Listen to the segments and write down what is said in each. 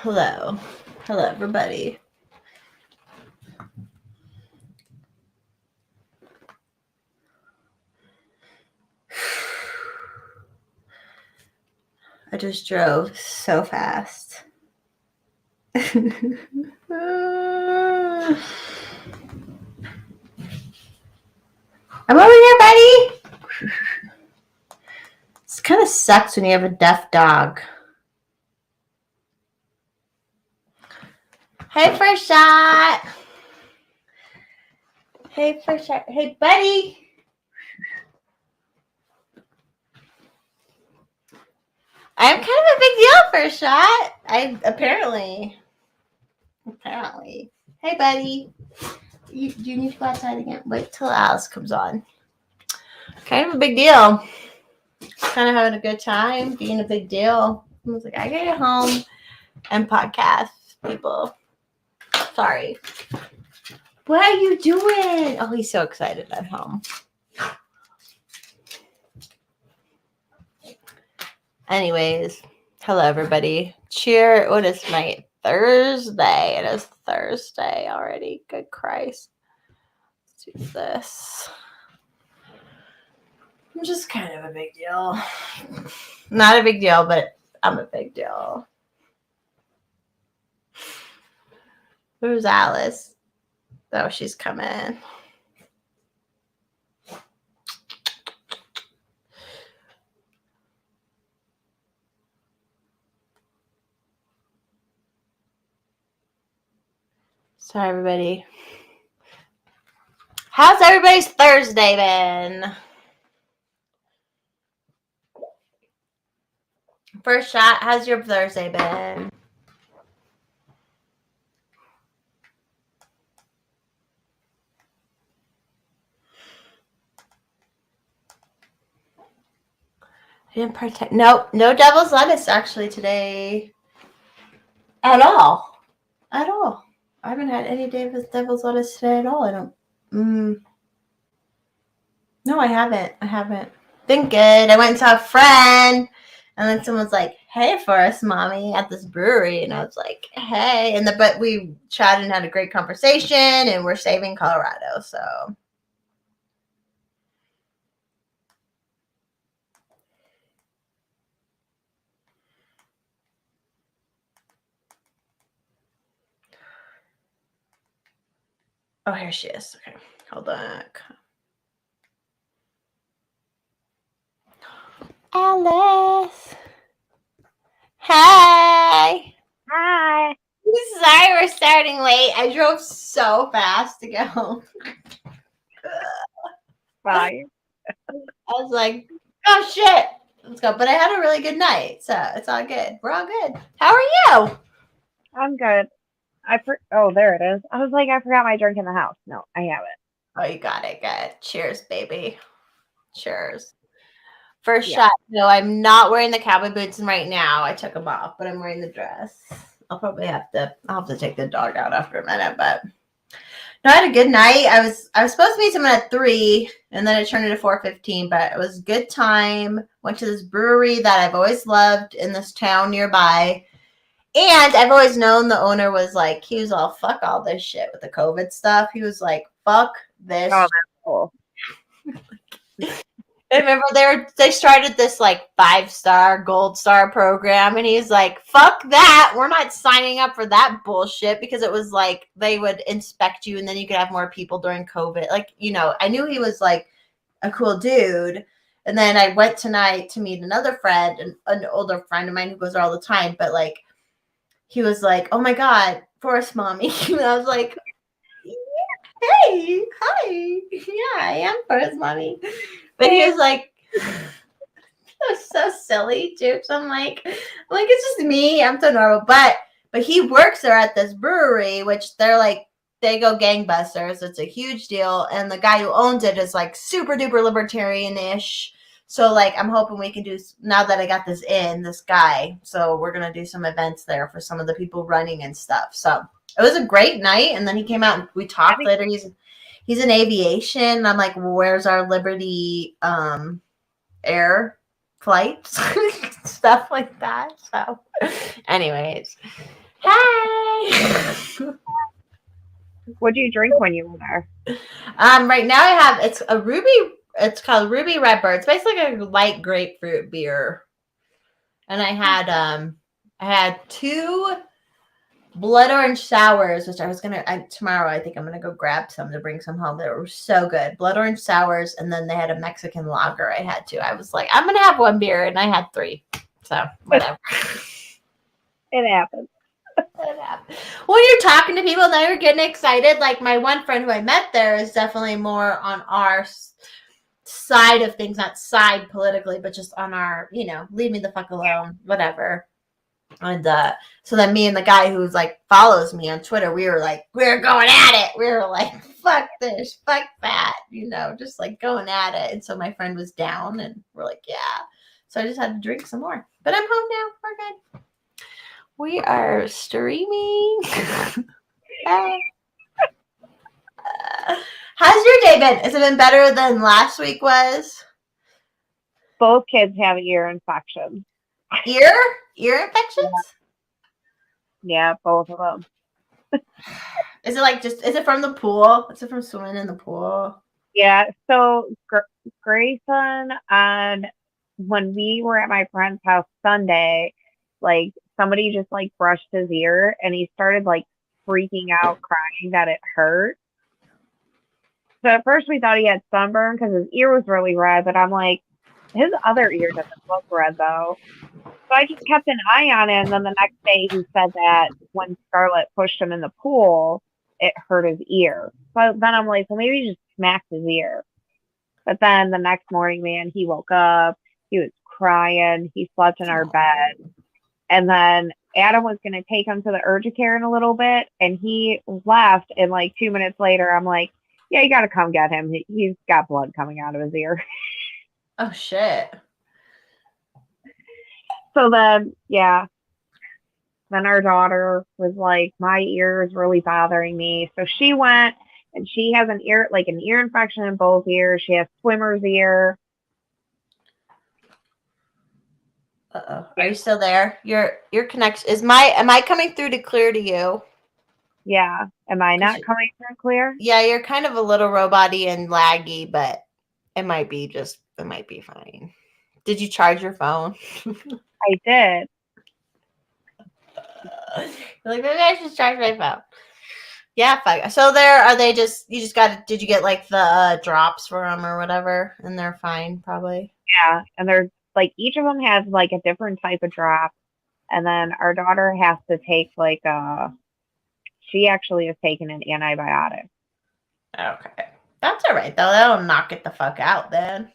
Hello. Hello, everybody. I just drove so fast. I'm over here, buddy. This kind of sucks when you have a deaf dog. Hey, first shot. Hey, first shot. Hey, buddy. I'm kind of a big deal, first shot. Apparently. Hey, buddy. You need to go outside again. Wait till Alice comes on. Kind of a big deal. Kind of having a good time, being a big deal. I was like, I gotta get home and podcast, people. Sorry. What are you doing? Oh, he's so excited at home. Anyways, hello, everybody. Cheer. What is tonight? Thursday. It is Thursday already. Good Christ. Let's do this. I'm just kind of a big deal. Not a big deal, but I'm a big deal. Where's Alice? Oh, she's coming. Sorry, everybody. How's everybody's Thursday been? First shot, how's your Thursday been? I didn't partake. Nope, no devil's lettuce actually today. At all. At all. I haven't had any devil's lettuce today at all. I don't. No, I haven't. Been good. I went and saw a friend, and then someone's like, "Hey, Forest Mommy," at this brewery, and I was like, "Hey," but we chatted and had a great conversation, and we're saving Colorado, so. Oh, here she is. Okay, hold on. Alice. Hi. Hi. Sorry we're starting late. I drove so fast to get home. Bye. I was like, oh shit. Let's go. But I had a really good night, so it's all good. We're all good. How are you? I'm good. Oh, there it is. I was like, I forgot my drink in the house. No, I have it. Oh, you got it. Good. Cheers, baby. Cheers. First shot. No, I'm not wearing the cowboy boots right now. I took them off, but I'm wearing the dress. I'll have to take the dog out after a minute, but no, I had a good night. I was supposed to meet someone at 3, and then it turned into 4:15, but it was a good time. Went to this brewery that I've always loved in this town nearby. And I've always known the owner was like, he was all, fuck all this shit with the COVID stuff. He was like, fuck this. Oh, that's cool. I remember they started this like 5-star, gold star program, and he's like, fuck that. We're not signing up for that bullshit, because it was like they would inspect you and then you could have more people during COVID. Like, I knew he was like a cool dude. And then I went tonight to meet another friend, an older friend of mine who goes there all the time, but like, he was like, oh my God, Forest Mommy. And I was like, hey, hi. Yeah, I am Forest Mommy. But he was like, it was so silly, too. So I'm like, it's just me. I'm so normal. But he works there at this brewery, which they're like, they go gangbusters. It's a huge deal. And the guy who owns it is like super duper libertarian-ish. So like, I'm hoping we can do, now that I got this guy. So we're going to do some events there for some of the people running and stuff. So it was a great night. And then he came out and we talked later. He's in aviation. And I'm like, well, where's our Liberty air flights? Stuff like that. So anyways, Hi. What do you drink when you were there? Right now I have it's a ruby. It's called Ruby Redbird. It's basically a light grapefruit beer, and I had two blood orange sours, which I was tomorrow. I think I'm gonna go grab some to bring some home. They were so good, blood orange sours, and then they had a Mexican lager. I had to. I was like, I'm gonna have one beer, and I had three. So whatever. It happens. When you're talking to people, now you're getting excited. Like my one friend who I met there is definitely more on our side of things, not side politically, but just on our, leave me the fuck alone, whatever. And so then me and the guy who's like follows me on Twitter, we were going at it. We were like, fuck this, fuck that, just like going at it. And so my friend was down and we're like, yeah. So I just had to drink some more. But I'm home now. We're good. We are streaming. How's your day been? Has it been better than last week was? Both kids have ear infections. Ear infections? Yeah, both of them. Is it from the pool? Is it from swimming in the pool? Yeah, so Grayson, when we were at my friend's house Sunday, like somebody just like brushed his ear and he started like freaking out, crying that it hurt. So at first we thought he had sunburn because his ear was really red, but I'm like, his other ear doesn't look red though. So I just kept an eye on it, and then the next day he said that when Scarlett pushed him in the pool, it hurt his ear. So then I'm like, well, maybe he just smacked his ear. But then the next morning, man, he woke up, he was crying, he slept in our bed. And then Adam was going to take him to the urgent care in a little bit, and he left, and like 2 minutes later, I'm like, yeah, you got to come get him. He's got blood coming out of his ear. Oh, shit. So then, yeah. Then our daughter was like, my ear is really bothering me. So she went and she has an ear infection in both ears. She has swimmer's ear. Uh-oh. Are you still there? Your connection am I coming through to clear to you? Yeah. Am I not coming through clear? Yeah, you're kind of a little robot-y and laggy, but it might be fine. Did you charge your phone? I did. You're like, maybe I should charge my phone. Yeah, fine. So did you get like the drops for them or whatever? And they're fine, probably. Yeah. And they're like, each of them has like a different type of drop. And then our daughter has to take she actually is taking an antibiotic. Okay. That's all right, though. That'll knock it the fuck out then.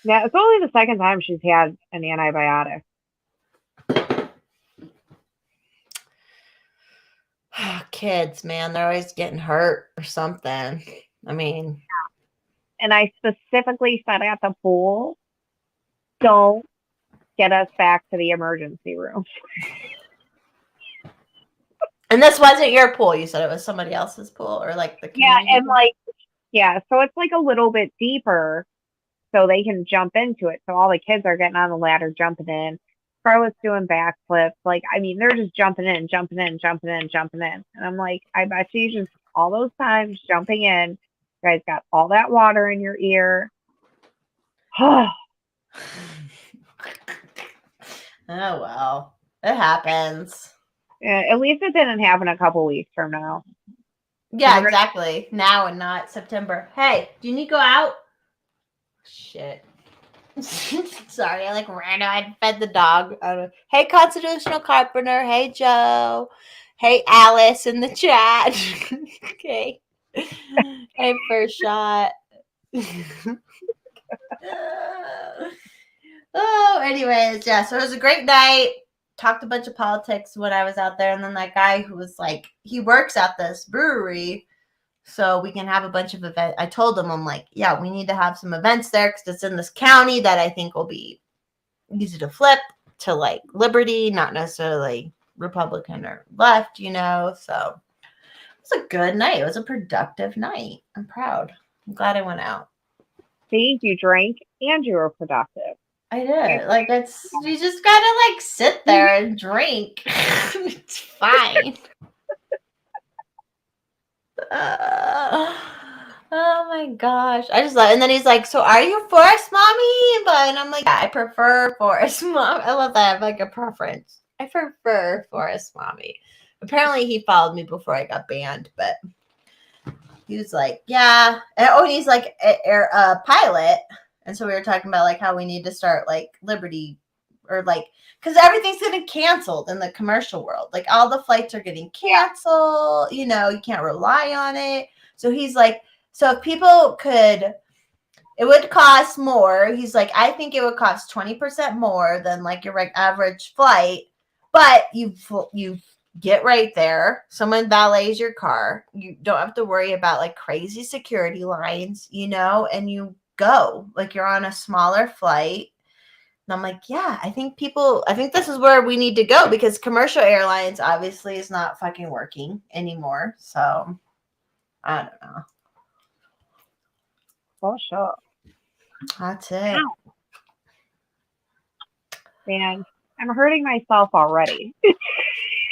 Yeah, it's only the second time she's had an antibiotic. Kids, man, they're always getting hurt or something. I mean. And I specifically said at the pool, don't get us back to the emergency room. And this wasn't your pool. You said it was somebody else's pool or like the community and pool? so it's like a little bit deeper so they can jump into it. So all the kids are getting on the ladder, jumping in. Scarlett's doing backflips. Like, I mean, they're just jumping in. And I'm like, I bet you just all those times jumping in, you guys got all that water in your ear. Oh, well. It happens. Yeah, at least it didn't happen a couple weeks from now. Yeah, exactly. Now and not September. Hey, do you need to go out? Shit. Sorry, I ran out. I fed the dog. Hey, Constitutional Carpenter. Hey, Joe. Hey, Alice in the chat. Okay. Hey, First Shot. Anyways, yeah. So it was a great night. Talked a bunch of politics when I was out there, and then that guy who was like, he works at this brewery, so we can have a bunch of events. I told him, I'm like, yeah, we need to have some events there because it's in this county that I think will be easy to flip to like liberty, not necessarily Republican or left, So it was a good night. It was a productive night. I'm proud. I'm glad I went out. See, you drank and you were productive. I did. Like, you just gotta, like, sit there and drink. It's fine. Oh my gosh. I just love, and then he's like, so are you Forest Mommy? And I'm like, yeah, I prefer Forest Mom. I love that. I have like a preference. I prefer Forest Mommy. Apparently he followed me before I got banned, but he was like, yeah. And, and he's like a pilot. And so we were talking about like how we need to start like Liberty or like, because everything's getting canceled in the commercial world. Like all the flights are getting canceled. You know, you can't rely on it. So he's like, so if people could, it would cost more. He's like, I think it would cost 20% more than like your average flight, but you get right there. Someone valets your car. You don't have to worry about like crazy security lines, you know, and you go like you're on a smaller flight. And I'm like, yeah, I think this is where we need to go because commercial airlines obviously is not fucking working anymore. So I don't know. For sure. That's it. Ow. Man, I'm hurting myself already.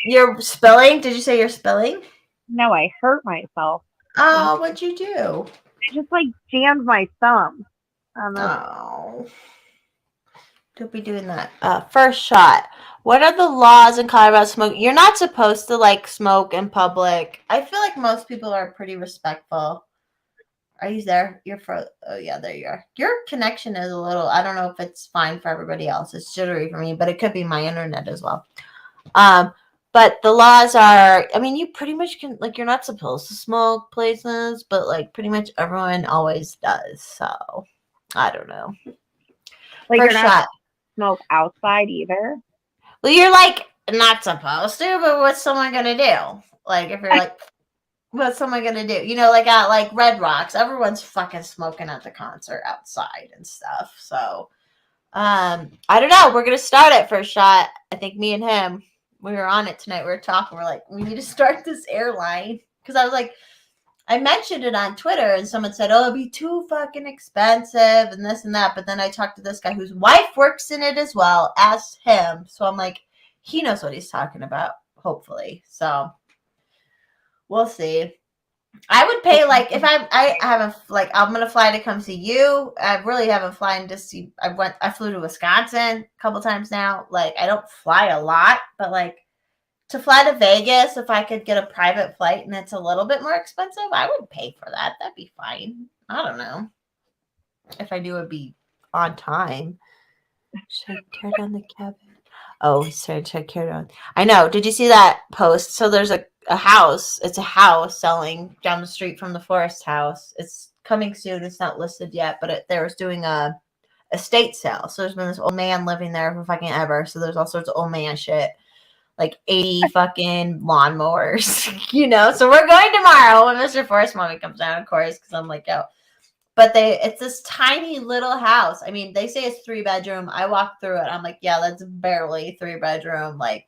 You're spilling? Did you say you're spilling? No, I hurt myself. Oh, what'd you do? I just like jammed my thumb. Oh. Don't be doing that. First shot. What are the laws in Colorado about smoking? You're not supposed to like smoke in public. I feel like most people are pretty respectful. Are you there? Oh yeah, there you are. Your connection is a little, I don't know if it's fine for everybody else. It's jittery for me, but it could be my internet as well. But the laws are, I mean, you pretty much can, like, you're not supposed to smoke places, but like pretty much everyone always does. So I don't know. Like First you're not shot. Smoke outside either. Well, you're like not supposed to, but what's someone gonna do? Like if you're like, what's someone gonna do? You know, like at like Red Rocks, everyone's fucking smoking at the concert outside and stuff. So, I don't know. We're gonna start it First shot. I think me and him, we were on it tonight. We were talking. We're like, we need to start this airline because I was like, I mentioned it on Twitter and someone said, oh, it'd be too fucking expensive and this and that. But then I talked to this guy whose wife works in it as well, asked him. So I'm like, he knows what he's talking about, hopefully. So we'll see. I would pay like if I haven't like I'm gonna fly to come see you. I really haven't flown to see. I flew to Wisconsin a couple times now. Like I don't fly a lot, but like to fly to Vegas, if I could get a private flight and it's a little bit more expensive, I would pay for that. That'd be fine. I don't know. If I knew it'd be on time. Should I tear down the cabin? Oh, sorry, should I tear down? I know. Did you see that post? So there's a house. It's a house selling down the street from the Forest House. It's coming soon. It's not listed yet, but they was doing a estate sale. So there's been this old man living there for fucking ever. So there's all sorts of old man shit. Like 80 fucking lawnmowers, you know? So we're going tomorrow when Mr. Forest Mommy comes down, of course, because I'm like, yo. But it's this tiny little house. I mean, they say it's 3-bedroom. I walked through it. I'm like, yeah, that's barely 3-bedroom, like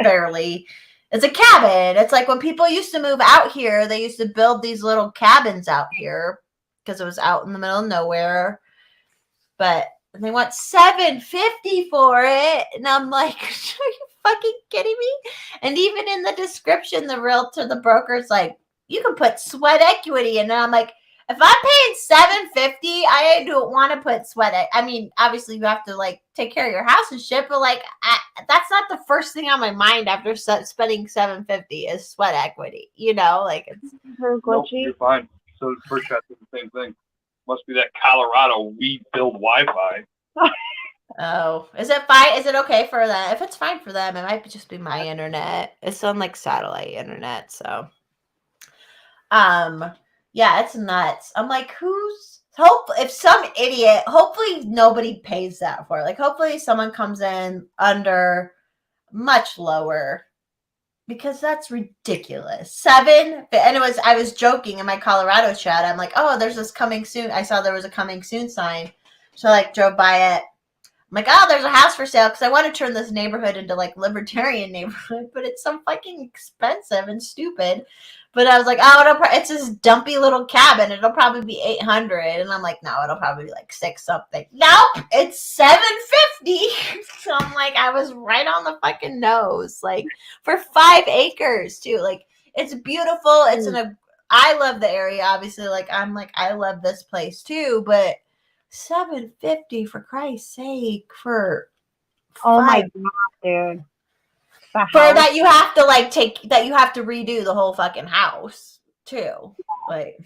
barely. It's a cabin. It's like when people used to move out here, they used to build these little cabins out here because it was out in the middle of nowhere. But they want $750 for it. And I'm like, are you fucking kidding me? And even in the description, the broker's like, you can put sweat equity in. And I'm like, if I'm paying $750, I don't want to put sweat. I mean, obviously you have to like take care of your house and shit, but like that's not the first thing on my mind after spending $750 is sweat equity. You know, like it's nope, you're fine. So First shot did the same thing. Must be that Colorado weed-filled Wi-Fi. Oh, is it fine? Is it okay for them? If it's fine for them, it might just be my internet. It's on like satellite internet, so yeah, it's nuts. I'm like, if some idiot, hopefully nobody pays that for it. Like hopefully someone comes in under much lower because that's ridiculous. And I was joking in my Colorado chat. I'm like, oh, there's this coming soon. I saw there was a coming soon sign. So I like drove by it. I'm like, oh, there's a house for sale because I want to turn this neighborhood into like libertarian neighborhood, but it's so fucking expensive and stupid But I was like, oh, it's this dumpy little cabin. It'll probably be 800. And I'm like, no, it'll probably be like 6 something. Nope, it's 750. So I'm like, I was right on the fucking nose. Like for 5 acres too. Like it's beautiful. It's I love the area, obviously. Like I'm like, I love this place too, but 750 for Christ's sake for Oh my 5 god, dude. for that you have to like you have to redo the whole fucking house too. Like,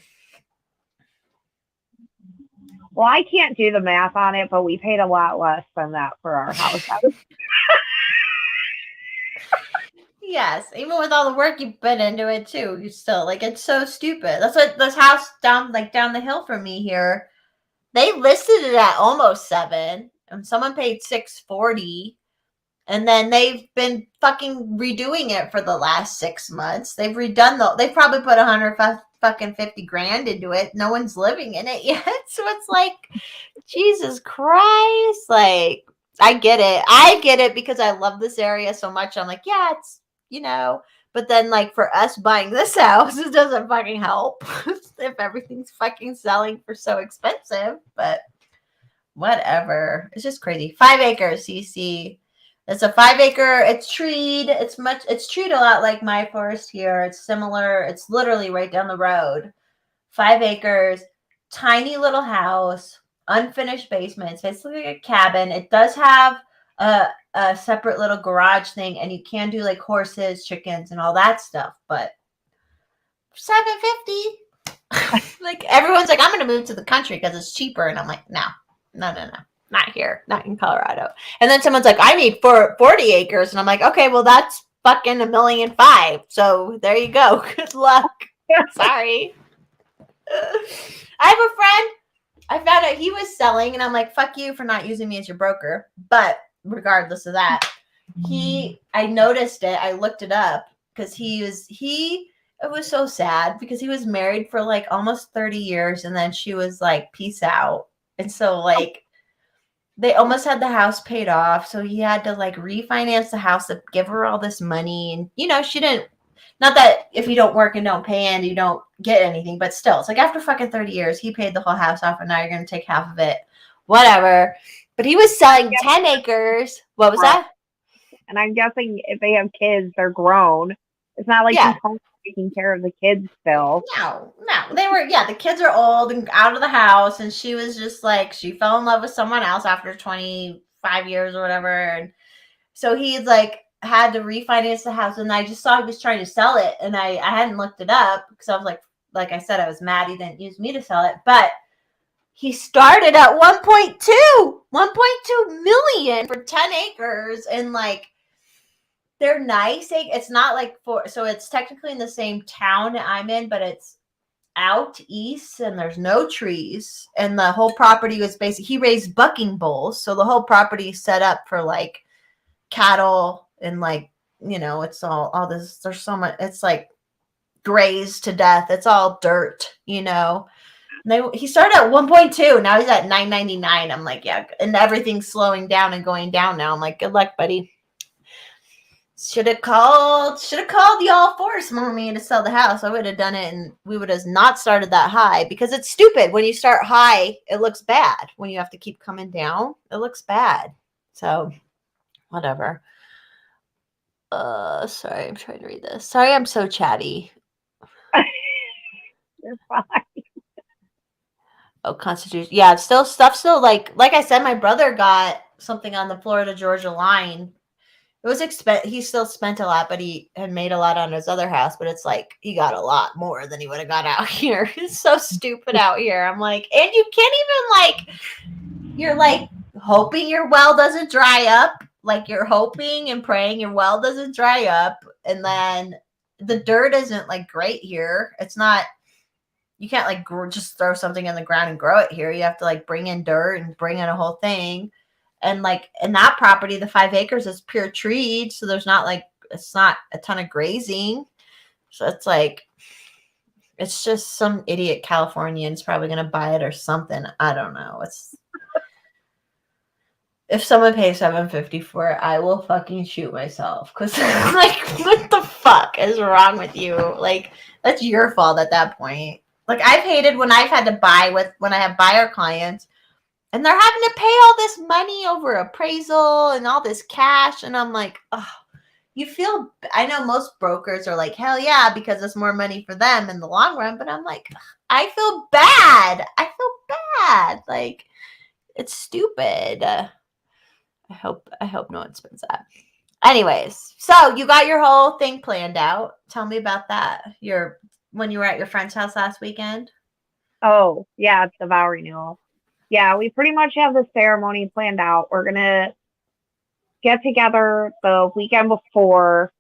well, I can't do the math on it, but we paid a lot less than that for our house. yes, even with all the work you put into it too, you still like it's so stupid. That's what this house down the hill from me here. They listed it at almost 7, and someone paid 640. And then they've been fucking redoing it for the last 6 months. They've redone they've probably put 150 grand into it. No one's living in it yet. So it's like, Jesus Christ. Like, I get it because I love this area so much. I'm like, yeah, it's, but then like for us buying this house, it doesn't fucking help if everything's fucking selling for so expensive, but whatever. It's just crazy. 5 acres, CC. It's a 5 acre. It's treed. It's treed a lot like my forest here. It's similar. It's literally right down the road. 5 acres, tiny little house, unfinished basement. It's basically like a cabin. It does have a separate little garage thing, and you can do like horses, chickens, and all that stuff. But 750. Like everyone's like, I'm gonna move to the country because it's cheaper, and I'm like, no. Not here, not in Colorado. And then someone's like, I need 40 acres. And I'm like, okay, well, that's fucking $1.5 million. So there you go. Good luck. Sorry. I have a friend. I found out he was selling, and I'm like, fuck you for not using me as your broker. But regardless of that, I noticed it. I looked it up because it was so sad because he was married for like almost 30 years. And then she was like, peace out. And so like, they almost had the house paid off. So he had to like refinance the house to give her all this money. And, she didn't, not that if you don't work and don't pay and you don't get anything, but still, it's like after fucking 30 years, he paid the whole house off and now you're going to take half of it. Whatever. But he was selling 10 acres. What was that? And I'm guessing if they have kids, they're grown. It's not like he's taking care of the kids still. No. The kids are old and out of the house. And she was just like, she fell in love with someone else after 25 years or whatever. And so he's like, had to refinance the house. And I just saw he was trying to sell it. And I hadn't looked it up because I was like I said, I was mad he didn't use me to sell it. But he started at 1.2 million for 10 acres. And like, they're nice. It's not like so it's technically in the same town I'm in, but it's out east and there's no trees. And the whole property was he raised bucking bulls. So the whole property is set up for like cattle and like, it's all this, there's so much, it's like grazed to death. It's all dirt, he started at 1.2. Now he's at 999. I'm like, yeah. And everything's slowing down and going down now. I'm like, good luck, buddy. Should have called y'all force mommy to sell the house. I would have done it and we would have not started that high because it's stupid. When you start high, it looks bad. When you have to keep coming down, it looks bad. So whatever. Sorry, I'm trying to read this. Sorry, I'm so chatty. You're fine. Oh, Constitution. Yeah, it's still like I said, my brother got something on the Florida-Georgia line. It was he still spent a lot, but he had made a lot on his other house, but it's like he got a lot more than he would have got out here. It's so stupid out here. I'm like, and you can't even you're like hoping your well doesn't dry up. Like you're hoping and praying your well doesn't dry up. And then the dirt isn't like great here. It's not, you can't like just throw something in the ground and grow it here. You have to like bring in dirt and bring in a whole thing. And like in that property, the 5 acres is pure treed. So there's not it's not a ton of grazing. So it's like, it's just some idiot Californian's probably going to buy it or something. I don't know. If someone pays $7.50 for it, I will fucking shoot myself. Cause like, what the fuck is wrong with you? Like, that's your fault at that point. Like, I've hated when I've had to buy when I have buyer clients, and they're having to pay all this money over appraisal and all this cash, and I'm like, oh, you feel. I know most brokers are like, hell yeah, because it's more money for them in the long run, but I'm like, I feel bad. I feel bad. Like, it's stupid. I hope no one spends that. Anyways, so you got your whole thing planned out. Tell me about that. When you were at your friend's house last weekend. Oh, yeah, it's the vow renewal. Yeah, we pretty much have the ceremony planned out. We're gonna get together the weekend before,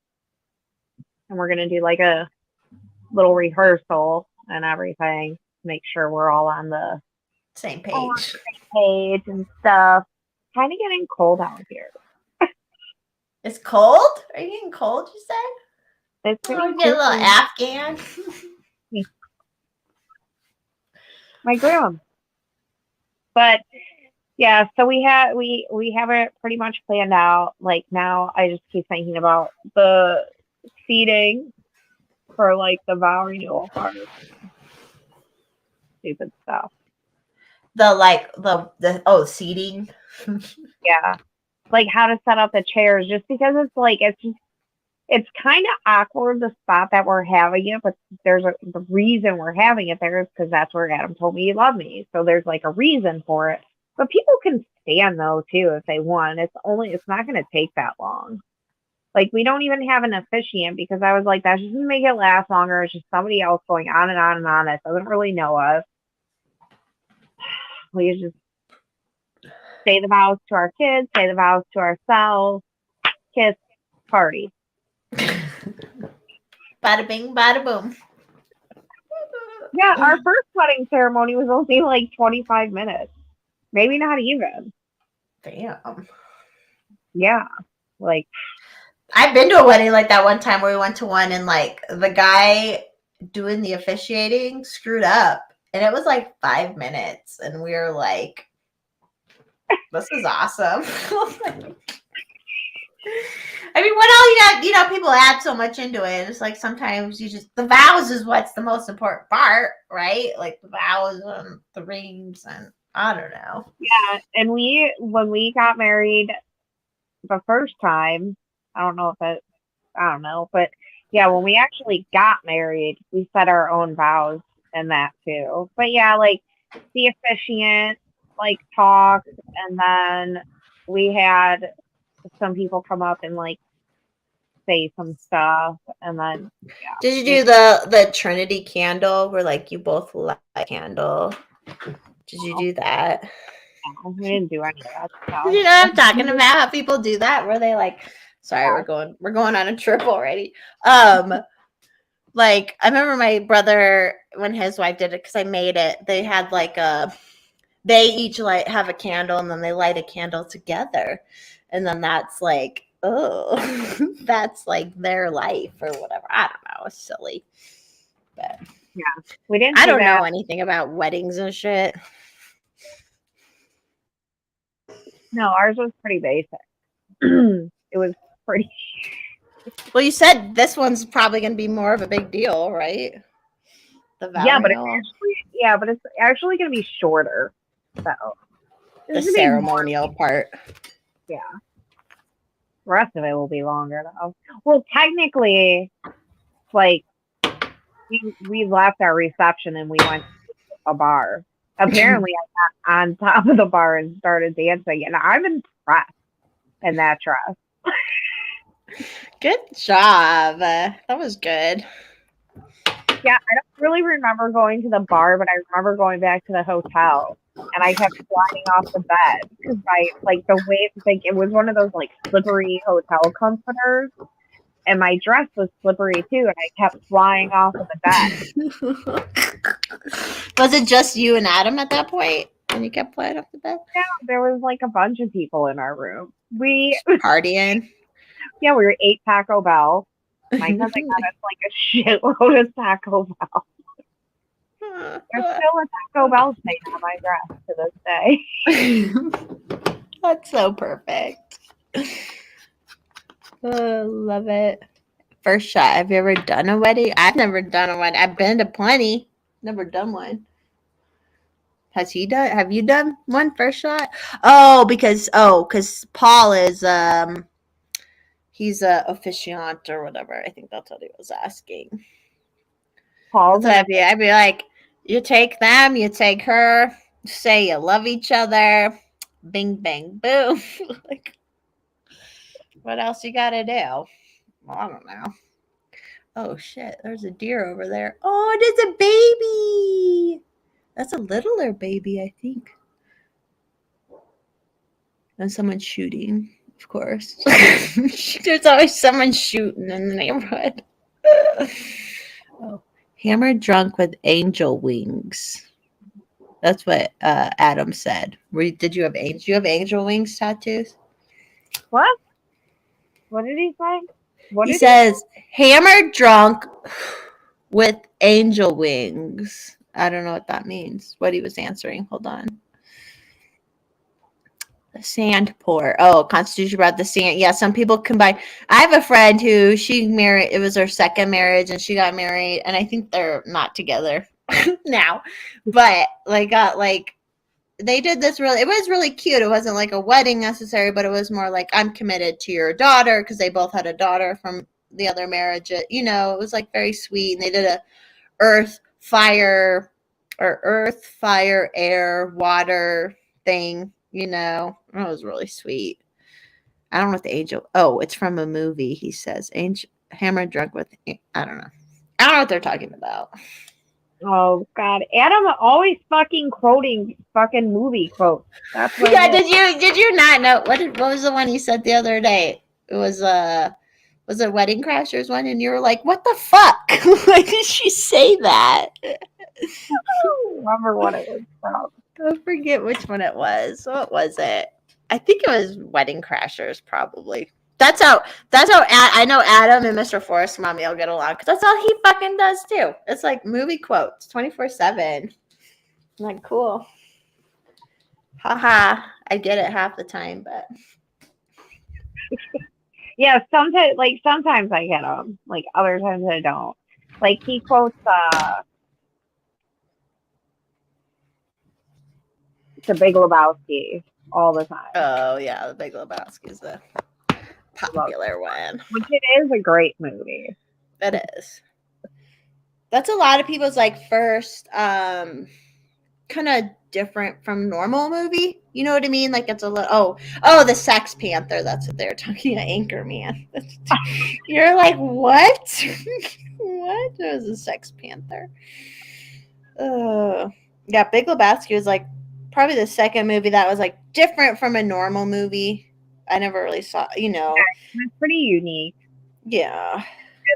and we're gonna do like a little rehearsal and everything to make sure we're all on the Same page. And stuff. Kind of getting cold out here. It's cold? Are you getting cold, you said? It's pretty Get a little Afghan. My grandma. But yeah, so we have it pretty much planned out. Like now I just keep thinking about the seating for like the vow renewal part. Stupid stuff. The seating. Yeah. Like how to set up the chairs, just because it's kind of awkward, the spot that we're having it, but the reason we're having it there is because that's where Adam told me he loved me. So there's like a reason for it. But people can stand though too if they want. It's not going to take that long. Like we don't even have an officiant because I was like, that's just going to make it last longer. It's just somebody else going on and on and on that doesn't really know us. We just say the vows to our kids, say the vows to ourselves, kiss, party. Bada bing, bada boom. Yeah, our first wedding ceremony was only like 25 minutes. Maybe not even. Damn. Yeah. Like, I've been to a wedding like that one time where we went to one and like the guy doing the officiating screwed up. And it was like 5 minutes. And we were like, this is awesome. I mean, what all you got, people add so much into it. It's like sometimes the vows is what's the most important part, right? Like the vows and the rings and I don't know. Yeah. And when we got married the first time, I don't know, but yeah, when we actually got married, we said our own vows and that too. But yeah, like the officiant, like talked, and then we had some people come up and like say some stuff, and then yeah. Did you do the Trinity candle where like you both light a candle? Did you do that? No, we didn't do any of that stuff. You know what I'm talking about? How people do that where they like, sorry, we're going on a trip already. Like I remember my brother when his wife did it because I made it. They had like they each have a candle and then they light a candle together, and then that's like, oh, that's like their life or whatever. I don't know. It's silly, but yeah, we didn't. I don't know anything about weddings and shit. No, ours was pretty basic. It was pretty. Well, you said this one's probably going to be more of a big deal, right? The vow renewal. But it's actually going to be shorter. So the ceremonial part. Yeah. The rest of it will be longer though. Well, technically, like we left our reception and we went to a bar. Apparently, I got on top of the bar and started dancing, and I'm impressed in that dress. Good job. That was good. Yeah, I don't really remember going to the bar, but I remember going back to the hotel, and I kept sliding off the bed because the way it was one of those like slippery hotel comforters, and my dress was slippery too, and I kept flying off of the bed. Was it just you and Adam at that point? And you kept flying off the bed? Yeah, there was like a bunch of people in our room. We partying. Yeah, we ate Taco Bell. My cousin got us like a shitload of Taco Bell. There's still a Taco Bell stain on my dress to this day. That's so perfect. Oh, love it. First shot. Have you ever done a wedding? I've never done a wedding. I've been to plenty. Never done one. Has he done? Have you done one first shot? Because Paul is he's a officiant or whatever. I think that's what he was asking. Paul's That's what I'd be like, you take them, you take her, say you love each other, bing bang boom. Like, what else you gotta do? Well, I don't know. Oh shit, there's a deer over there. Oh, it is a baby. That's a littler baby, I think. And someone's shooting, of course. There's always someone shooting in the neighborhood. Oh, hammered drunk with angel wings. That's what Adam said. Did you have angel wings tattoos? what? What did he say? He says hammered drunk with angel wings. I don't know what that means. What he was answering. Hold on. The sand pour. Oh, Constitution about the sand. Yeah, some people combine. I have a friend who she married. It was her second marriage, and she got married, and I think they're not together now. But they did this really. It was really cute. It wasn't like a wedding necessary, but it was more like I'm committed to your daughter because they both had a daughter from the other marriage. It was like very sweet, and they did a earth, fire, air, water thing. It was really sweet. I don't know what the angel. Oh, it's from a movie. He says, "Angel hammer drunk with." I don't know. I don't know what they're talking about. Oh God, Adam always fucking quoting fucking movie quotes. That's what. Yeah, did you not know what was the one he said the other day? It was it Wedding Crashers one, and you were like, "What the fuck? Why did she say that?" I don't remember what it was from. I forget which one it was. What was it? I think it was Wedding Crashers, probably. That's how I know Adam and Mr. Forrest Mommy will get along because that's all he fucking does too. It's like movie quotes 24/7. Like, cool. Haha. I get it half the time, but Yeah, sometimes I get them. Like other times I don't. Like he quotes The Big Lebowski all the time. oh yeah, The Big Lebowski is the popular one. Which it is a great movie. It is. That's a lot of people's first kind of different from normal movie. You know what I mean? Like it's a little the Sex Panther. That's what they're talking about. Anchorman. You're like, what? What? It was a Sex Panther. Yeah, Big Lebowski was probably the second movie that was different from a normal movie. I never really saw, It's pretty unique. Yeah.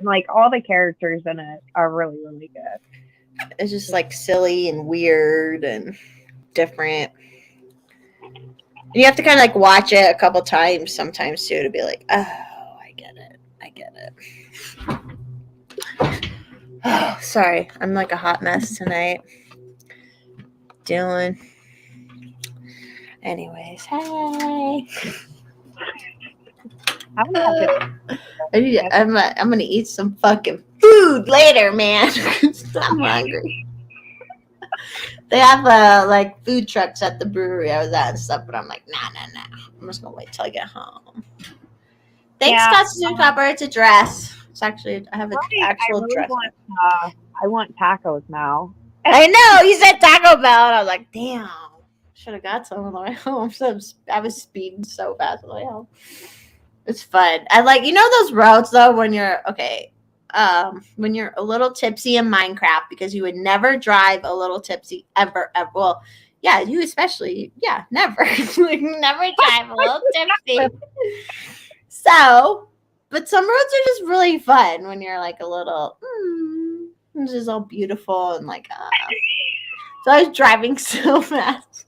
And all the characters in it are really, really good. It's just silly and weird and different. And you have to kind of watch it a couple times sometimes too to be like, oh, I get it. Oh, sorry. I'm a hot mess tonight. Dylan. Anyways, hey. I'm gonna eat some fucking food later, man. I'm hungry. They have food trucks at the brewery I was at and stuff, but I'm like, nah. I'm just gonna wait till I get home. Thanks, Constitution Copper. It's a dress. It's actually I have an actual dress. I want tacos now. I know you said Taco Bell, and I was like, damn, should have got some on the way home. So I was speeding so fast on the way home. It's fun. I those roads though when you're when you're a little tipsy in Minecraft because you would never drive a little tipsy ever. Well, yeah, you especially, yeah, never. Never drive a little tipsy. So, but some roads are just really fun when you're a little, it's just all beautiful and so I was driving so fast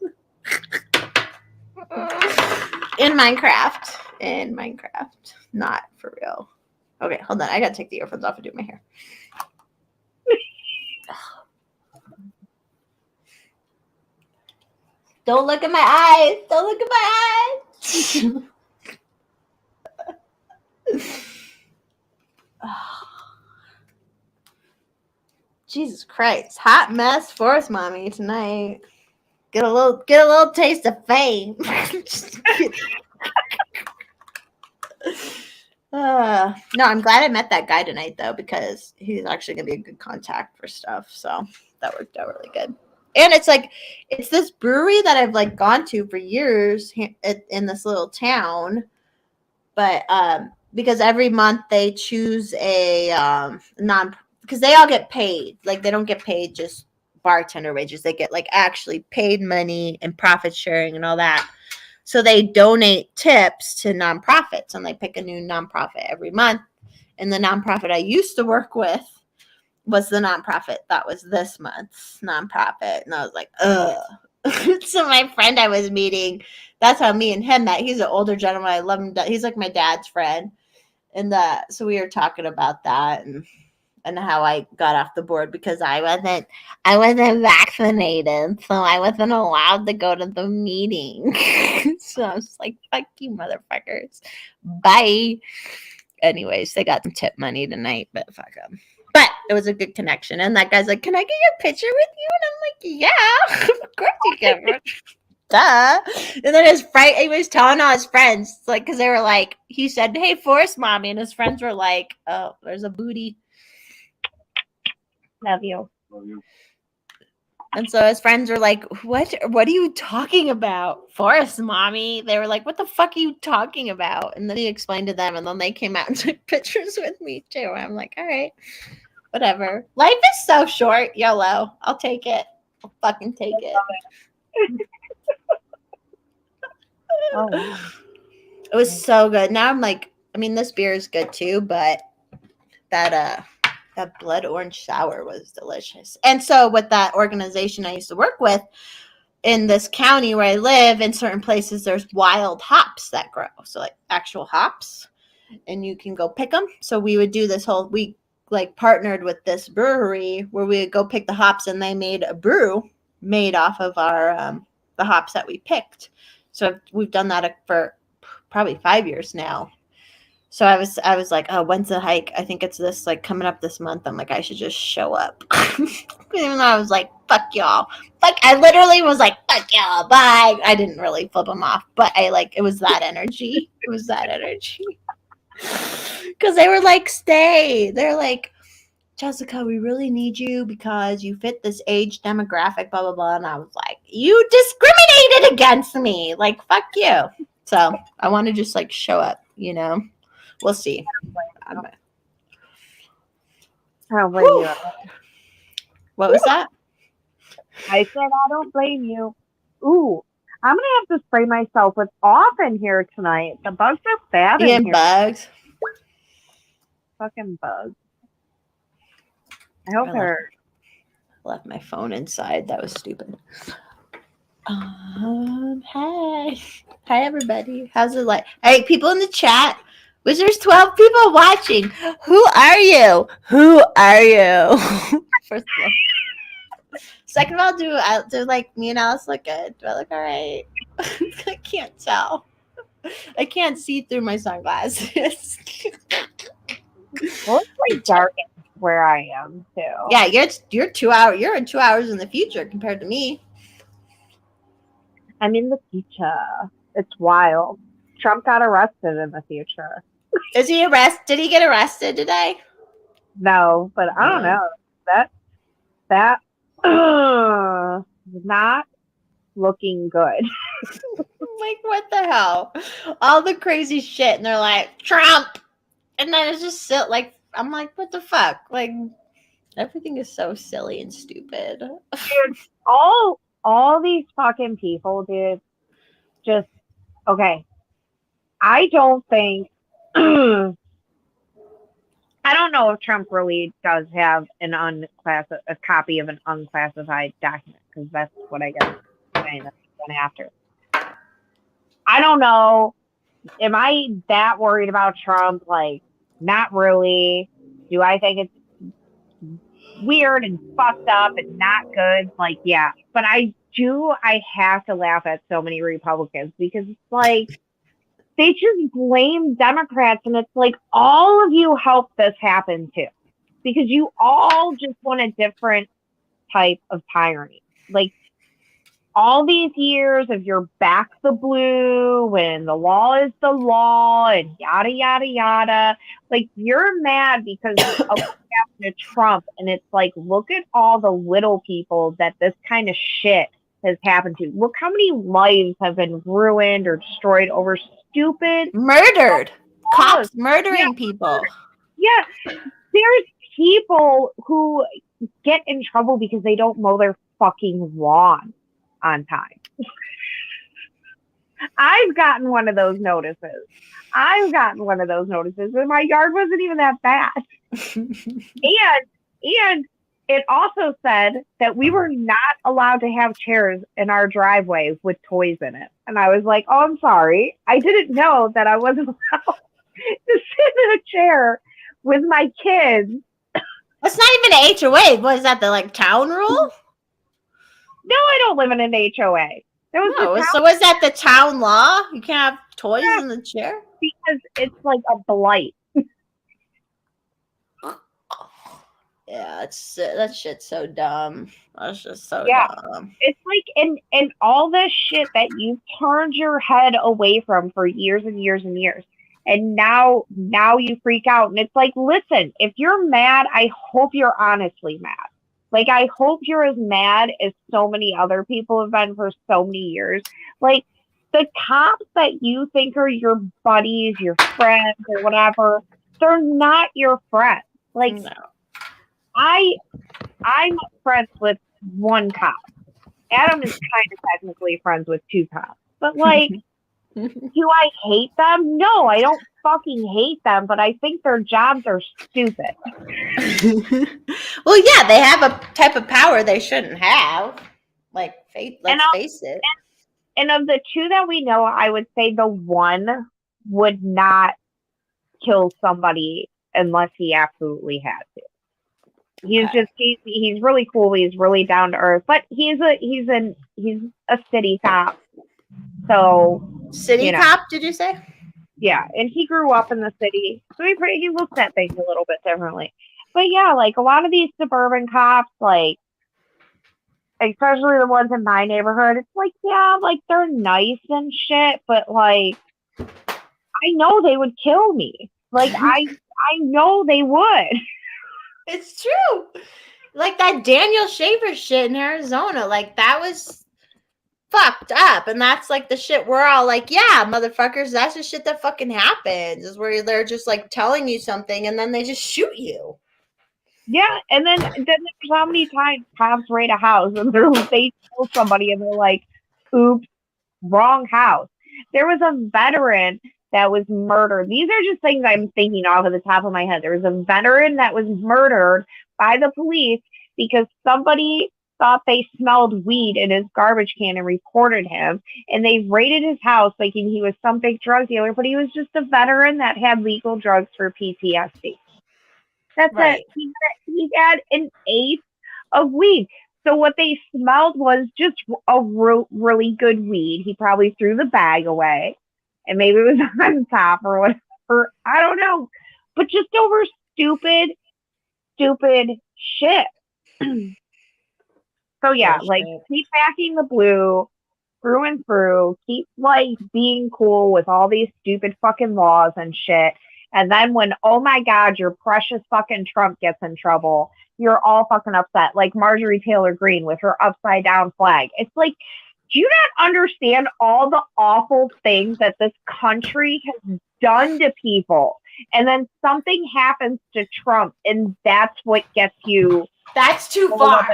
in Minecraft, not for real. Okay, hold on. I gotta take the earphones off and do my hair. Don't look at my eyes. Jesus Christ. Hot mess force mommy tonight. Get a little taste of fame. No, I'm glad I met that guy tonight though, because he's actually gonna be a good contact for stuff. So that worked out really good. And it's this brewery that I've like gone to for years in this little town, but because every month they choose a non, because they all get paid. Like they don't get paid just bartender wages. They get like actually paid money and profit sharing and all that. So they donate tips to nonprofits, and they pick a new nonprofit every month. And the nonprofit I used to work with was the nonprofit that was this month's nonprofit. And I was like, ugh. So my friend I was meeting, that's how me and him met. He's an older gentleman. I love him. He's like my dad's friend. And so we were talking about that and how I got off the board because I wasn't vaccinated, so I wasn't allowed to go to the meeting. So I was like, fuck you motherfuckers. Bye. Anyways, they got some tip money tonight, but fuck them. But it was a good connection. And that guy's like, can I get your picture with you? And I'm like, yeah, of course you can. Duh. And then he was telling all his friends, like, because they were like, he said, hey, Forest Mommy. And his friends were like, oh, there's a booty. Love you. And so his friends were like, what are you talking about? Forest Mommy. They were like, what the fuck are you talking about? And then he explained to them, and then they came out and took pictures with me too. I'm like, all right, whatever. Life is so short, YOLO. I'll take it. I'll fucking take it. Oh. It was so good. Now I'm like, I mean, this beer is good too, but that blood orange sour was delicious. And so with that organization I used to work with in this county where I live, in certain places there's wild hops that grow. So like actual hops, and you can go pick them. So we would do this whole, we like partnered with this brewery where we would go pick the hops, and they made a brew made off of our the hops that we picked. So we've done that for probably 5 years now. So I was like, oh, when's the hike? I think it's this, like, coming up this month. I'm like, I should just show up. Even though I was like, fuck y'all. I literally was like, fuck y'all, bye. I didn't really flip them off, but it was that energy. It was that energy. Because they were like, stay. They're like, Jessica, we really need you because you fit this age demographic, blah, blah, blah. And I was like, you discriminated against me. Like, fuck you. So I want to just, like, show up, you know? We'll see. I'll blame you. What was that? I said I don't blame you. Ooh, I'm gonna have to spray myself with off in here tonight. The bugs are bad in here. Bugs. Fucking bugs. I hope they're. Left my phone inside. That was stupid. Hey everybody. How's it like? Hey, people in the chat. There's 12 people watching. Who are you? Who are you? First of all. Second of all, do like me and Alice look good? Do I look all right? I can't tell. I can't see through my sunglasses. Well, it's like dark where I am too. Yeah, you're 2 hours. You're in 2 hours in the future compared to me. I'm in the future. It's wild. Trump got arrested in the future. Is he arrested? Did he get arrested today? No, but I don't know. That not looking good. Like, what the hell? All the crazy shit, and they're like, Trump! And then it's just like, I'm like, what the fuck? Like, everything is so silly and stupid. Dude, all these fucking people, dude, just, okay. I don't think, I don't know if Trump really does have a copy of an unclassified document, because that's what I guess saying after. I don't know. Am I that worried about Trump? Like, not really. Do I think it's weird and fucked up and not good? Like, yeah. But I have to laugh at so many Republicans, because it's like, they just blame Democrats, and it's like all of you helped this happen too, because you all just want a different type of tyranny. Like all these years of your back the blue and the law is the law and yada yada yada. Like you're mad because of what happened to Trump, and it's like, look at all the little people that this kind of shit has happened to. Look how many lives have been ruined or destroyed over stupid Murdered. laws. Cops murdering people. Yeah, there's people who get in trouble because they don't mow their fucking lawn on time. I've gotten one of those notices. And my yard wasn't even that bad. and it also said that we were not allowed to have chairs in our driveway with toys in it. And I was like, oh, I'm sorry. I didn't know that I wasn't allowed to sit in a chair with my kids. It's not even an HOA. What is that, the like town rule? No, I don't live in an HOA. So was that the town law? You can't have toys in the chair? Because it's like a blight. Yeah, that shit's so dumb. That's just so dumb. It's like and all this shit that you turned your head away from for years and years and years. And now you freak out. And it's like, listen, if you're mad, I hope you're honestly mad. Like, I hope you're as mad as so many other people have been for so many years. Like, the cops that you think are your buddies, your friends, or whatever, they're not your friends. Like, no. I'm friends with one cop. Adam is kind of technically friends with two cops. But, like, do I hate them? No, I don't fucking hate them, but I think their jobs are stupid. Well, yeah, they have a type of power they shouldn't have. Like, let's face it. And of the two that we know, I would say the one would not kill somebody unless he absolutely had to. He's just he's really cool. He's really down to earth, but he's a city cop. So city cop, did you say? Yeah, and he grew up in the city, so he looks at things a little bit differently. But yeah, like a lot of these suburban cops, like especially the ones in my neighborhood, it's like, yeah, like they're nice and shit, but like I know they would kill me. Like I know they would. It's true. Like that Daniel Shaver shit in Arizona, like that was fucked up, and that's like the shit we're all like, yeah, motherfuckers, that's the shit that fucking happens, is where they're just like telling you something and then they just shoot you. Yeah, and then there's how many times cops raid a house and they kill somebody and they're like, oops, wrong house. There was a veteran that was murdered. These are just things I'm thinking off of the top of my head. There was a veteran that was murdered by the police because somebody thought they smelled weed in his garbage can and reported him, and they raided his house thinking he was some big drug dealer, but he was just a veteran that had legal drugs for PTSD. That's right. It. He had an eighth of weed. So what they smelled was just a really good weed. He probably threw the bag away, and maybe it was on top or whatever. I don't know. But just over stupid shit. So yeah, like keep backing the blue through and through. Keep like being cool with all these stupid fucking laws and shit. And then when, oh my God, your precious fucking Trump gets in trouble, you're all fucking upset. Like Marjorie Taylor Greene with her upside down flag. It's like, do you not understand all the awful things that this country has done to people? And then something happens to Trump, and that's what gets you. That's too far.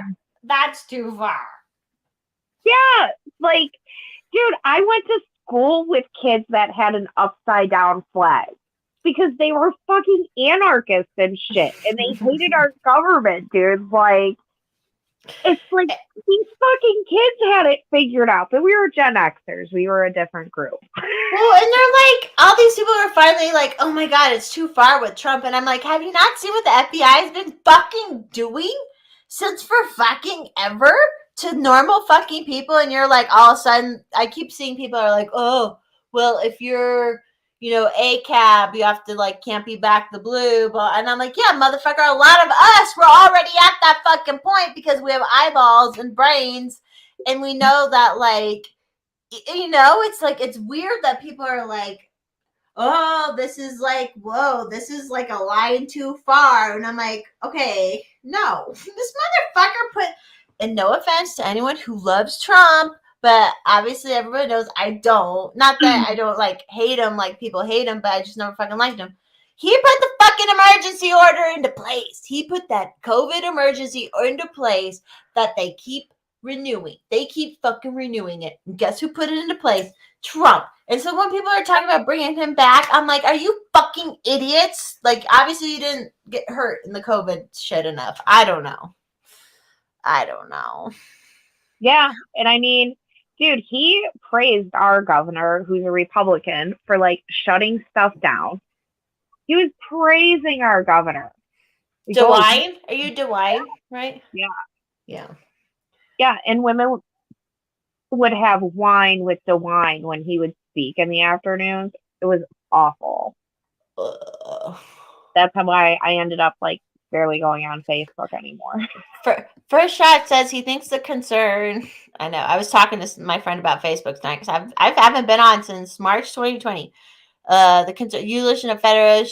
That's too far. Yeah, like, dude, I went to school with kids that had an upside down flag because they were fucking anarchists and shit, and they hated our government, dude. Like, it's like these fucking kids had it figured out, but we were Gen Xers. We were a different group. Well, and they're like, all these people are finally like, oh my God, it's too far with Trump. And I'm like, have you not seen what the FBI has been fucking doing since for fucking ever to normal fucking people? And you're like, all of a sudden, I keep seeing people are like, oh, well, if you're ACAB, you have to like can't be back the blue, but and I'm like, yeah, motherfucker, a lot of us were already at that fucking point because we have eyeballs and brains, and we know that like, it's like it's weird that people are like, oh, this is like, whoa, this is like a line too far, and I'm like, okay, no, this motherfucker put, and no offense to anyone who loves Trump. But obviously, everybody knows I don't. Not that I don't like hate him, like people hate him, but I just never fucking liked him. He put the fucking emergency order into place. He put that COVID emergency into place that they keep renewing. They keep fucking renewing it. And guess who put it into place? Trump. And so when people are talking about bringing him back, I'm like, are you fucking idiots? Like, obviously, you didn't get hurt in the COVID shit enough. I don't know. Yeah, and I mean, dude, he praised our governor, who's a Republican, for like shutting stuff down. He was praising our governor. DeWine? Are you DeWine, right? Yeah. Yeah, and women would have wine with DeWine when he would speak in the afternoons. It was awful. That's why I ended up like barely going on Facebook anymore. First Shot says he thinks the concern. I know. I was talking to my friend about Facebook tonight because I haven't been on since March 2020. The utilization of federal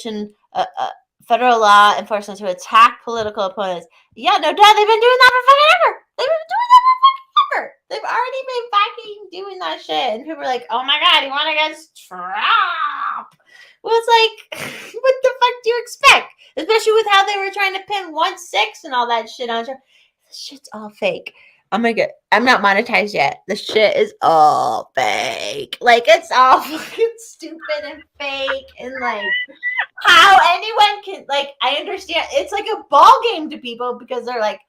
law enforcement to attack political opponents. Yeah, no doubt they've been doing that for fucking ever. They've already been fucking doing that shit, and people are like, "Oh my god, you want against Trump?" Well, it's like, what the fuck do you expect? Especially with how they were trying to pin 1-6 and all that shit on Trump. This shit's all fake. I'm not monetized yet. The shit is all fake. Like, it's all fucking stupid and fake, and like, how anyone can, like, I understand it's like a ball game to people because they're like,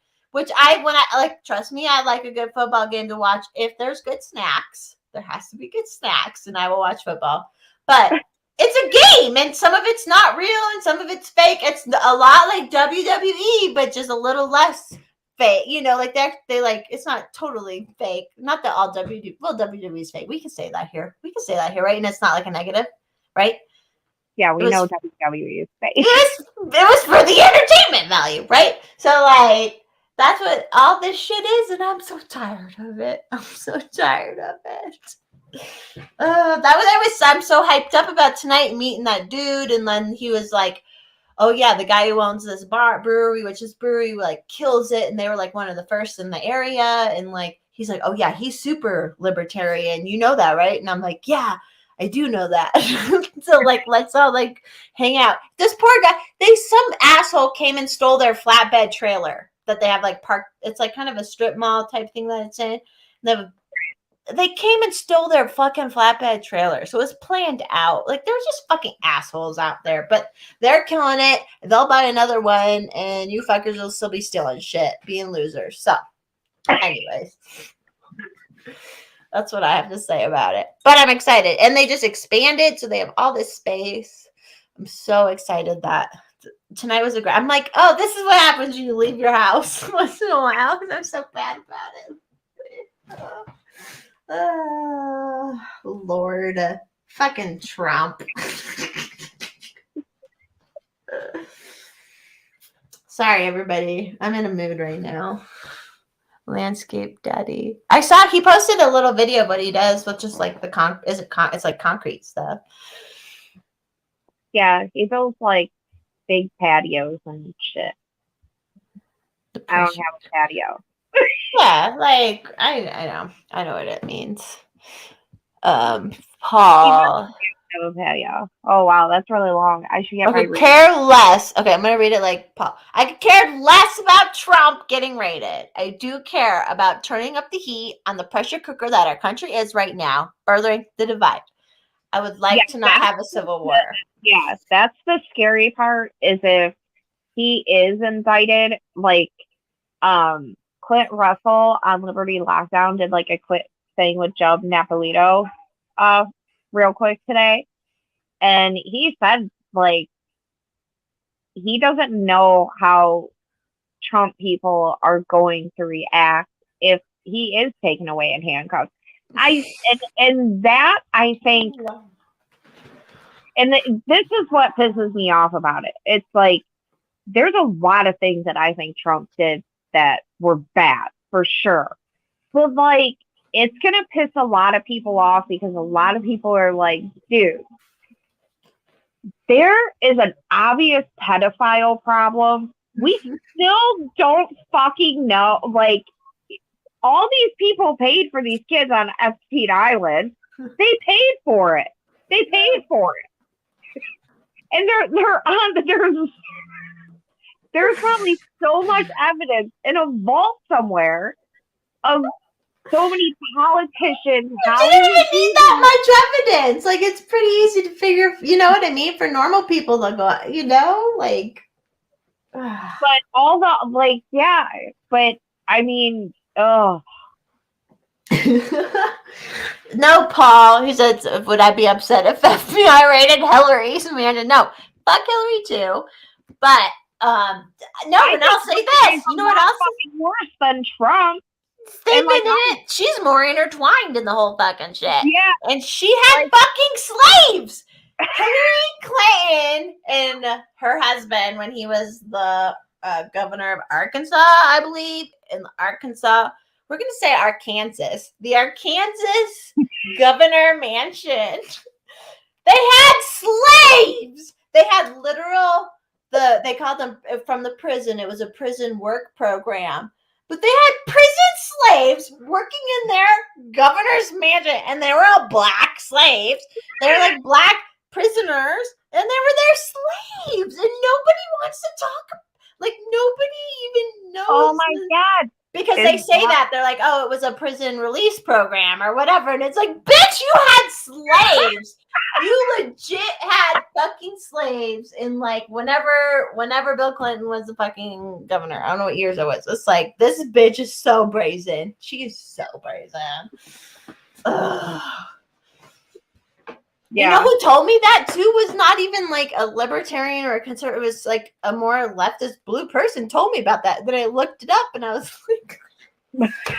trust me, I like a good football game to watch. If there's good snacks, there has to be good snacks, and I will watch football. But it's a game, and some of it's not real, and some of it's fake. It's a lot like WWE, but just a little less fake. Like they like, it's not totally fake. Not that all WWE is fake. We can say that here. Right? And it's not like a negative, right? Yeah, we know WWE is fake. It was for the entertainment value, right? So like, that's what all this shit is, and I'm so tired of it. I'm so I'm so hyped up about tonight meeting that dude, and then he was like, oh yeah, the guy who owns this brewery, which is brewery, like kills it, and they were like one of the first in the area, and like he's like, oh yeah, he's super libertarian, you know that, right? And I'm like, yeah, I do know that. So like, let's all like hang out. This poor guy, some asshole came and stole their flatbed trailer that they have like parked. It's like kind of a strip mall type thing that it's in. They came and stole their fucking flatbed trailer. So it's planned out. Like, they're just fucking assholes out there. But they're killing it. They'll buy another one, and you fuckers will still be stealing shit, being losers. So, anyways. That's what I have to say about it. But I'm excited. And they just expanded, so they have all this space. I'm so excited that tonight was I'm like, oh, this is what happens when you leave your house once in a while, because I'm so bad about it. Oh, Lord. Fucking Trump. Sorry, everybody. I'm in a mood right now. Landscape daddy. I saw he posted a little video of what he does with just like it's like concrete stuff. Yeah, he builds like big patios and shit. I don't have a patio. Yeah, like I know what it means. Paul. Have a patio. Oh wow, that's really long. I should get my care less. Okay, I'm gonna read it like Paul. I could care less about Trump getting raided. I do care about turning up the heat on the pressure cooker that our country is right now, furthering the divide. I would like to not have a civil war. Yes, that's the scary part, is if he is indicted, like Clint Russell on Liberty Lockdown did like a quick thing with Joe Napolito real quick today. And he said, like, he doesn't know how Trump people are going to react if he is taken away in handcuffs. And that, I think, and this is what pisses me off about it. It's like, there's a lot of things that I think Trump did that were bad, for sure. But, like, it's going to piss a lot of people off because a lot of people are like, dude, there is an obvious pedophile problem. We still don't fucking know. Like, all these people paid for these kids on Epstein Island. They paid for it. They paid for it. And they're on there's probably so much evidence in a vault somewhere of so many politicians. You didn't even need that much evidence. Like, it's pretty easy to figure, you know what I mean? For normal people to go, you know, like. But all the, like, yeah. But, I mean, oh. No, Paul, who said, would I be upset if FBI raided Hillary? Amanda, no. Fuck Hillary, too. But, no, and I'll say this. You know what else? Worse than Trump. They've been in it. She's more intertwined in the whole fucking shit. Yeah. And she had fucking slaves. Hillary Clinton and her husband, when he was the governor of Arkansas, I believe, in Arkansas. We're going to say Arkansas. The Arkansas governor mansion. They had slaves. They had literal, they called them from the prison. It was a prison work program. But they had prison slaves working in their governor's mansion, and they were all black slaves. They were like black prisoners, and they were their slaves, and nobody wants to talk. Like, nobody even knows. Oh my God. Because they say that. They're like, oh, it was a prison release program or whatever. And it's like, bitch, you had slaves. You legit had fucking slaves in, like, whenever Bill Clinton was the fucking governor. I don't know what years it was. It's like, this bitch is so brazen. She is so brazen. Ugh. Yeah. You know who told me that too was not even like a libertarian or a conservative. It was like a more leftist blue person told me about that. Then I looked it up and I was like,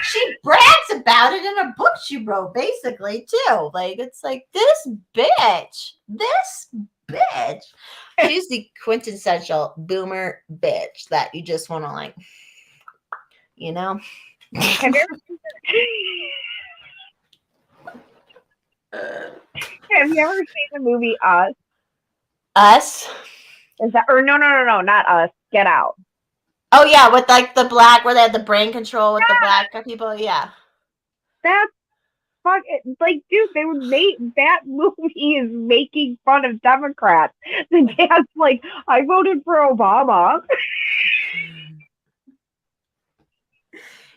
she brags about it in a book she wrote, basically, too. Like, it's like, this bitch. She's the quintessential boomer bitch that you just want to, like, you know? Have you ever seen the movie Us? Us? Is that, or no, not Us. Get Out. Oh yeah, with like the black, where they had the brain control with the black people. Yeah, that's fucking, like, dude. They would make that movie is making fun of Democrats. The dad's like, I voted for Obama.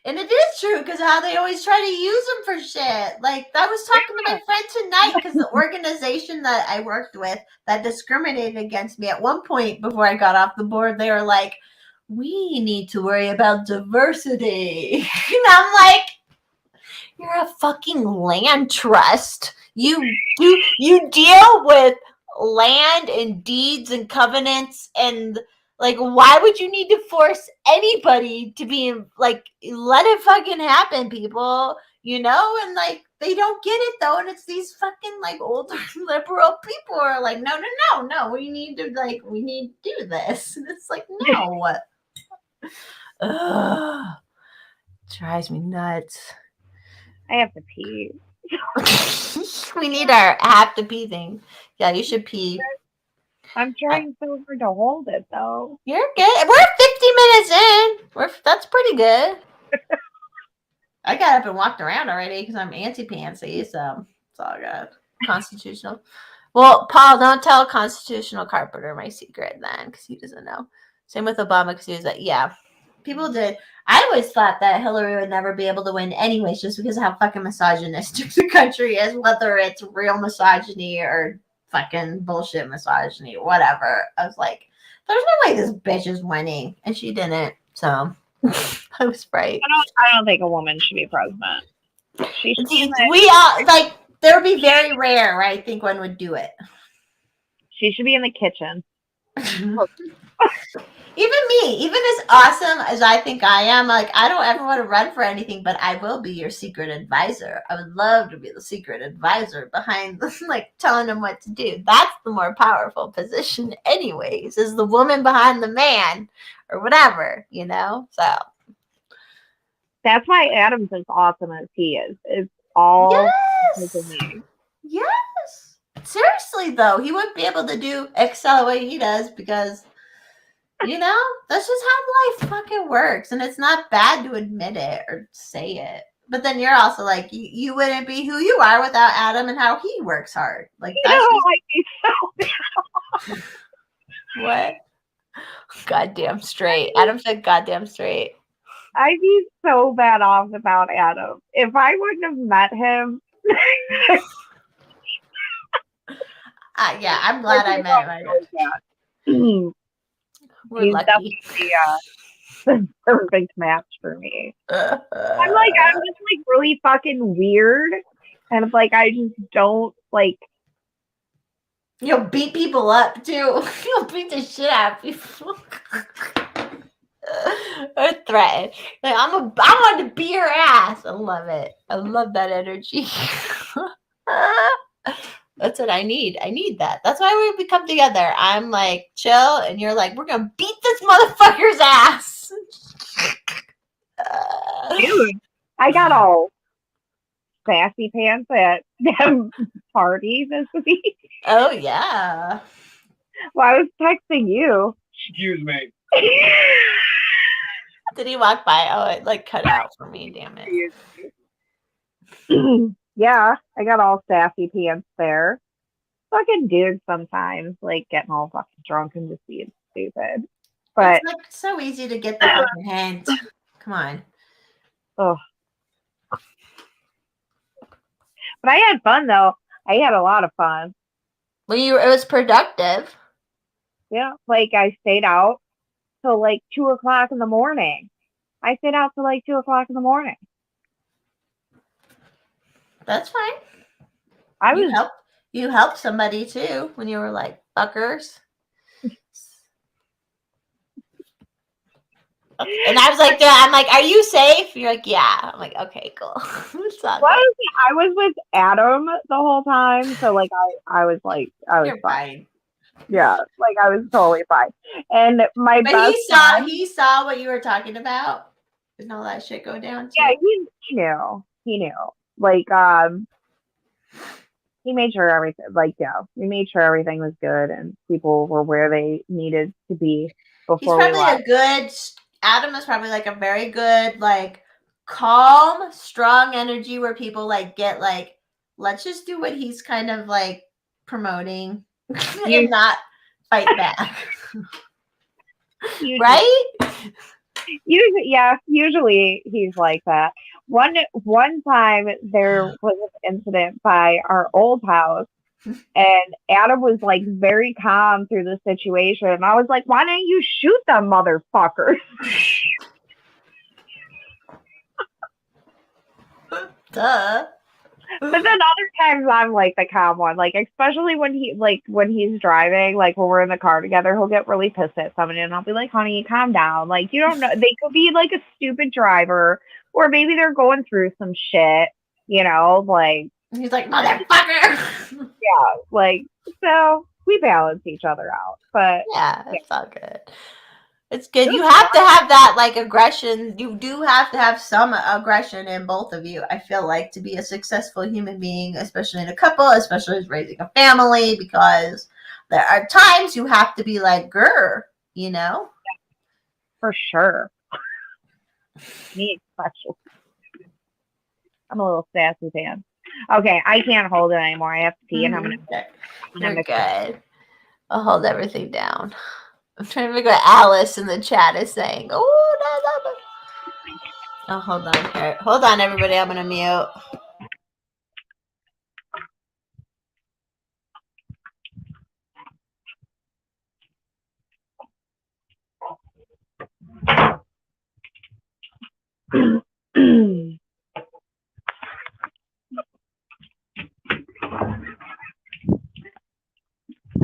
And it is true, because how they always try to use them for shit. Like, I was talking to my friend tonight, because the organization that I worked with that discriminated against me at one point before I got off the board, they were like, we need to worry about diversity. And I'm like, you're a fucking land trust. You deal with land and deeds and covenants, and like, why would you need to force anybody to be like, let it fucking happen, people, you know? And like, they don't get it though, and it's these fucking like older liberal people are like, no, we need to do this. And it's like, no. Ugh. Drives me nuts. I have to pee. We need our have to pee thing. Yeah, you should pee. I'm trying so hard to hold it though. You're good. We're 50 minutes in. That's pretty good. I got up and walked around already because I'm anti-pantsy, so it's all good. Constitutional. Well, Paul, don't tell Constitutional Carpenter my secret then, because he doesn't know. Same with Obama, because he was like, yeah, people did. I always thought that Hillary would never be able to win anyways, just because of how fucking misogynistic the country is, whether it's real misogyny or fucking bullshit misogyny, whatever. I was like, there's no way this bitch is winning, and she didn't. So I was right. I don't think a woman should be president. We all like, there would be very rare where I think one would do it. She should be in the kitchen. Even me, even as awesome as I think I am, like I don't ever want to run for anything, but I will be your secret advisor. I would love to be the secret advisor behind like telling them what to do. That's the more powerful position anyways, is the woman behind the man or whatever, you know? So That's why Adam's as awesome as he is. It's all because of yes. me. Yes. Seriously though, he wouldn't be able to excel the way he does because you know, that's just how life fucking works. And it's not bad to admit it or say it. But then you're also like, you wouldn't be who you are without Adam and how he works hard. Like, that's just... What? Goddamn straight. Adam said goddamn straight. I'd be so bad off about Adam. If I wouldn't have met him. Yeah, I'm glad I met him. We're He's lucky. definitely the perfect match for me. I'm just like really fucking weird, and like I just don't like. You'll beat people up too. You'll beat the shit out of people. Or threaten. Like I want to beat your ass. I love it. I love that energy. That's what I need. I need that. That's why we come together. I'm like chill, and you're like, we're gonna beat this motherfucker's ass. Dude, I got all sassy pants at them parties this week. Oh yeah. Well, I was texting you. Excuse me. Did he walk by? Oh, it like cut out for me. Damn it. Yeah, I got all sassy pants there. Fucking dudes sometimes like getting all fucking drunk and just being stupid. But it's like so easy to get the fucking hint. Come on. Oh. But I had fun though. I had a lot of fun. Well, it was productive. Yeah, like I stayed out till like 2:00 in the morning. I stayed out till like 2:00 in the morning. That's fine. You helped somebody too when you were like fuckers. And I was like, yeah, I'm like, are you safe? You're like, yeah. I'm like, okay, cool. I was with Adam the whole time, so like I was You're fine. Yeah, like I was totally fine. And but he saw what you were talking about and all that shit go down too. Yeah, he knew. Like he made sure everything we made sure everything was good and people were where they needed to be before we left. Adam is probably like a very good, like calm, strong energy where people like get like, let's just do what he's kind of like promoting and not fight back. Right? Usually he's like that. One time there was an incident by our old house and Adam was like very calm through the situation. And I was like, why didn't you shoot them motherfuckers? Duh. But then other times I'm like the calm one, like especially when he's driving, like when we're in the car together, he'll get really pissed at somebody and I'll be like, honey, calm down. Like you don't know, they could be like a stupid driver or maybe they're going through some shit, you know, like he's like, motherfucker. Yeah, like so we balance each other out. But yeah, it's all good. It's good. You have to have that like aggression. You do have to have some aggression in both of you. I feel like to be a successful human being, especially in a couple, especially as raising a family, because there are times you have to be like, grr, you know? For sure. Me especially. I'm a little sassy fan. Okay, I can't hold it anymore. I have to pee and I'm gonna. You're good. I'll hold everything down. I'm trying to figure out what Alice in the chat is saying. Oh, no. Oh, hold on here. Hold on, everybody. I'm gonna mute.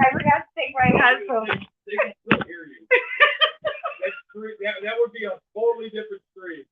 I forgot to take my headphones. They can still hear you. that would be a totally different stream.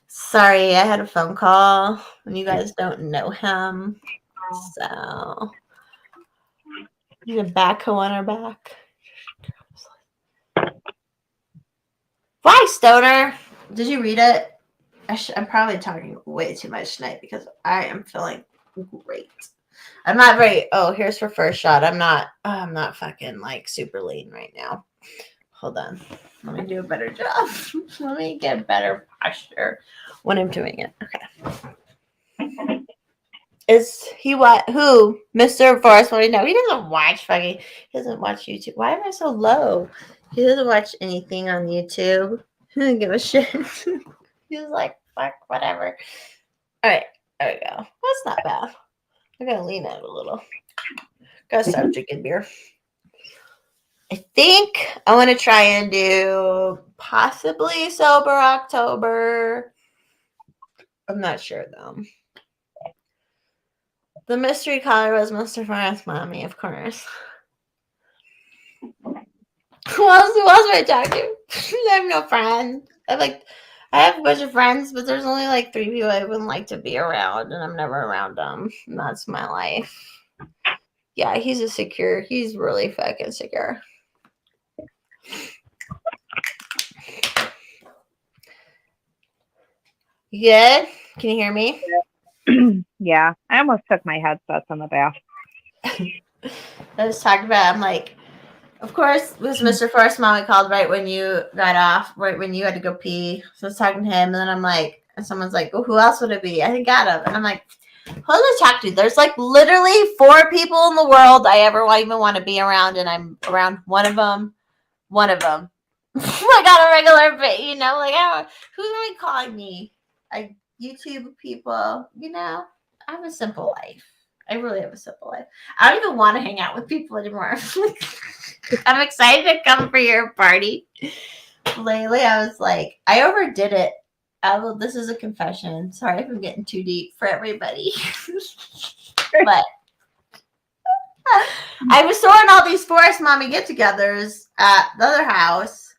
Sorry, I had a phone call and you guys don't know him. So need a backhoe on our back. Why, Stoner? Did you read it? I'm probably talking way too much tonight because I am feeling great. I'm not very. Oh, here's for first shot. I'm not fucking like super lean right now. Hold on. Let me do a better job. Let me get better posture when I'm doing it. Okay. Is he what? Who? Mr. Forrest? What do you know? He doesn't watch fucking. He doesn't watch YouTube. Why am I so low? He doesn't watch anything on YouTube. He doesn't give a shit. He's like, fuck, whatever. All right. There we go. That's not bad. I'm going to lean out a little. Gotta start drinking beer. I think I want to try and do possibly sober October. I'm not sure, though. The mystery caller was Mr. Forrest Mommy, of course. Who else would I talk to? I have no friends. I have a bunch of friends, but there's only like 3 people I wouldn't like to be around, and I'm never around them. And that's my life. Yeah, he's really fucking secure. You good? Can you hear me? Yeah, I almost took my headsets in the bath. I was talking about, I'm like, of course, was Mr. Forrest Mommy called right when you got off, right when you had to go pee. So I was talking to him, and then I'm like, and someone's like, well, who else would it be? I think Adam. And I'm like, who do I talk to? There's like literally 4 people in the world I ever even want to be around, and I'm around one of them. Like on a regular bit, you know, like who's really calling me? YouTube people, you know. I have a simple life. I really have a simple life. I don't even want to hang out with people anymore. I'm excited to come for your party. Lately, I was like, I overdid it. This is a confession. Sorry if I'm getting too deep for everybody. But I was throwing all these Forest Mommy get-togethers at the other house,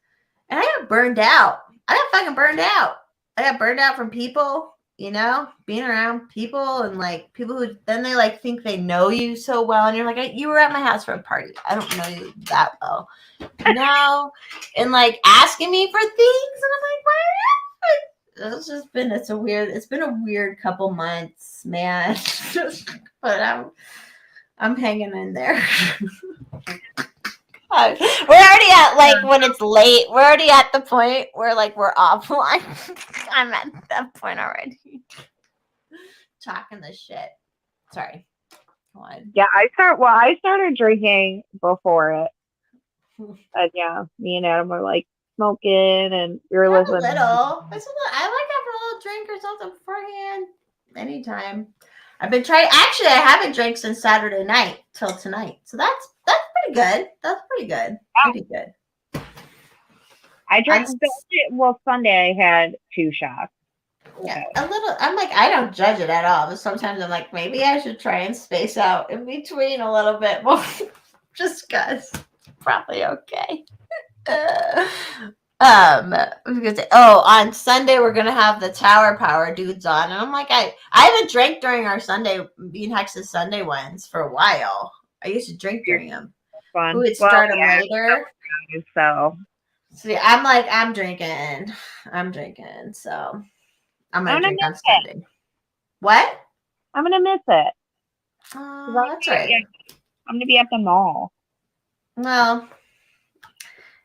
and I got burned out. I got fucking burned out. I got burned out from people, you know, being around people and like people who then they like think they know you so well, and you're like, you were at my house for a party. I don't know you that well, no, and like asking me for things, and I'm like, why? It's been a weird couple months, man. But I'm hanging in there. We're already at like when it's late. We're already at the point where like we're offline. I'm at that point already. Talking this shit. Sorry. Come on. Yeah, I started drinking before it. And yeah, me and Adam were like smoking, and we were listening. I like having a little drink or something beforehand. Anytime. I've been trying. Actually, I haven't drank since Saturday night till tonight, so that's pretty good. That's pretty good. Pretty good. I drank. Sunday I had 2 shots. Yeah, a little. I'm like, I don't judge it at all, but sometimes I'm like, maybe I should try and space out in between a little bit more, just cause. Probably okay. On Sunday we're gonna have the Tower Power dudes on, and I'm like, I haven't drank during our Sunday, me and Hex's Sunday ones for a while. I used to drink during them. Fun. We would start them later. So yeah, I'm like, I'm drinking, so I'm gonna drink on Sunday. What? I'm gonna miss it. 'Cause That's right. I'm gonna be at the mall. Well,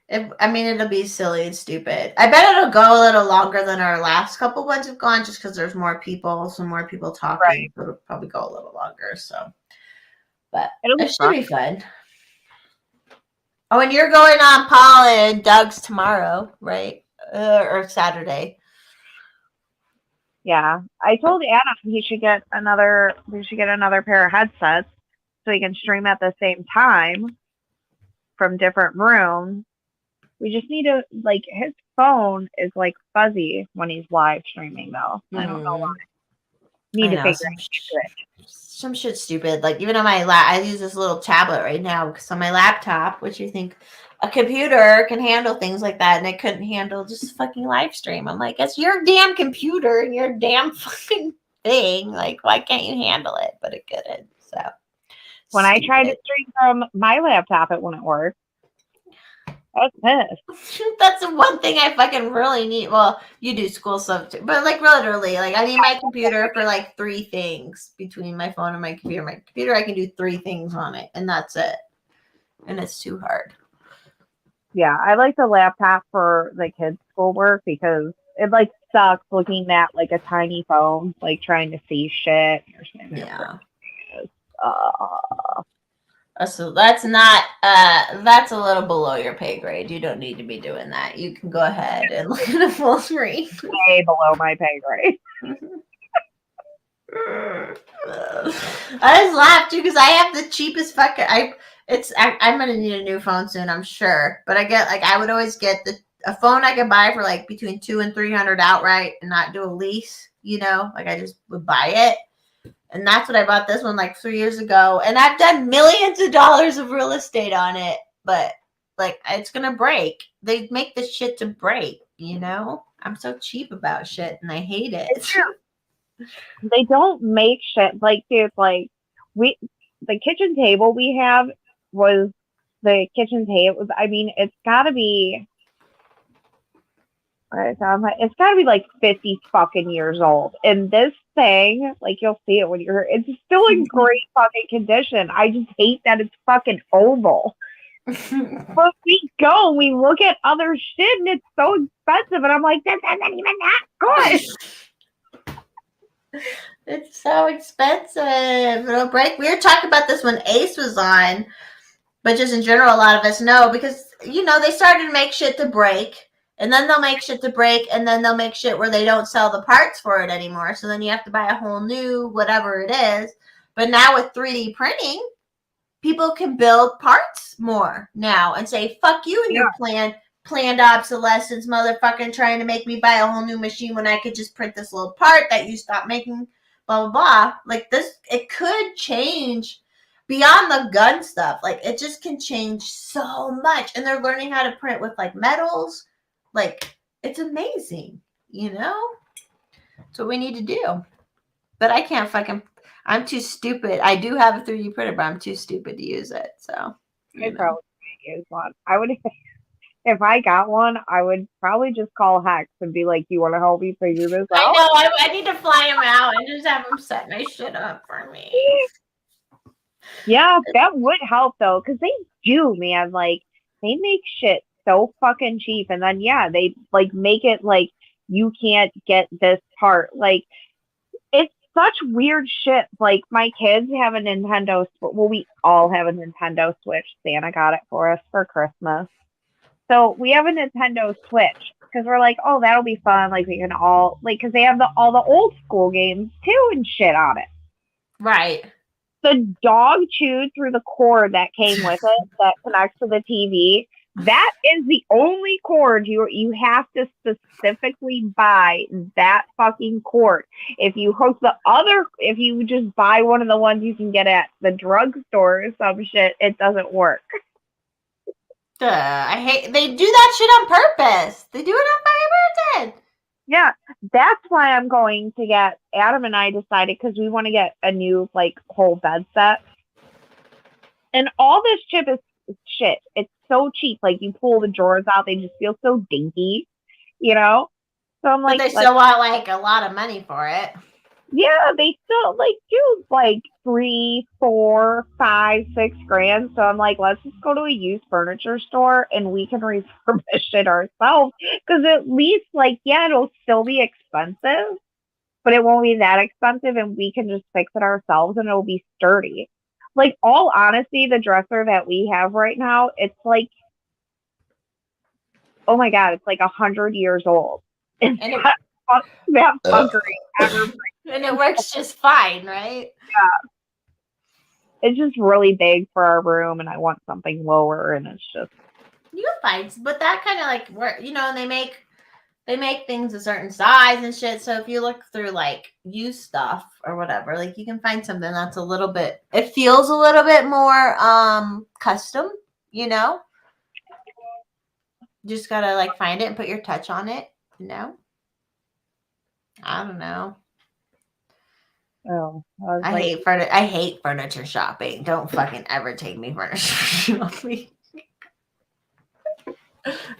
it'll be silly and stupid. I bet it'll go a little longer than our last couple ones have gone, just because there's more people, some more people talking. Right. So it'll probably go a little longer. So, but It'll be it should fun. be fun. Oh, and you're going on Paul and Doug's tomorrow, right? Or Saturday. Yeah, I told Adam he should get another pair of headsets so he can stream at the same time from different rooms. We just need to, like, his phone is like fuzzy when he's live streaming though. I don't know why. Need to figure it. Some shit stupid. Like even on my I use this little tablet right now because on my laptop, which you think a computer can handle things like that, and it couldn't handle just fucking live stream. I'm like, it's your damn computer and your damn fucking thing. Like, why can't you handle it? But it couldn't. So when I tried to stream from my laptop, it wouldn't work. I was pissed. That's the one thing I fucking really need. Well, you do school stuff too, but like literally, like I need my computer for like 3 things between my phone and my computer. My computer, I can do 3 things on it, and that's it. And it's too hard. Yeah, I like the laptop for the kids' schoolwork because it like sucks looking at like a tiny phone, like trying to see shit or something. Yeah. So that's not that's a little below your pay grade. You don't need to be doing that. You can go ahead and look at a full screen. Way below my pay grade. I just laughed too because I have the cheapest fucking I'm gonna need a new phone soon, I'm sure. But I would always get a phone I could buy for like between $200 and $300 outright and not do a lease, like I just would buy it. And that's what I bought this one like 3 years ago. And I've done millions of dollars of real estate on it, but like it's gonna break. They make this shit to break, I'm so cheap about shit and I hate it. They don't make shit like, dude, like the kitchen table we have was the kitchen table. I mean, it's gotta be like 50 fucking years old. And this thing, like you'll see it when it's still in great fucking condition. I just hate that it's fucking oval. But we look at other shit and it's so expensive. And I'm like, this isn't even that good. It's so expensive. It'll break. We were talking about this when Ace was on, but just in general, a lot of us know because, they started to make shit to break. And then they'll make shit to break, and then they'll make shit where they don't sell the parts for it anymore. So then you have to buy a whole new whatever it is. But now with 3D printing, people can build parts more now and say, fuck you and your planned obsolescence, motherfucking trying to make me buy a whole new machine when I could just print this little part that you stopped making, blah, blah, blah. Like this, it could change beyond the gun stuff. Like it just can change so much. And they're learning how to print with like metals. Like, it's amazing, That's what we need to do. But I can't I'm too stupid. I do have a 3D printer, but I'm too stupid to use it. So, I probably can't use one. I would, if I got one, I would probably just call Hex and be like, you want to help me figure this out? I know. I need to fly him out and just have him set my shit up for me. Yeah, that would help, though, because they do, man. Like, they make shit so fucking cheap, and then they like make it like you can't get this part. Like it's such weird shit. Like my kids have a Nintendo. Well, we all have a Nintendo Switch. Santa got it for us for Christmas, so we have a Nintendo Switch because we're like, oh, that'll be fun. Like we can all because they have all the old school games too and shit on it. Right. The dog chewed through the cord that came with it that connects to the TV. That is the only cord you have to specifically buy that fucking cord. If you just buy one of the ones you can get at the drugstore or some shit, it doesn't work. I hate they do that shit on purpose. They do it on fucking purpose. Yeah, that's why I'm going to get. Adam and I decided because we want to get a new whole bed set, and all this shit is shit. It's so cheap. Like you pull the drawers out, they just feel so dinky, So I'm like, but they still want a lot of money for it. Yeah, they still like do like 3, 4, 5, 6 grand. So I'm like, let's just go to a used furniture store and we can refurbish it ourselves. Because at least, like, yeah, it'll still be expensive, but it won't be that expensive, and we can just fix it ourselves, and it'll be sturdy. Like, all honesty, the dresser that we have right now, it's like, oh my god, it's like 100 years old. It's And it, that fuckery ever. and it works just fine, right? It's just really big for our room, and I want something lower, and it's just You can find, but that kind of like work, they make things a certain size and shit. So if you look through like used stuff or whatever, like you can find something that's a little bit, it feels a little bit more custom, you know? You just gotta like find it and put your touch on it, you know? I don't know. oh, I was like, I hate furniture shopping. Don't fucking ever take me furniture shopping.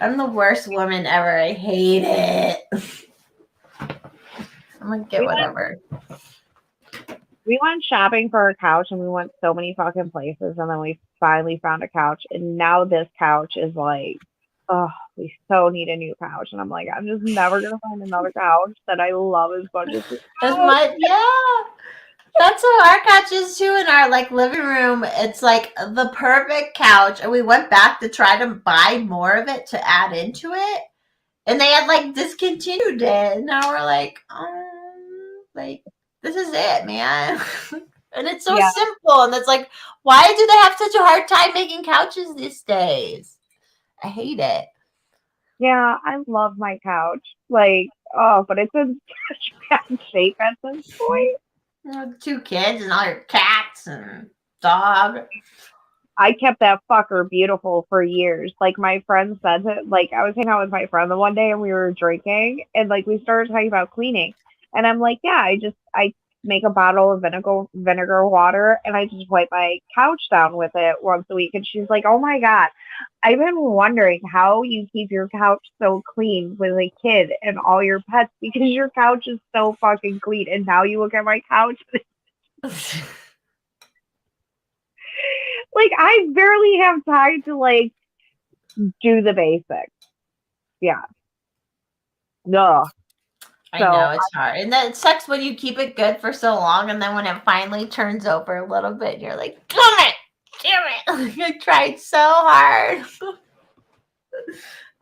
I'm the worst woman ever. I hate it. I'm gonna get whatever. we went shopping for a couch, and we went so many fucking places, and then we finally found a couch, and now this couch is like, oh, we so need a new couch, and I'm like, I'm just never gonna find another couch that I love as much as this As couch. much, yeah. That's how our couch is too in our like living room. It's like the perfect couch, and we went back to try to buy more of it to add into it, and they had like discontinued it. And now we're like this is it, man. And it's so Yeah, simple, and it's like, why do they have such a hard time making couches these days? I hate it. yeah, I love my couch. Like, oh, but it's in such bad shape at this point. The 2 kids and all your cats and dog. I kept that fucker beautiful for years. Like, my friend said that, like, I was hanging out with my friend the one day, and we were drinking, and like we started talking about cleaning. And I'm like, yeah, I make a bottle of vinegar water, and I just wipe my couch down with it once a week. And she's like, oh my god, I've been wondering how you keep your couch so clean with a kid and all your pets, because your couch is so fucking clean. And now you look at my couch, like, I barely have time to like do the basics. Yeah. No. I So know it's hard, and that it sucks when you keep it good for so long, and then when it finally turns over a little bit, you're like, damn it! I tried so hard.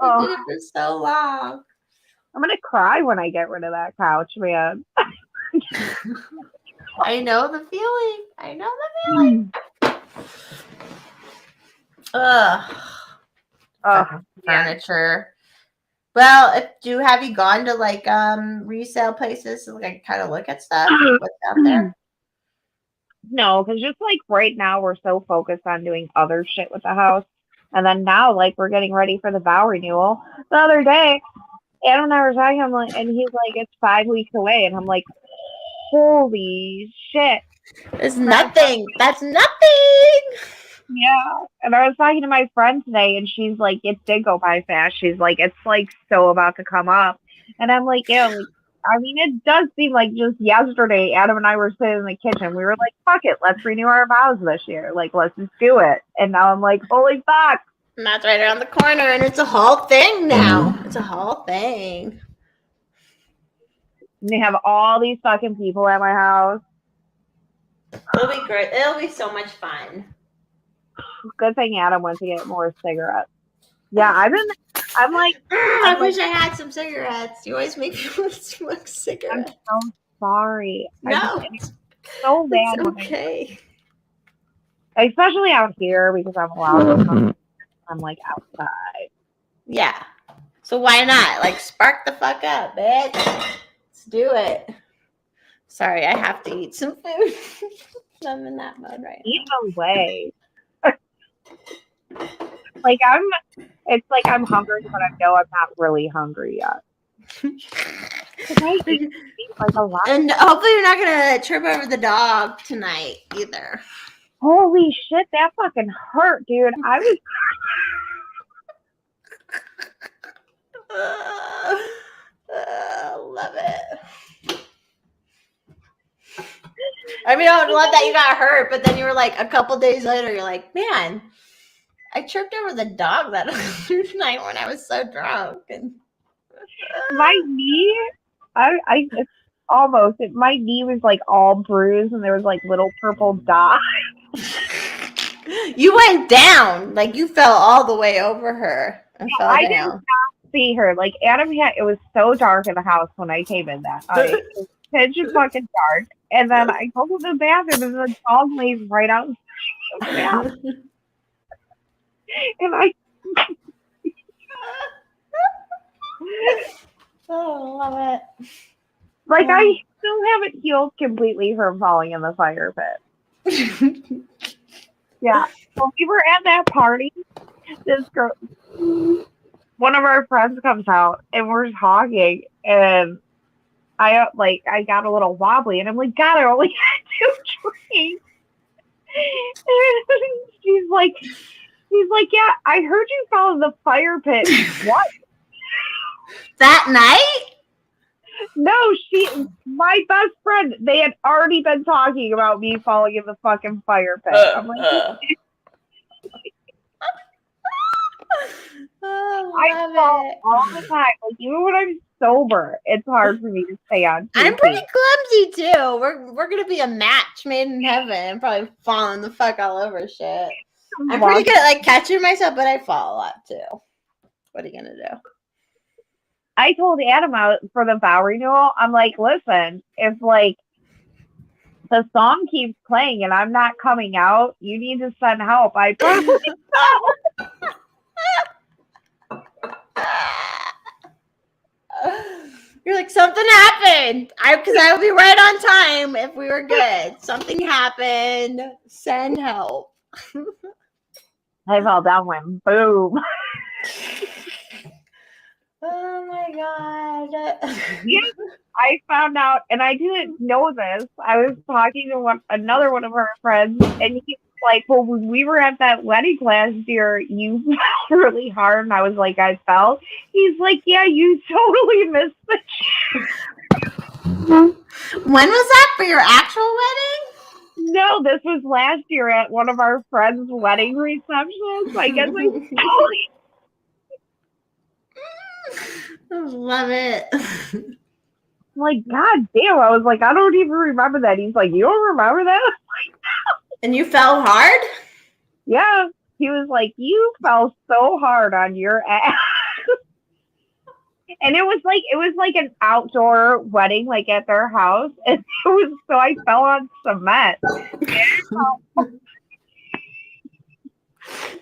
I did it for so long. I'm gonna cry when I get rid of that couch, man. I know the feeling. I know the feeling. Ugh. Fucking furniture. Well, have you gone to like resale places to like kind of look at stuff? What's out there? No, because just like right now we're so focused on doing other shit with the house. And then now, like, we're getting ready for the vow renewal. The other day, Adam and I were talking, I'm like, and he's like, it's 5 weeks away. And I'm like, holy shit. It's nothing. That's nothing. Yeah. And I was talking to my friend today, and she's like, it did go by fast. She's like, it's like so about to come up. And I'm like, yeah, like, I mean, it does seem like just yesterday, Adam and I were sitting in the kitchen. We were like, fuck it, let's renew our vows this year. Like, let's just do it. And now I'm like, holy fuck. And that's right around the corner, and it's a whole thing now. It's a whole thing. And they have all these fucking people at my house. It'll be great. It'll be so much fun. Good thing Adam went to get more cigarettes. Yeah, I'm like, I wish I had some cigarettes. You always make me want to smoke cigarettes. I'm so sorry. No, It's so bad. it's okay. Especially out here, because I'm allowed. I'm like outside. Yeah. So why not? Like, spark the fuck up, bitch. Let's do it. Sorry, I have to eat some food. I'm in that mode right now. Either way. Like, it's like I'm hungry, but I know I'm not really hungry yet. I eat like a lot. And hopefully you're not gonna trip over the dog tonight either. Holy shit, that fucking hurt, dude. I was Love it. I mean, I would love that you got hurt, but then you were like, a couple days later, you're like, man, I tripped over the dog that other night when I was so drunk. And My knee, it's almost, my knee was like all bruised and there was like little purple dots. you went down, like you fell all the way over her and fell I down. didn't see her. Like Adam it was so dark in the house when I came in that night. It was pitch fucking dark. And then I go to the bathroom and the dog lays right out. And I Oh, love it. like I still haven't healed completely from falling in the fire pit. Yeah. When we were at that party, this girl, one of our friends comes out and we're talking and I got a little wobbly and I'm like, God, I only had 2 drinks. And she's like, yeah, I heard you fell in the fire pit. What? That night? No, my best friend, they had already been talking about me falling in the fucking fire pit. I'm like, I fall all the time. Like, even when I'm sober, it's hard for me to stay on TV. I'm pretty clumsy too. We're gonna be a match made in heaven. I'm probably falling the fuck all over shit. I'm pretty good at like catching myself, but I fall a lot too. What are you gonna do? I told Adam out for the vow renewal, I'm like, listen, if like the song keeps playing and I'm not coming out, you need to send help. I probably You're like, something happened. Because I would be right on time if we were good. Something happened. Send help. I fell down, went boom. Oh my god. Yes, I found out, and I didn't know this. I was talking to another one of our friends, and he was like, well, when we were at that wedding last year, you fell really hard. And I was like, I fell? He's like, yeah, you totally missed the chance. When was that for your actual wedding? No, this was last year at one of our friends' wedding receptions. I guess I totally. I love it. I'm like, God damn. I was like, I don't even remember that. He's like, you don't remember that? I was like, no. And you fell hard? Yeah. He was like, you fell so hard on your ass. And it was like an outdoor wedding, like at their house. And so I fell on cement.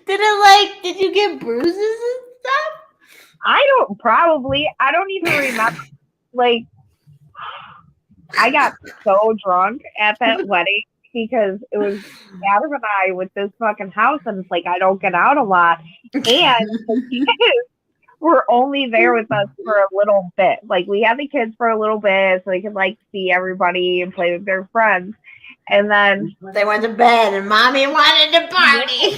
Did you get bruises and stuff? I don't even remember. Like, I got so drunk at that wedding because it was Adam and I with this fucking house, and it's like I don't get out a lot, and the kids were only there with us for a little bit. Like, we had the kids for a little bit so they could like see everybody and play with their friends, and then they went to bed, and mommy wanted to party.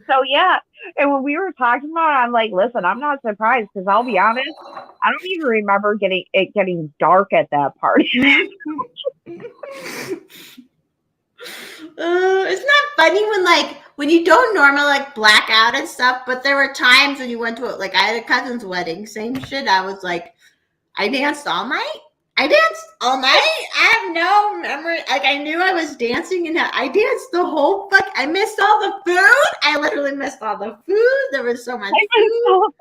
So yeah, and when we were talking about it, I'm like, listen, I'm not surprised because I'll be honest, I don't even remember getting dark at that party. It's not funny when you don't normally like black out and stuff, but there were times when you went to I had a cousin's wedding, same shit. I was like, I danced all night. I have no memory. Like, I knew I was dancing and I danced the whole I missed all the food. I literally missed all the food. There was so much food.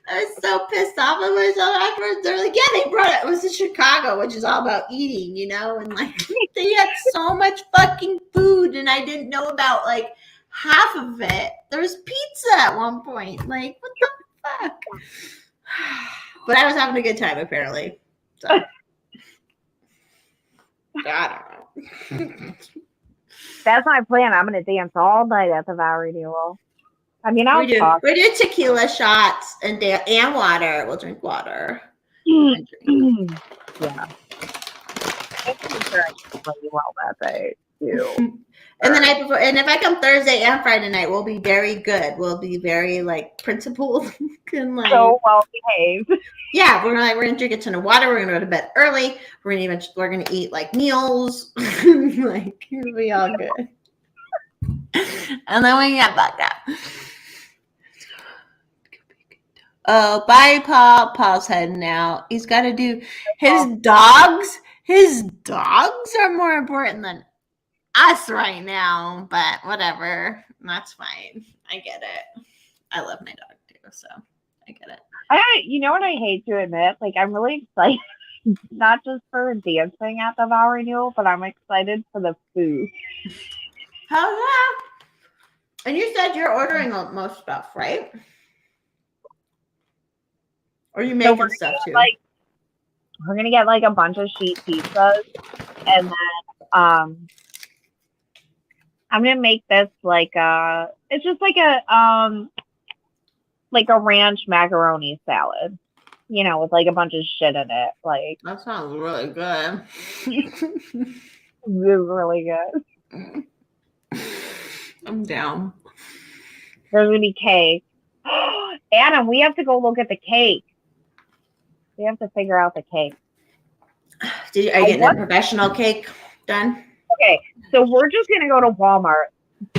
I was so pissed off at myself afterwards. They're like, yeah, they brought it. It was in Chicago, which is all about eating, you know? And like, they had so much fucking food and I didn't know about like half of it. There was pizza at one point. Like, what the fuck? But I was having a good time, apparently. So, I don't know. That's my plan. I'm going to dance all night at the vow renewal. I mean, we do tequila shots and water. We'll drink water. Yeah. I think I did really well that day. too. And the night before, and if I come Thursday and Friday night, we'll be very good. We'll be very like principled and like So well behaved. yeah. We're gonna drink a ton of water. We're gonna go to bed early. We're gonna eat like meals. Like it'll be all good. And then we get back up. Oh, bye, Paul. Paul's heading out. He's got to do his dogs. His dogs are more important than us right now, but whatever. That's fine. I get it. I love my dog too, so I get it. You know what I hate to admit? Like, I'm really excited, not just for dancing at the vow renewal, but I'm excited for the food. Hell yeah. And you said you're ordering most stuff, right? Or you making stuff too? We're gonna get like a bunch of sheet pizzas, and then I'm gonna make this like it's just like a ranch macaroni salad, you know, with like a bunch of shit in it. Like that sounds really good. It's really good. I'm down. There's gonna be cake. Adam, we have to go look at the cake. We have to figure out the cake. Are you getting a professional cake done? Okay, so we're just gonna go to Walmart.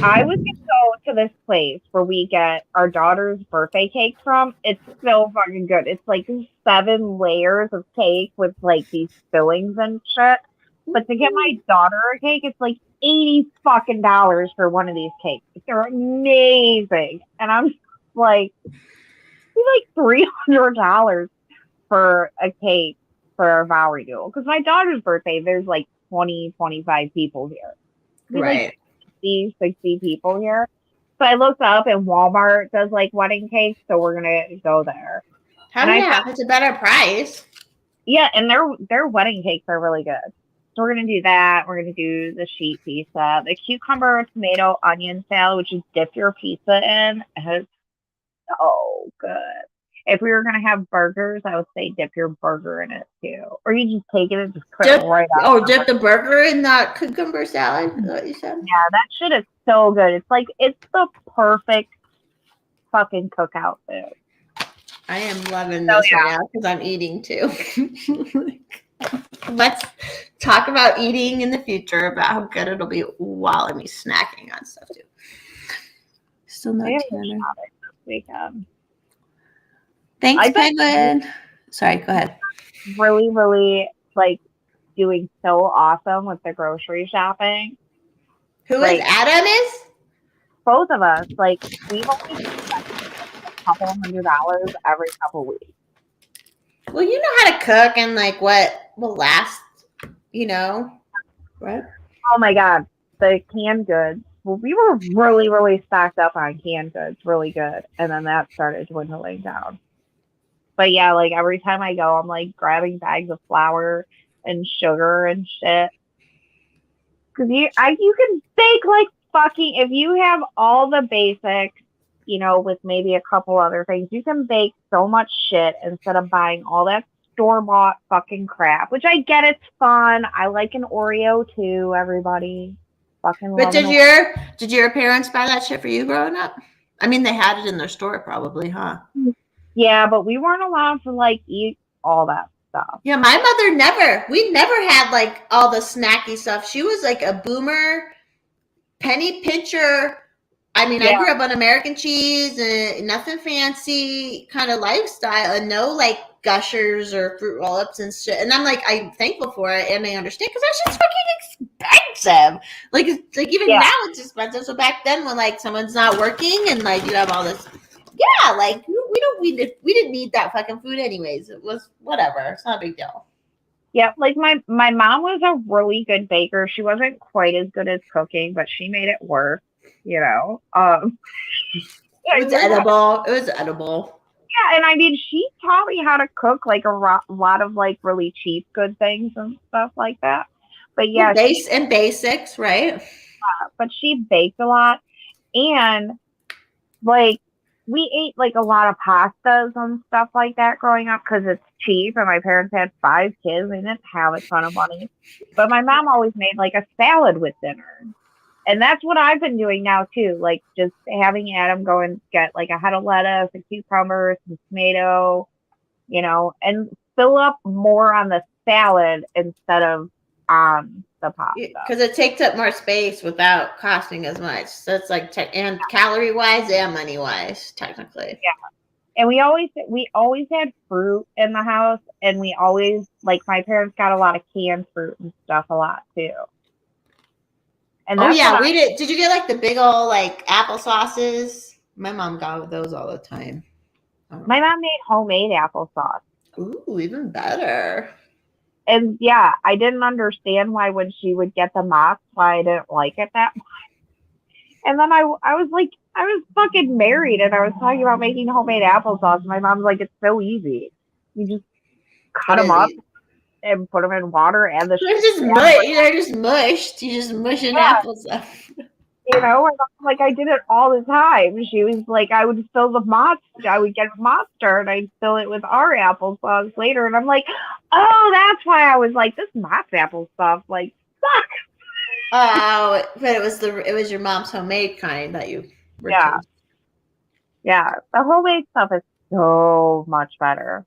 I was gonna go to this place where we get our daughter's birthday cake from. It's so fucking good. It's like 7 layers of cake with like these fillings and shit. But to get my daughter a cake, it's like $80 fucking for one of these cakes. They're amazing, and I'm like, it's like $300 for a cake for our vow renewal. Because my daughter's birthday, there's like 20, 25 people here. There's right. Like 60 people here. So I looked up and Walmart does like wedding cakes, so we're gonna go there. It's a better price. Yeah, and their wedding cakes are really good. So we're gonna do that. We're gonna do the sheet pizza, the cucumber, tomato, onion salad, which you dip your pizza in. It's so good. If we were gonna have burgers, I would say dip your burger in it too, or you just take it and just put it right out. Oh, dip the burger in that cucumber salad. Is that what you said? Yeah, that shit is so good. It's the perfect fucking cookout food. I am loving this right now because I'm eating too. Let's talk about eating in the future, about how good it'll be while I'm snacking on stuff too. Still not Tanner. Thanks, Penguin. Sorry, go ahead. Really, really like doing so awesome with the grocery shopping. Who is Adam is? Both of us. Like we've only spent a couple $100 every couple weeks. Well, you know how to cook and like what will last, you know, right? Oh my God, the canned goods. Well, we were really, really stocked up on canned goods, really good, and then that started dwindling down. But yeah, like every time I go, I'm like grabbing bags of flour and sugar and shit. Because you can bake like fucking, if you have all the basics, you know, with maybe a couple other things, you can bake so much shit instead of buying all that store-bought fucking crap. Which I get, it's fun. I like an Oreo too, everybody. Fucking but did your parents buy that shit for you growing up? I mean, they had it in their store probably, huh? Yeah, but we weren't allowed to like eat all that stuff. Yeah, my mother we never had like all the snacky stuff. She was like a boomer, penny pincher. I mean, I grew up on American cheese and nothing fancy kind of lifestyle, and no like Gushers or fruit roll-ups and shit. And I'm like, I'm thankful for it, and I understand because that shit's fucking expensive. Like even now it's expensive. So back then, when like someone's not working and like you have all this, like we didn't need that fucking food anyways. It was whatever. It's not a big deal. Yeah, like my mom was a really good baker. She wasn't quite as good as cooking, but she made it work. You know, it was edible. It was edible. Yeah, and I mean, she taught me how to cook like a lot of like really cheap good things and stuff like that. But yeah, basics, right? But she baked a lot, and like we ate like a lot of pastas and stuff like that growing up because it's cheap, and my parents had 5 kids. They didn't have a ton of money, but my mom always made like a salad with dinner, and that's what I've been doing now too. Like just having Adam go and get like a head of lettuce, a cucumber, some tomato, and fill up more on the salad instead of on the pasta. Because it takes up more space without costing as much. So it's like, and calorie wise and money wise, technically. Yeah. And we always had fruit in the house, and we always, like, my parents got a lot of canned fruit and stuff a lot too. And oh yeah, we did. Did you get like the big old like apple sauces? My mom got those all the time. My mom made homemade applesauce. Ooh, even better. And yeah, I didn't understand why when she would get the mozz, why I didn't like it that much. And then I was like, I was fucking married, and I was talking about making homemade applesauce. And my mom's like, it's so easy. You just cut them up and put them in water, and they're just mushed. You just mush in applesauce. And like, I did it all the time. She was like, I would fill the monster. I would get a monster, and I'd fill it with our applesauce later. And I'm like, oh, that's why I was like, this Mott's applesauce, like, sucks. Oh, but it was your mom's homemade kind that you were Yeah. Yeah. The homemade stuff is so much better.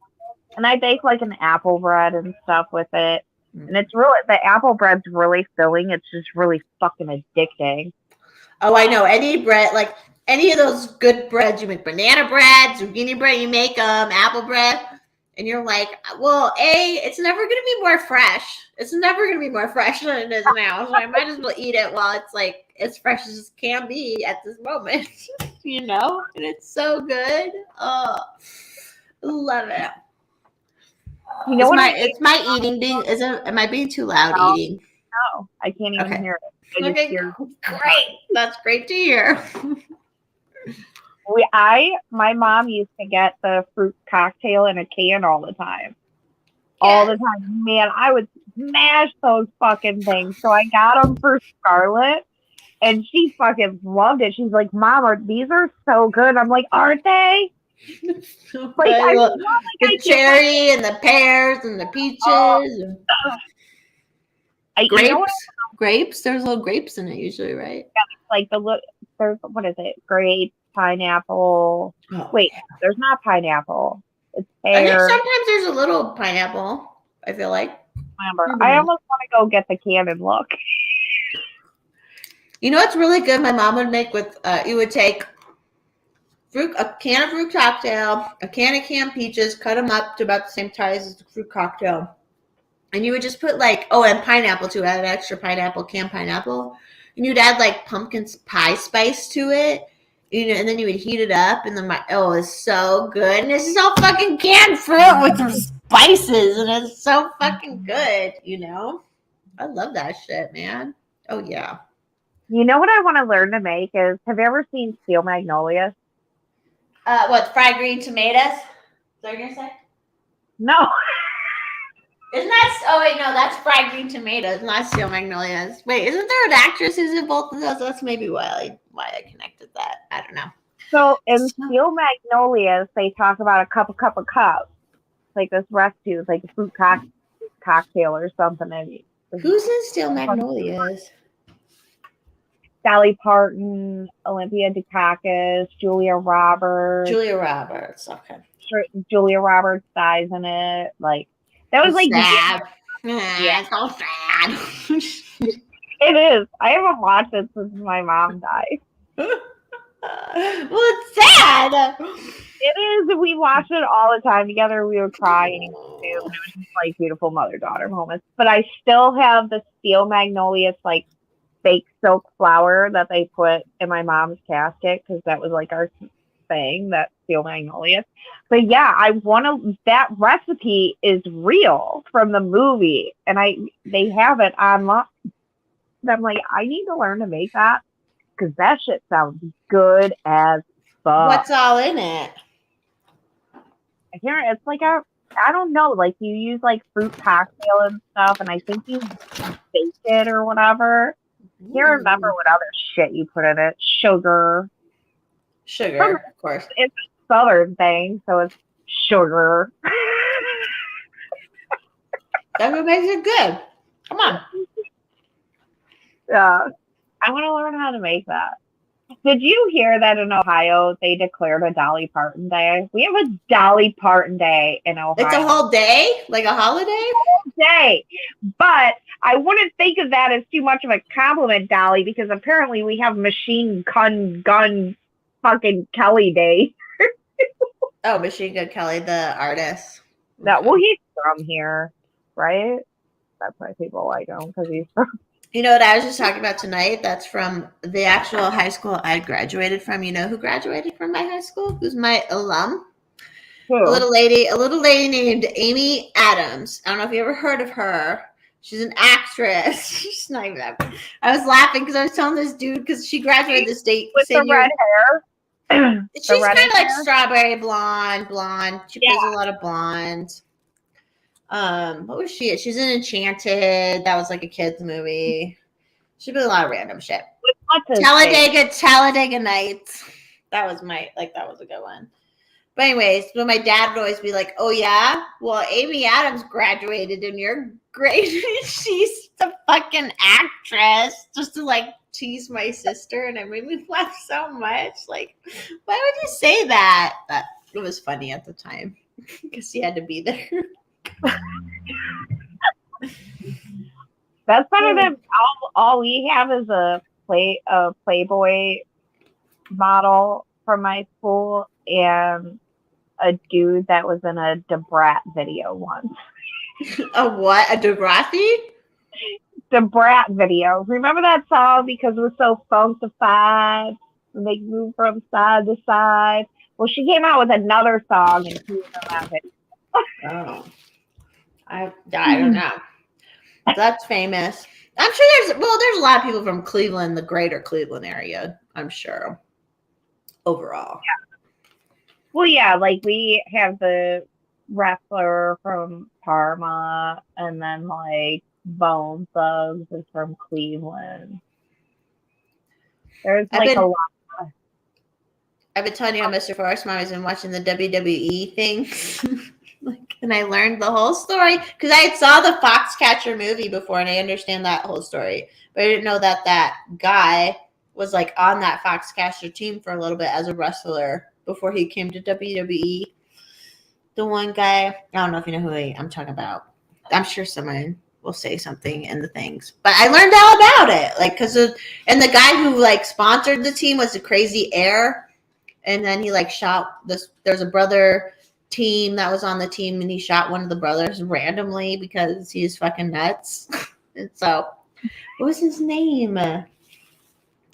And I bake like an apple bread and stuff with it. And it's really, the apple bread's really filling. It's just really fucking addicting. Oh, I know. Any bread, like any of those good breads, you make banana bread, zucchini bread, you make apple bread. And you're like, well, it's never going to be more fresh. It's never going to be more fresh than it is now. So I might as well eat it while it's like as fresh as it can be at this moment, And it's so good. Oh, love it. It's my eating being, am I being too loud eating? No, I can't even hear it. Okay, great. That's great to hear. My mom used to get the fruit cocktail in a can all the time. All the time. Man, I would smash those fucking things. So I got them for Scarlett, and she fucking loved it. She's like, Mom, these are so good. I'm like, aren't they? So like, the cherry and the pears and the peaches. Grapes. There's little grapes in it usually, right? Yeah, like there's, what is it? Grapes, pineapple. Oh, wait, there's not pineapple. It's pear. I think sometimes there's a little pineapple. I feel like. I almost want to go get the can and look. You know what's really good? My mom would make with. You would take a can of fruit cocktail, a can of canned peaches, cut them up to about the same size as the fruit cocktail, and you would just put and pineapple too. Add extra pineapple, canned pineapple, and you'd add like pumpkin pie spice to it. And then you would heat it up, and then it's so good. And this is all fucking canned fruit with some spices, and it's so fucking good, I love that shit, man. Oh, yeah. You know what I want to learn to make is, have you ever seen steel magnolias? What, fried green tomatoes? Is that what you're going to say? No. Isn't that, oh wait, no, that's fried green tomatoes, not steel magnolias. Wait, isn't there an actress who's in both of those? That's maybe why I connected that. I don't know. So in steel magnolias, they talk about a cup of cup. Like this recipe is like a fruit cocktail or something. Who's in steel magnolias? Dolly Parton, Olympia Dukakis, Julia Roberts. Okay. Julia Roberts dies in it. Like, that was like sad. Yeah, it's so sad. It is. I haven't watched it since my mom died. Well, it's sad. It is. We watched it all the time together. We would cry. It was just like beautiful mother-daughter moments. But I still have the steel magnolias like fake silk flower that they put in my mom's casket because that was like our thing, that steel magnolias. But yeah, that recipe is real from the movie, and they have it online. And I'm like, I need to learn to make that because that shit sounds good as fuck. What's all in it? It's like I don't know, like you use like fruit cocktail and stuff, and I think you bake it or whatever. I can't remember what other shit you put in it. Sugar. Sugar, of course. It's a southern thing, so it's sugar. That's what makes it good. Come on. Yeah. I want to learn how to make that. Did you hear that in Ohio they declared a Dolly Parton Day? We have a Dolly Parton Day in Ohio. It's a whole day? Like a holiday? Day. But I wouldn't think of that as too much of a compliment, Dolly, because apparently we have Machine Gun fucking Kelly Day. Oh, Machine Gun Kelly, the artist. No, well, he's from here, right? That's why people like him, because he's from. You know what I was just talking about tonight? That's from the actual high school I graduated from. You know who graduated from my high school? Who's my alum? Who? A little lady named Amy Adams. I don't know if you ever heard of her. She's an actress. She's not even that. I was laughing because I was telling this dude because she graduated this date With the red hair. She's kind of like strawberry blonde. She plays a lot of blonde. What was she? She's in Enchanted. That was like a kids movie. She did a lot of random shit. Talladega Nights. That was a good one. But anyways, but my dad would always be like, "Oh yeah, well Amy Adams graduated and you're great." She's the fucking actress, just to like tease my sister, and it made me laugh so much. Like, why would you say that? That it was funny at the time because she had to be there. That's better than all we have is a Playboy model from my school and a dude that was in a Debrat video once. A what? A Degrassi? Debrat video. Remember that song because it was so funkified and they moved from side to side? Well, she came out with another song and she was in that video. Oh. I don't know. That's famous. I'm sure there's a lot of people from Cleveland, the greater Cleveland area, I'm sure. Overall. Yeah. Well, yeah, like we have the wrestler from Parma and then like Bone Thugs is from Cleveland. There's like a lot. I've been telling you how Mr. Forrest Mom has been watching the WWE things. And I learned the whole story because I saw the Foxcatcher movie before and I understand that whole story. But I didn't know that guy was like on that Foxcatcher team for a little bit as a wrestler before he came to WWE. The one guy, I don't know if you know who I'm talking about. I'm sure someone will say something in the things. But I learned all about it. Like, and the guy who like sponsored the team was the Crazy Air. And then he like shot there's a brother team that was on the team and he shot one of the brothers randomly because he's fucking nuts. And so what was his name?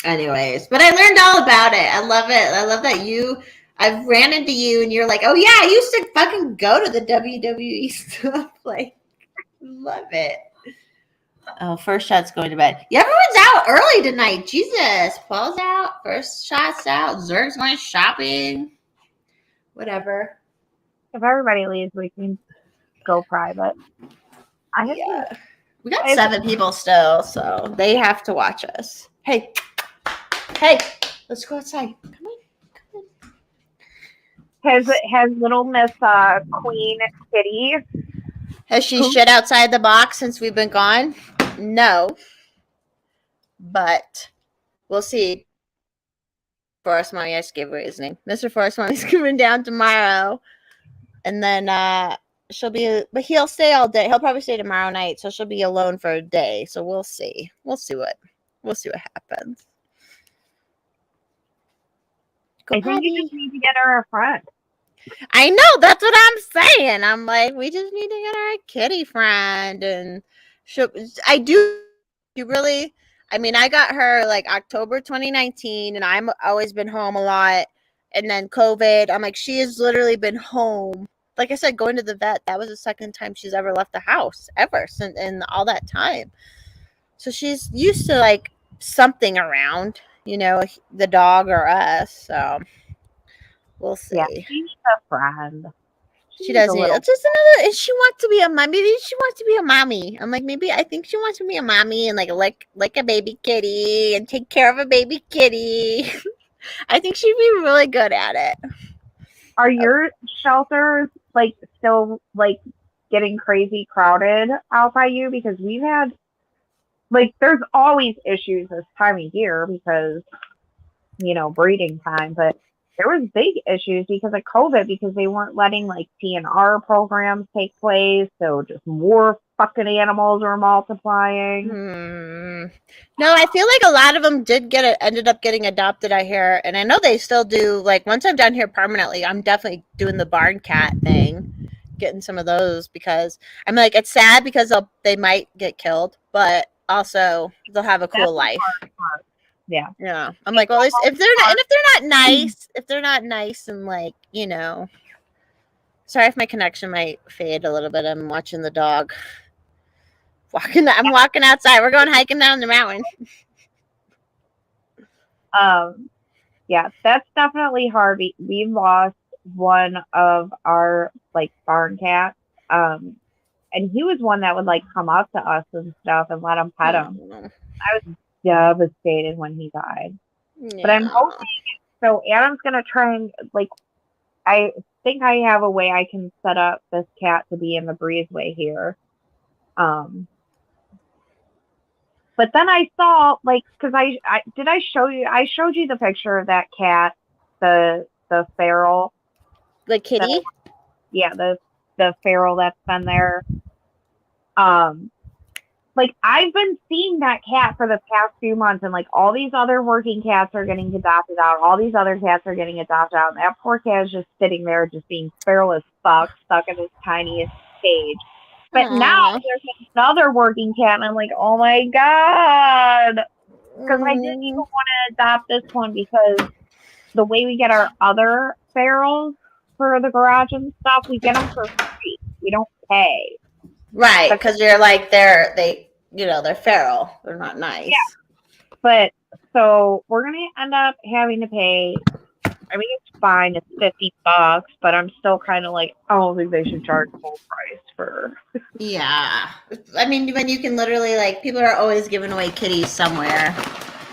Anyways, but I learned all about it. I love it. I love that I've ran into you and you're like, oh yeah, I used to fucking go to the WWE stuff. Like, love it. Oh, first shot's going to bed. Yeah, everyone's out early tonight. Jesus. Paul's out. First shot's out. Zerg's going shopping. Whatever. If everybody leaves, we can go private. We got 7 people still, so they have to watch us. Hey, let's go outside. Come on. Has little Miss Queen Kitty? Has she shit outside the box since we've been gone? No, but we'll see. Forrest Mommy, I just gave away his name. Mr. Forrest Mommy's coming down tomorrow. And then but he'll stay all day. He'll probably stay tomorrow night, so she'll be alone for a day. So we'll see. We'll see what happens. I think you just need to get her a friend. I know, that's what I'm saying. I'm like, we just need to get her a kitty friend, and I got her like October 2019, and I've always been home a lot. And then COVID, I'm like, she has literally been home. Like I said, going to the vet, that was the second time she's ever left the house ever since in all that time. So she's used to like something around, the dog or us. So we'll see. Yeah, she needs a friend. She does need just another. She wants to be a mommy. Maybe she wants to be a mommy. I'm like, I think she wants to be a mommy and like a baby kitty and take care of a baby kitty. I think she'd be really good at it. Are your shelters like still like getting crazy crowded out by you? Because we've had like there's always issues this time of year because breeding time, but there was big issues because of COVID because they weren't letting like TNR programs take place, so just more fucking animals were multiplying. No, I feel like a lot of them ended up getting adopted out here, and I know they still do. Like once I'm down here permanently, I'm definitely doing the barn cat thing, getting some of those because I'm like it's sad because they might get killed, but also they'll have a cool life. Yeah. Yeah. I'm like, well, if they're not nice and like, sorry if my connection might fade a little bit. I'm watching the dog. I'm walking outside. We're going hiking down the mountain. Yeah, that's definitely hard. We lost one of our like barn cats. And he was one that would like come up to us and stuff and let him pet him. I was devastated when he died. Yeah. But I'm hoping so Adam's gonna try and like I think I have a way I can set up this cat to be in the breezeway here. But then I saw like because I showed you the picture of that cat, the feral. The kitty? The feral that's been there. Like I've been seeing that cat for the past few months, and like all these other working cats are getting adopted out. All these other cats are getting adopted out, and that poor cat is just sitting there, just being feral as fuck, stuck in his tiniest cage. But now there's another working cat, and I'm like, oh my god, because I didn't even want to adopt this one because the way we get our other ferals for the garage and stuff, we get them for free. We don't pay. Right, because you're like they're feral. They're not nice. Yeah. But so we're gonna end up having to pay. I mean, it's fine. It's $50, but I'm still kind of like, I don't think they should charge full price for. Yeah, I mean, when you can literally like, people are always giving away kitties somewhere,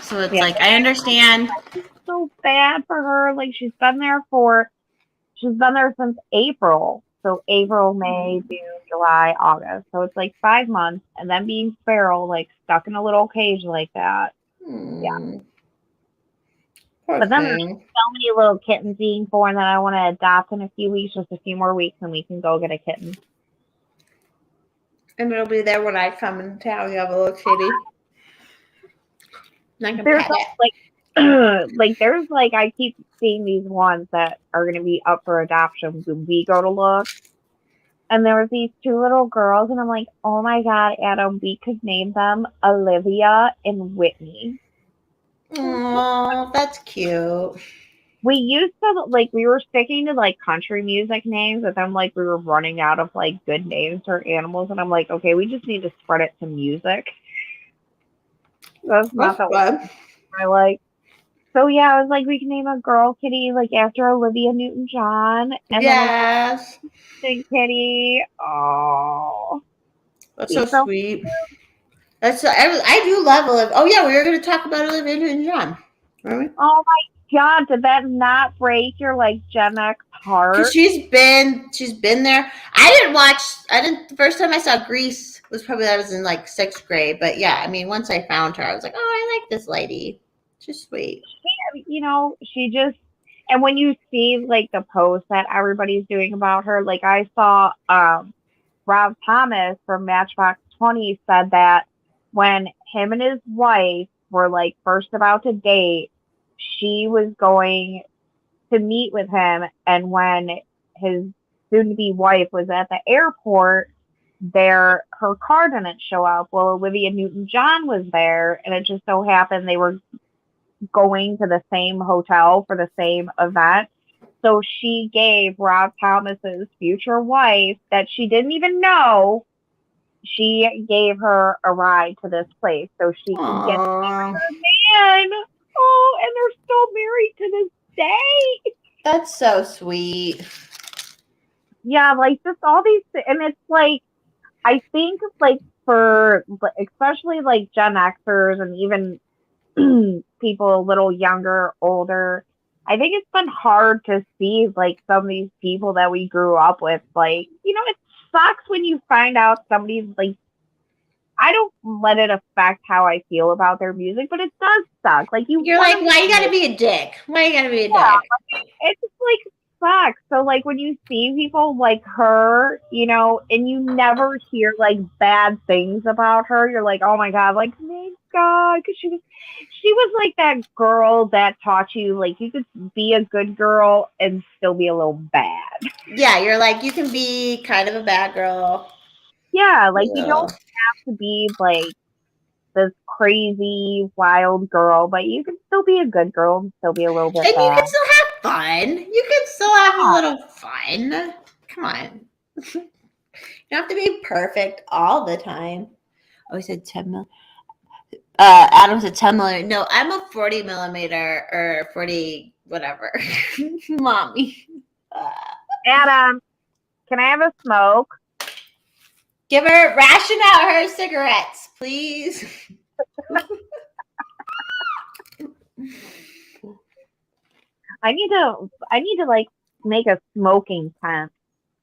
so it's like I understand. It's so bad for her. Like she's been there since April. So April, May, June, July, August. So it's like 5 months, and then being feral, like stuck in a little cage like that. Yeah. But then there's so many little kittens being born that I want to adopt in a few weeks, just a few more weeks, and we can go get a kitten. And it'll be there when I come in town. You have a little kitty. There's like there's like I keep seeing these ones that are going to be up for adoption when we go to look, and there was these 2 little girls, and I'm like, oh my god, Adam, we could name them Olivia and Whitney. Oh, that's cute. We used to like we were sticking to like country music names, but then like we were running out of like good names for animals, and I'm like, okay, we just need to spread it to music. That's not that one I like. So yeah, I was like, we can name a girl kitty like after Olivia Newton-John, and yes, then kitty. Oh, that's so sweet. That's I do love Olivia. Oh yeah, we were going to talk about Olivia Newton-John. Oh my god, did that not break your like Gen X heart? Because she's been there. The first time I saw Grease was probably I was in like 6th grade. But yeah, I mean, once I found her, I was like, oh, I like this lady. She's sweet. She just, and when you see like the post that everybody's doing about her, like I saw Rob Thomas from Matchbox 20 said that when him and his wife were like first about to date, she was going to meet with him, and when his soon-to-be wife was at the airport, her car didn't show up. Well, Olivia Newton-John was there, and it just so happened they were going to the same hotel for the same event. So she gave Rob Thomas's future wife that she didn't even know, she gave her a ride to this place so she could get to meet her man. Oh, and they're still married to this day. That's so sweet. Yeah, like just all these, and it's like, I think like for especially like Gen Xers and even people a little younger, older. I think it's been hard to see like some of these people that we grew up with. Like, it sucks when you find out somebody's like, I don't let it affect how I feel about their music, but it does suck. Like You're like, why you gotta be a dick? Why you gotta be a dick? It just like sucks. So like when you see people like her, and you never hear like bad things about her, you're like, oh my god, like thank God, because she was like that girl that taught you like you could be a good girl and still be a little bad. Yeah, you're like you can be kind of a bad girl. Yeah, like you don't have to be like this crazy wild girl, but you can still be a good girl and still be a little bit and bad. You can still have fun. You can still have a little fun. Come on. You don't have to be perfect all the time. Oh, he said 10 million. Adam said 10 million. No, I'm a 40 millimeter or 40 whatever. Mommy. Adam, can I have a smoke? Ration out her cigarettes, please. I need to like make a smoking tent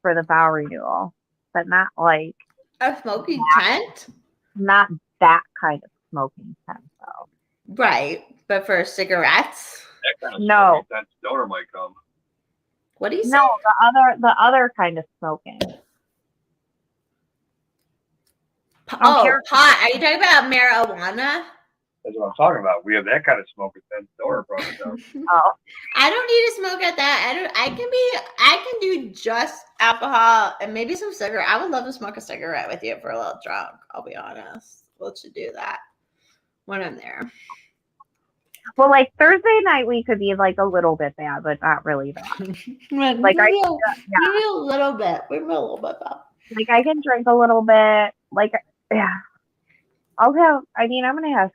for the vow renewal, but not like a smoking tent. Not that kind of smoking tent, though. Right, but for cigarettes. That kind of no, that donor might come. What do you say? No, the other kind of smoking. Oh, pot. Are you talking about marijuana? That's what I'm talking about. We have that kind of smoke at that donor program. Oh, I don't need to smoke at that. I can do just alcohol and maybe some cigarette. I would love to smoke a cigarette with you for a little drunk. I'll be honest. We should do that when I'm there. Well, like Thursday night, we could be like a little bit bad, but not really bad. Like maybe a little bit. Maybe a little bit bad. Like I can drink a little bit. Like yeah, I'll have. I mean, I'm gonna have.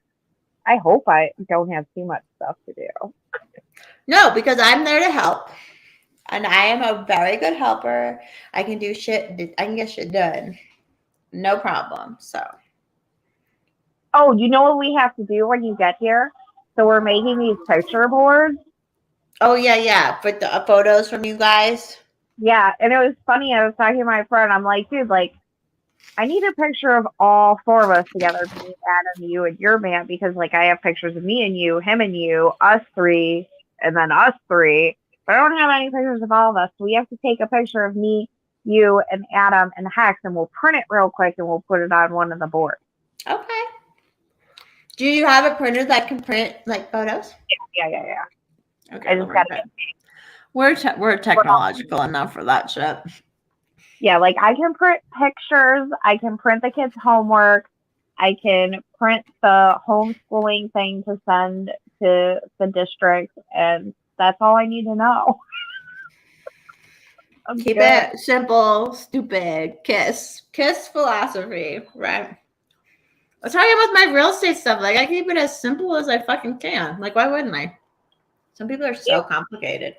I hope I don't have too much stuff to do. No, because I'm there to help. And I am a very good helper. I can do shit. I can get shit done. No problem. So. Oh, you know what we have to do when you get here? So we're making these picture boards. Oh, yeah. For the photos from you guys. Yeah. And it was funny. I was talking to my friend. I'm like, dude, like, I need a picture of all four of us together, me, Adam, you, and your man, because like I have pictures of me and you, him and you, us three, and then us three. But I don't have any pictures of all of us. So we have to take a picture of me, you, and Adam, and Hex, and we'll print it real quick and we'll put it on one of the boards. Okay. Do you have a printer that can print like photos? Yeah. Okay. I just gotta we're technological enough for that shit. Yeah, like I can print pictures, I can print the kids' homework, I can print the homeschooling thing to send to the district, and that's all I need to know. Keep it simple, stupid, kiss philosophy, right? I was talking about my real estate stuff. Like I keep it as simple as I fucking can. Like why wouldn't I? Some people are so complicated.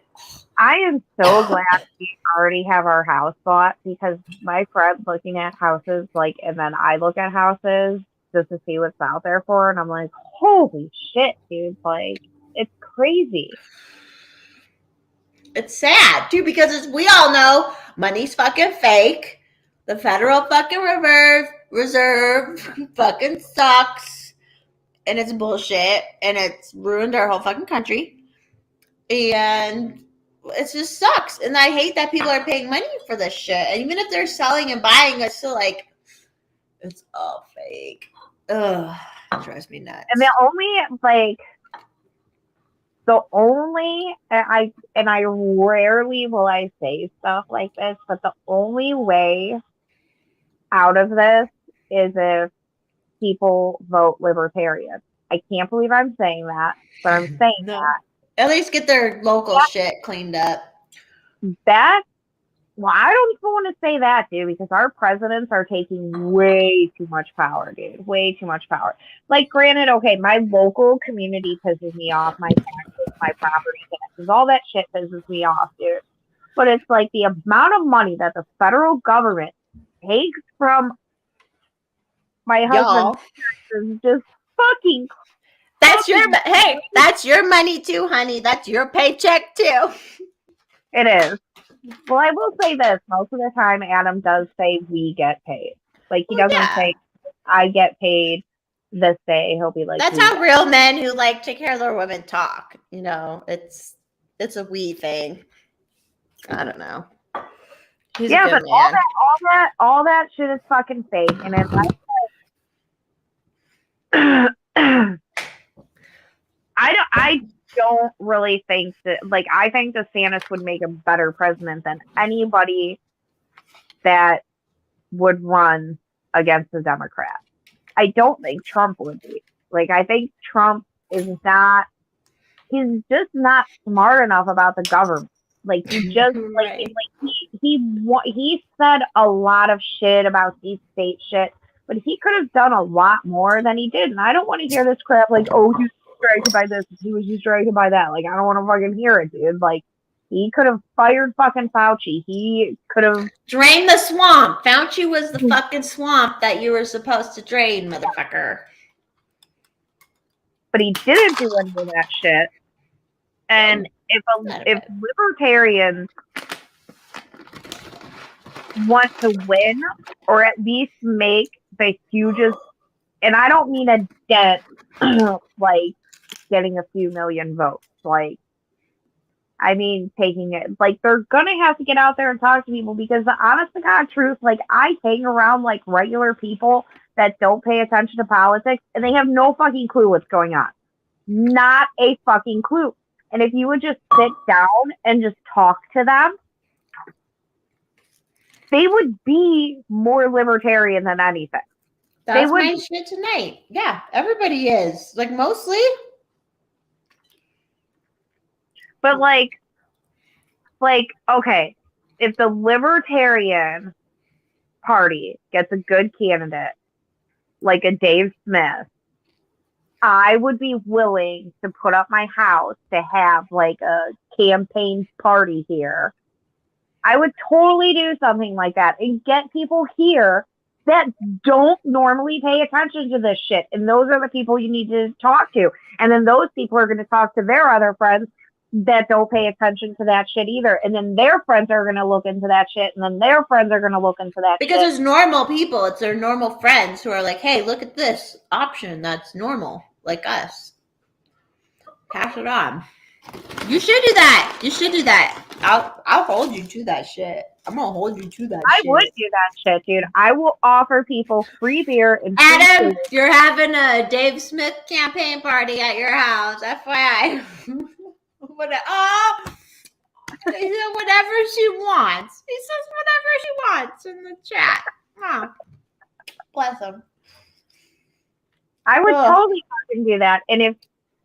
I am so glad we already have our house bought because my friend's looking at houses, like, and then I look at houses just to see what's out there for, and I'm like, holy shit, dude! Like, it's crazy. It's sad too because as we all know, money's fucking fake. The Federal fucking Reserve fucking sucks, and it's bullshit, and it's ruined our whole fucking country, and it just sucks. And I hate that people are paying money for this shit. And even if they're selling and buying, it's still like, it's all fake. Ugh, it drives me nuts. And I rarely will I say stuff like this, but the only way out of this is if people vote libertarian. I can't believe I'm saying that, but I'm saying that. At least get their local shit cleaned up. I don't even want to say that, dude, because our presidents are taking way too much power, dude. Way too much power. Like, granted, okay, my local community pisses me off. My taxes, my property taxes, all that shit pisses me off, dude. But it's like the amount of money that the federal government takes from my husband's taxes is just fucking That's That's your money too, honey. That's your paycheck too. It is. Well, I will say this. Most of the time, Adam does say we get paid. Like, he doesn't say, I get paid this day. He'll be like, that's how real men who like take care of their women talk. You know, it's a we thing. I don't know. He's a good but man. all that shit is fucking fake. And it's I don't really think that, like, I think DeSantis would make a better president than anybody that would run against the Democrats. I don't think Trump would be. Like, I think Trump is not, he's just not smart enough about the government. Like, he just, Right. he said a lot of shit about deep state shit, but he could have done a lot more than he did. And I don't want to hear this crap like, oh, he was distracted by this, he was distracted by that. Like, I don't want to fucking hear it, dude. Like, he could have fired fucking Fauci. He could have drained the swamp. Fauci was the fucking swamp that you were supposed to drain, motherfucker. But he didn't do any of that shit. And if libertarians want to win, or at least make the hugest, and I don't mean a dent, like getting a few million votes, like, I mean taking it, like, they're gonna have to get out there and talk to people, because the honest to God truth, like, I hang around like regular people that don't pay attention to politics, and they have no fucking clue what's going on. Not a fucking clue. And if you would just sit down and just talk to them, they would be more libertarian than anything. That's my shit tonight. Yeah, everybody is. Like, mostly. But, like, okay, if the Libertarian Party gets a good candidate, like a Dave Smith, I would be willing to put up my house to have, like, a campaign party here. I would totally do something like that and get people here that don't normally pay attention to this shit. And those are the people you need to talk to. And then those people are going to talk to their other friends that don't pay attention to that shit either. And then their friends are going to look into that shit. And then their friends are going to look into that because shit. It's normal people. It's their normal friends who are like, hey, look at this option that's normal, like us. Pass it on. You should do that. You should do that. I'll hold you to that shit. I'm gonna hold you to that I shit. would do that shit, dude. I will offer people free beer and free Adam, food. you're having a Dave Smith campaign party at your house. FYI. He said whatever she wants. He says whatever she wants in the chat. Oh, bless him. I would totally fucking do that. And if,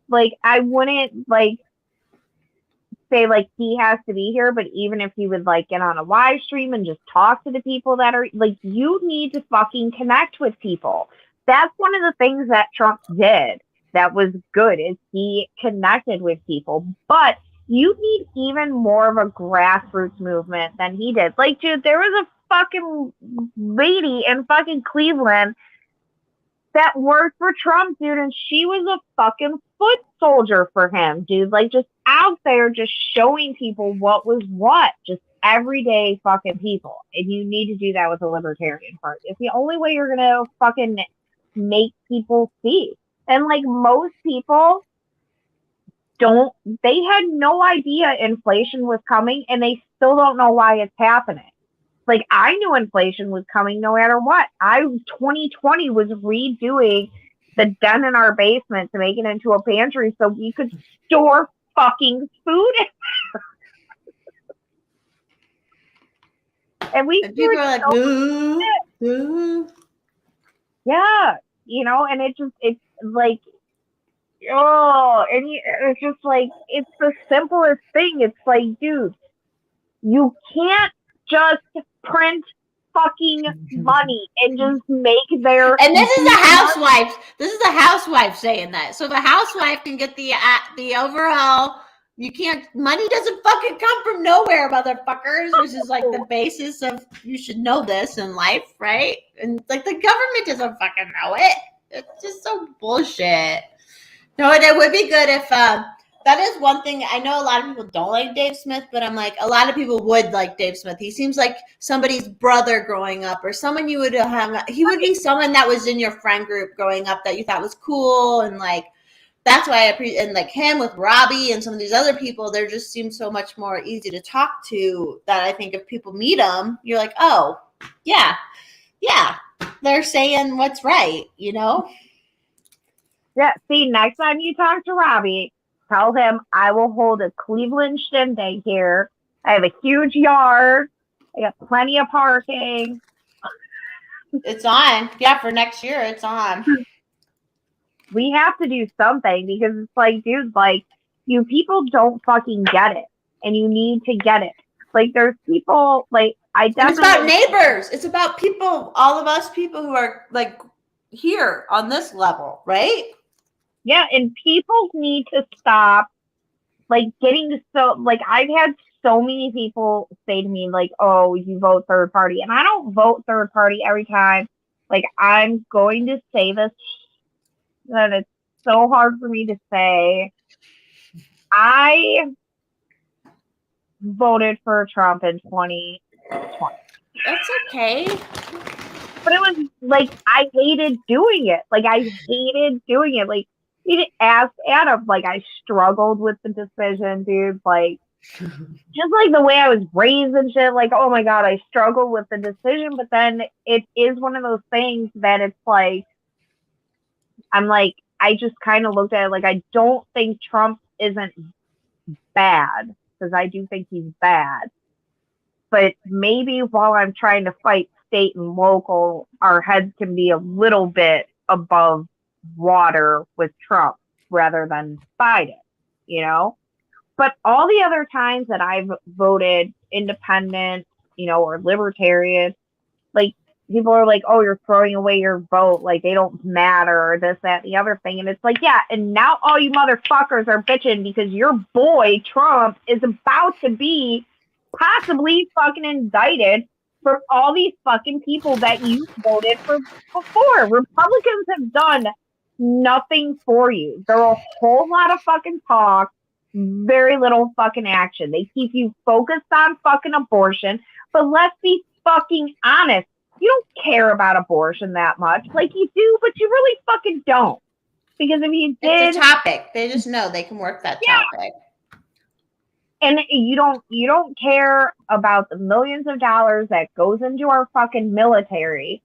like, I wouldn't, like, say, like, he has to be here, but even if he would, like, get on a live stream and just talk to the people that are, like, you need to fucking connect with people. That's one of the things that Trump did that was good, is he connected with people. But you need even more of a grassroots movement than he did. Like, dude, there was a fucking lady in fucking Cleveland that worked for Trump, dude, and she was a fucking foot soldier for him, dude. Like, just out there, just showing people what was what. Just everyday fucking people. And you need to do that with the Libertarian Party. It's the only way you're gonna fucking make people see. And, like, most people they had no idea inflation was coming, and they still don't know why it's happening. Like, I knew inflation was coming no matter what. 2020 was redoing the den in our basement to make it into a pantry so we could store fucking food in there. And people are like, ooh. Yeah, you know, and it's like, it's just like, it's the simplest thing. It's like, dude, you can't just print fucking money and just make their. And this is a housewife. This is a housewife saying that. So the housewife can get the overall. You can't. Money doesn't fucking come from nowhere, motherfuckers. Which is like the basis of, you should know this in life, right? And like, the government doesn't fucking know it. It's just so bullshit. No, it would be good if that is one thing. I know a lot of people don't like Dave Smith, but I'm like, a lot of people would like Dave Smith. He seems like somebody's brother growing up, or someone you would have. He would be someone that was in your friend group growing up that you thought was cool, and like that's why I appreciate. And like him with Robbie and some of these other people, they just seem so much more easy to talk to. That I think if people meet them, you're like, oh yeah, yeah, they're saying what's right, you know. Yeah, see, next time you talk to Robbie, tell him I will hold a Cleveland shindig here. I have a huge yard. I got plenty of parking. It's on. Yeah, for next year, it's on. We have to do something because it's like, dude, like, you people don't fucking get it. And you need to get it. Like, there's people, like, I And it's definitely. about neighbors. It's about people, all of us people who are like here on this level, right? Yeah, and people need to stop, like, getting to so, like, I've had so many people say to me, like, oh, you vote third party. And I don't vote third party every time. Like, I'm going to say this, that it's so hard for me to say. I voted for Trump in 2020. That's okay. But it was like, I hated doing it. Like, I hated doing it. Like, you asked Adam, like, I struggled with the decision, dude. Like, just like the way I was raised and shit, like, oh my God, I struggled with the decision. But then it is one of those things that it's like, I'm like, I just kind of looked at it like, I don't think Trump isn't bad, because I do think he's bad. But maybe while I'm trying to fight state and local, our heads can be a little bit above water with Trump rather than Biden, you know? But all the other times that I've voted independent, you know, or libertarian, like, people are like, oh, you're throwing away your vote, like they don't matter, or this, that, the other thing. And it's like, yeah, and now all you motherfuckers are bitching because your boy Trump is about to be possibly fucking indicted for all these fucking people that you voted for before. Republicans have done nothing for you. They're a whole lot of fucking talk, very little fucking action. They keep you focused on fucking abortion, but let's be fucking honest. You don't care about abortion that much. Like, you do, but you really fucking don't. Because if you did, it's a topic. They just know they can work that topic. And you don't care about the millions of dollars that goes into our fucking military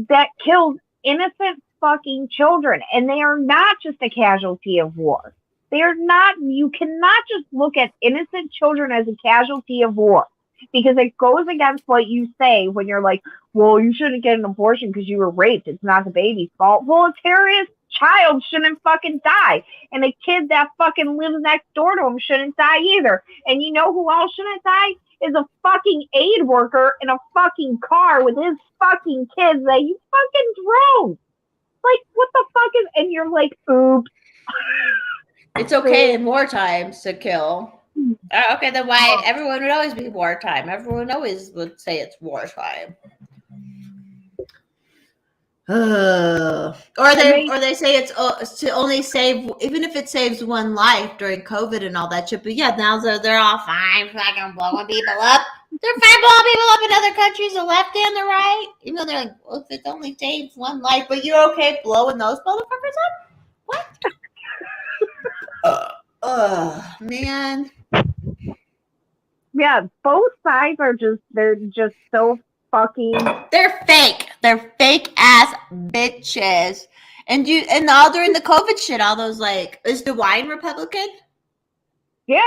that kills innocent fucking children. And they are not just a casualty of war. They are not, you cannot just look at innocent children as a casualty of war, because it goes against what you say when you're like, well, you shouldn't get an abortion because you were raped. It's not the baby's fault. Well, a terrorist child shouldn't fucking die. And a kid that fucking lives next door to him shouldn't die either. And you know who else shouldn't die? Is a fucking aid worker in a fucking car with his fucking kids that you fucking drove. Like, what the fuck is, and you're like, oops. It's okay in war times to kill. Okay, then why everyone would always be wartime? Everyone always would say it's wartime. Or they say it's to only save, even if it saves one life during COVID and all that shit. But yeah, now they're all fine, fucking blowing people up. They're fine blowing people up in other countries, the left and the right. Even though they're like, well, if it only saves one life, but you're okay blowing those motherfuckers up? What? Man. Yeah, both sides are they're just so fucking. They're fake. They're fake ass bitches. And all during the COVID shit, all those like, is DeWine Republican? Yeah.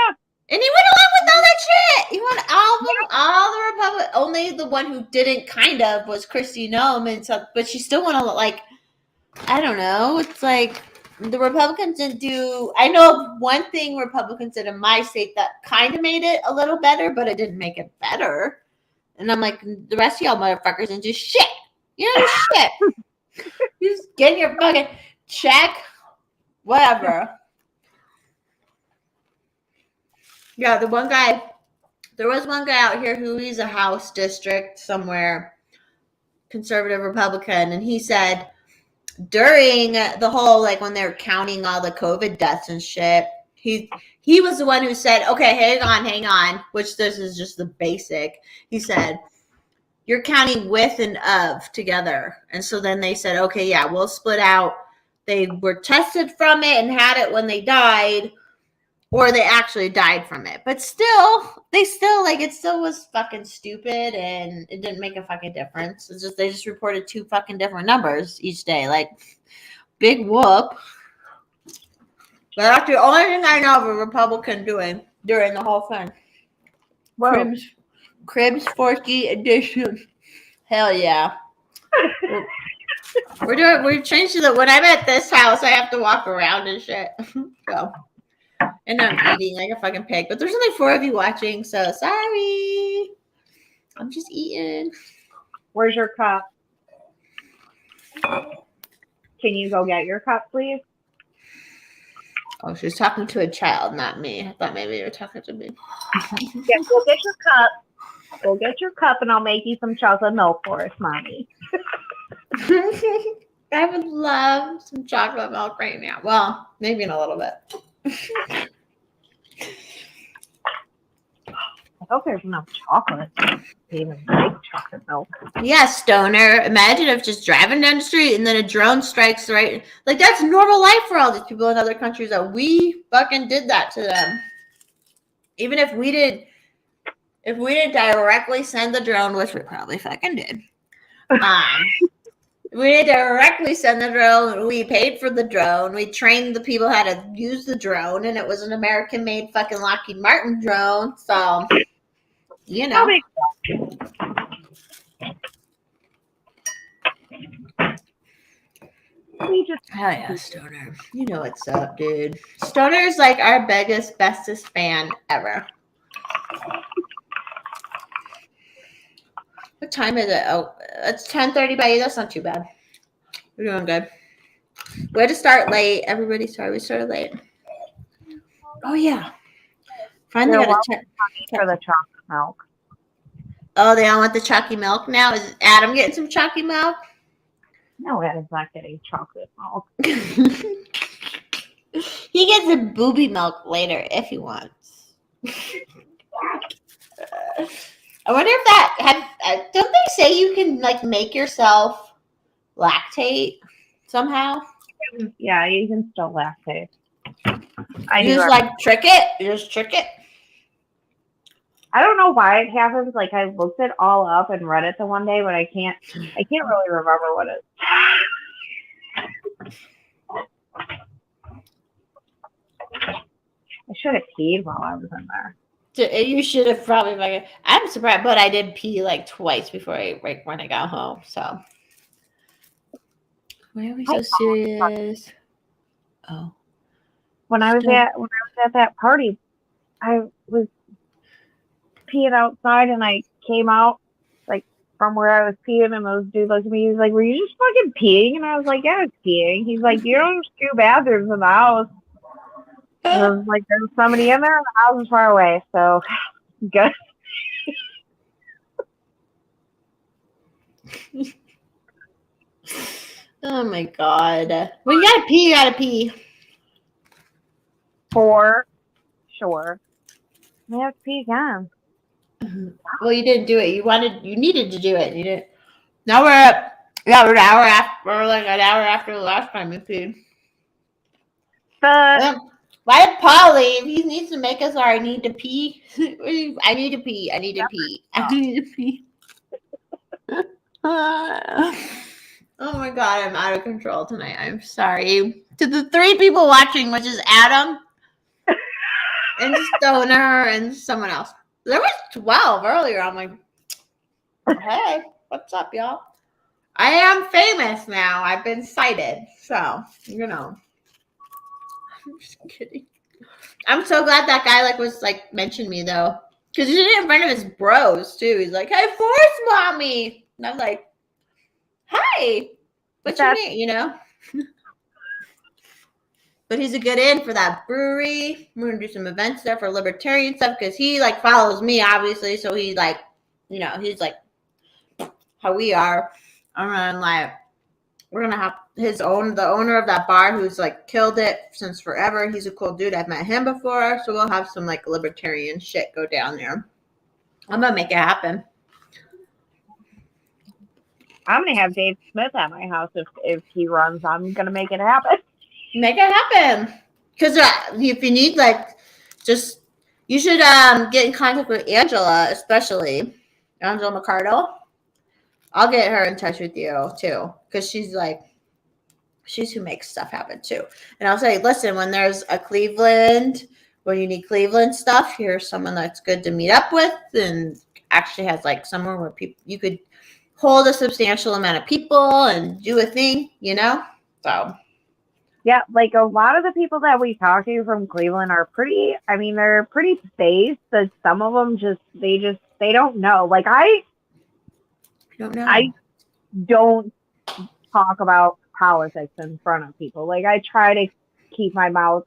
And he went along with all that shit. He went all the Republic. Only the one who didn't kind of was Kristi Noem, and so, but she still went to, like, I don't know. It's like the Republicans didn't do. I know of one thing Republicans did in my state that kind of made it a little better, but it didn't make it better. And I'm like, the rest of y'all motherfuckers didn't do shit. You know, shit. You just get your fucking check, whatever. Yeah, there was one guy out here who he's a House district somewhere, conservative Republican, and he said during the whole, like, when they're counting all the COVID deaths and shit, he was the one who said, okay, hang on, which this is just the basic. He said, you're counting with and of together. And so then they said, okay, yeah, we'll split out. They were tested from it and had it when they died, or they actually died from it. But still, it still was fucking stupid, and it didn't make a fucking difference. It's just, they just reported 2 fucking different numbers each day. Like, big whoop. But that's the only thing I know of a Republican doing during the whole thing. Whoa. Cribs Forky edition. Hell yeah. We're changing when I'm at this house, I have to walk around and shit. So, and I'm eating like a fucking pig. But there's only 4 of you watching, so sorry. I'm just eating. Where's your cup? Can you go get your cup, please? Oh, she's talking to a child, not me. I thought maybe you were talking to me. Yeah, go get your cup. Go get your cup, and I'll make you some chocolate milk for us, Mommy. I would love some chocolate milk right now. Well, maybe in a little bit. I hope there's enough chocolate to even make chocolate milk. Yeah, stoner. Imagine if just driving down the street and then a drone strikes right. Like, that's normal life for all these people in other countries, that we fucking did that to them. Even if we didn't directly send the drone, which we probably fucking did. We didn't directly send the drone. We paid for the drone. We trained the people how to use the drone, and it was an American-made fucking Lockheed Martin drone. So, you know. Hell yeah, Stoner. You know what's up, dude. Stoner's like our biggest, bestest fan ever. What time is it? Oh, it's 10:30 by you. That's not too bad. We're doing good. We had to start late. Everybody, sorry, we started late. Oh, yeah. Finally got a check for the chocolate milk. Oh, they all want the chalky milk now? Is Adam getting some chalky milk? No, Adam's not getting chocolate milk. He gets a booby milk later if he wants. I wonder if that don't they say you can like make yourself lactate somehow? Yeah, you can still lactate. You just trick it. You just trick it. I don't know why it happens. Like, I looked it all up and read it the one day, but I can't really remember what it is. I should have peed while I was in there. You should have probably. I'm surprised, but I did pee like twice before when I got home. So why are we so serious? Oh, when I was at that party, I was peeing outside, and I came out like from where I was peeing, and those dude looked at me. He was like, "Were you just fucking peeing?" And I was like, "Yeah, I was peeing." He's like, "You don't have 2 bathrooms in the house." And I was like, "There's somebody in there, and the house is far away, so good." Oh my god! When you gotta pee, you gotta pee. For sure. I have to pee again. Well, you didn't do it. You needed to do it. You didn't. Now we're an hour after. We're like an hour after the last time you peed. Why did Paul leave? He needs to make us I need to pee. I need to pee. I need to pee. I need to pee. Oh my god, I'm out of control tonight. I'm sorry. To the 3 people watching, which is Adam and Stoner and someone else. There was 12 earlier. I'm like, hey, what's up, y'all? I am famous now. I've been cited. So, you know. I'm just kidding. I'm so glad that guy was mentioned me though. Because he did it in front of his bros too. He's like, hey, Force Mommy. And I'm like, hi. What's your name? You know? But he's a good in for that brewery. We're gonna do some events there for libertarian stuff because he follows me obviously. So he's he's like how we are. I'm like, We're gonna have the owner of that bar who's like killed it since forever. He's a cool dude. I've met him before, so we'll have some like libertarian shit go down there. I'm gonna make it happen. I'm gonna have Dave Smith at my house if he runs. I'm gonna make it happen. Make it happen. Because if you need just you should get in contact with Angela, especially Angela McCardle. I'll get her in touch with you too, because she's who makes stuff happen too. And I'll say, listen, when there's a Cleveland, when you need Cleveland stuff, here's someone that's good to meet up with, and actually has like somewhere where you could hold a substantial amount of people and do a thing, So yeah, like a lot of the people that we talk to from Cleveland are pretty. I mean, they're pretty spaced. But some of them they don't know. Like I don't know. I don't talk about politics in front of people. Like I try to keep my mouth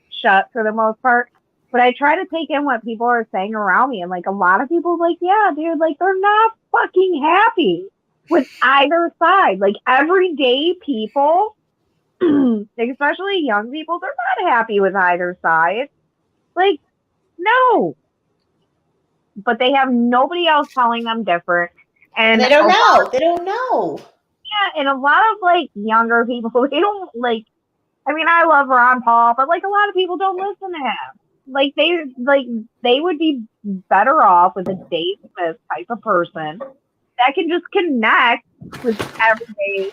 shut for the most part, but I try to take in what people are saying around me. And like a lot of people like, yeah, dude, like they're not fucking happy with either side. Like everyday people, especially young people, they're not happy with either side. Like, no. But they have nobody else telling them different. And they don't know. They don't know. Yeah, and a lot of like younger people, they don't like. I mean, I love Ron Paul, but like a lot of people don't listen to him. Like they would be better off with a Dave Smith type of person that can just connect with everybody.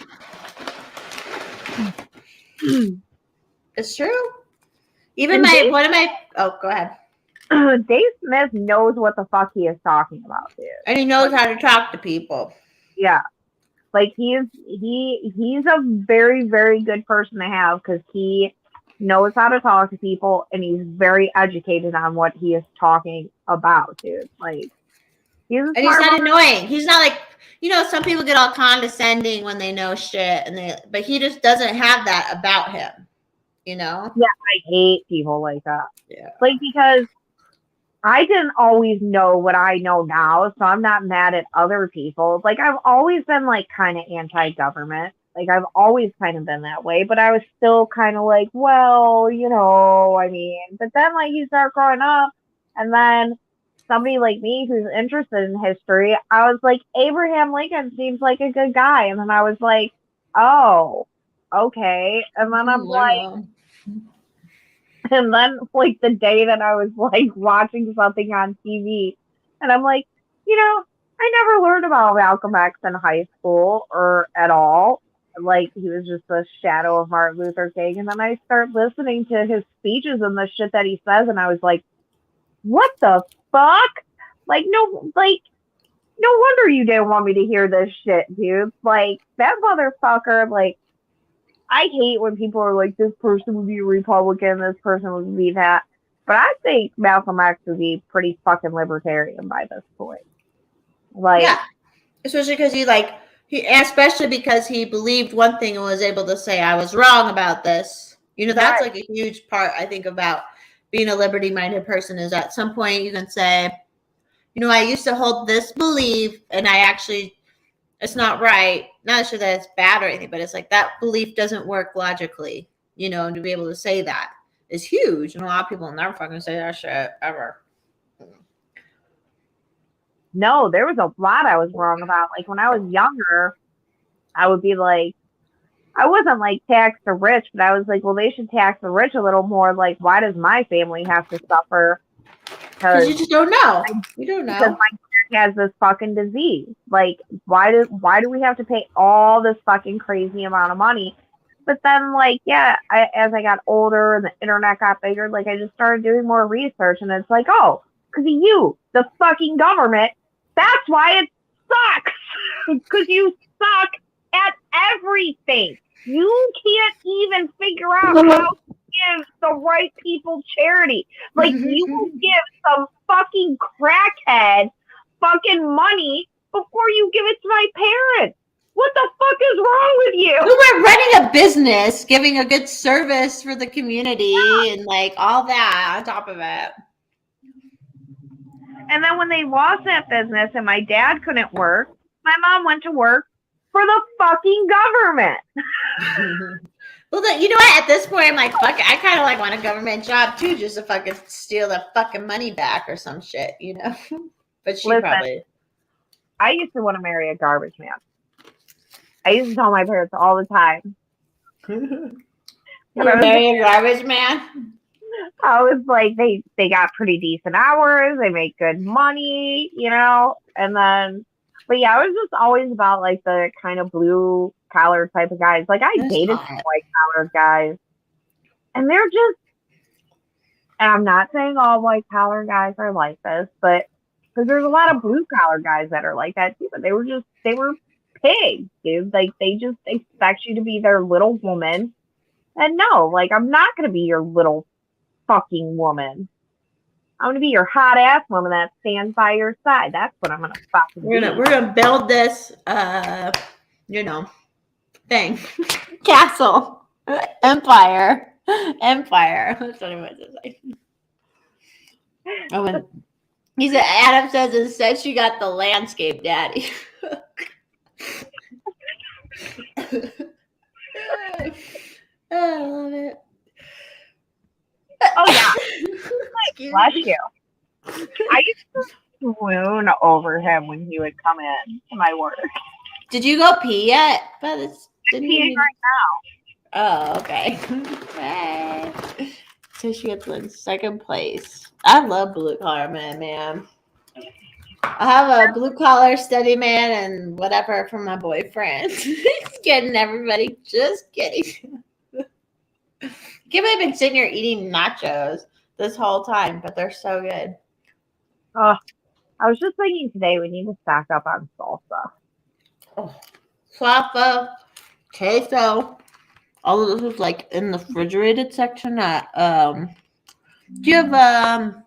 It's true. Even go ahead. Dave Smith knows what the fuck he is talking about, dude. And he knows how to talk to people. Yeah. Like he's a very, very good person to have because he knows how to talk to people and he's very educated on what he is talking about, dude. Like he's not annoying. He's not like, some people get all condescending when they know shit but he just doesn't have that about him, Yeah, I hate people like that. Yeah. Like because I didn't always know what I know now, so I'm not mad at other people. Like, I've always been, like, kind of anti-government. Like, I've always kind of been that way, but I was still kind of like, well, I mean. But then, like, you start growing up, and then somebody like me who's interested in history, I was like, Abraham Lincoln seems like a good guy. And then I was like, oh, okay. And then I'm like... And then, like, the day that I was, like, watching something on TV, and I'm like, I never learned about Malcolm X in high school or at all. Like, he was just a shadow of Martin Luther King. And then I start listening to his speeches and the shit that he says, and I was like, what the fuck? Like, no wonder you didn't want me to hear this shit, dude. Like, that motherfucker, like, I hate when people are like, this person would be a Republican, this person would be that. But I think Malcolm X would be pretty fucking libertarian by this point. Like, yeah, especially because especially because he believed one thing and was able to say, I was wrong about this. That's like a huge part, I think, about being a liberty-minded person is at some point you can say, I used to hold this belief and it's not right. Not sure that it's bad or anything, but it's like that belief doesn't work logically, and to be able to say that is huge. And a lot of people never fucking say that shit ever. No, there was a lot I was wrong about. Like when I was younger, I would be like, I wasn't like tax the rich, but I was like, well, they should tax the rich a little more. Like, why does my family have to suffer? Because you just don't know. You don't know. Because my has this fucking disease. Like, why do we have to pay all this fucking crazy amount of money? But then, like, yeah, as I got older and the internet got bigger, like, I just started doing more research, and it's like, oh, because of you, the fucking government, that's why it sucks. Because you suck at everything. You can't even figure out how to give the right people charity. Like, you will give some fucking crackhead fucking money before you give it to my parents. What the fuck is wrong with you? We're running a business, giving a good service for the community and like all that on top of it. And then when they lost that business and my dad couldn't work, my mom went to work for the fucking government. Well, you know what? At this point, I'm like, fuck it. I kind of like want a government job too, just to fucking steal the fucking money back or some shit, you know? But she Listen, probably. I used to want to marry a garbage man. I used to tell my parents all the time. You marry a garbage man? I was like, they got pretty decent hours, they make good money, you know, and then, but yeah, I was just always about like the kind of blue collar type of guys. Like I That's dated hot. some white collar guys, and they're just, and I'm not saying all white collar guys are like this, but because there's a lot of blue collar guys that are like that too, but they were pigs, dude. Like they just expect you to be their little woman, and no, like I'm not gonna be your little fucking woman. I'm gonna be your hot ass woman that stands by your side. That's what I'm gonna fucking do. We're gonna build this thing. Castle. Empire. That's what I meant to say. Oh, when he said Adam says instead she got the landscape daddy. I love it. Oh yeah. Excuse Bless me. you. I used to swoon over him when he would come in to my work. Did you go pee yet? But it's didn't Peeing you? right Oh, okay. Hey. So she gets in second place. I love blue collar man. I have a blue collar steady man and whatever for my boyfriend. He's getting everybody. Just kidding. Kim have been sitting here eating nachos this whole time, but they're so good. now. I was just thinking today we need to stock up on salsa. Oh, salsa, queso. All of this is like in the refrigerated section at do you have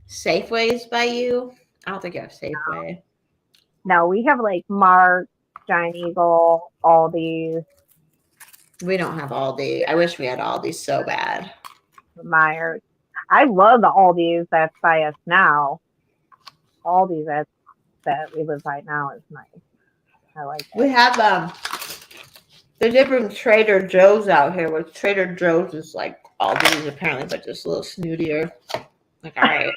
Safeways by you? I don't think you have Safeway. No, we have like Mark, Giant Eagle, Aldi's, We don't have Aldi. I wish we had Aldi so bad. Myers. I love the Aldi's that's by us now. Aldi's that we live by now is nice. I like it. We have the different Trader Joe's out here, which Trader Joe's is like Aldi's apparently, but just a little snootier. Like, all right.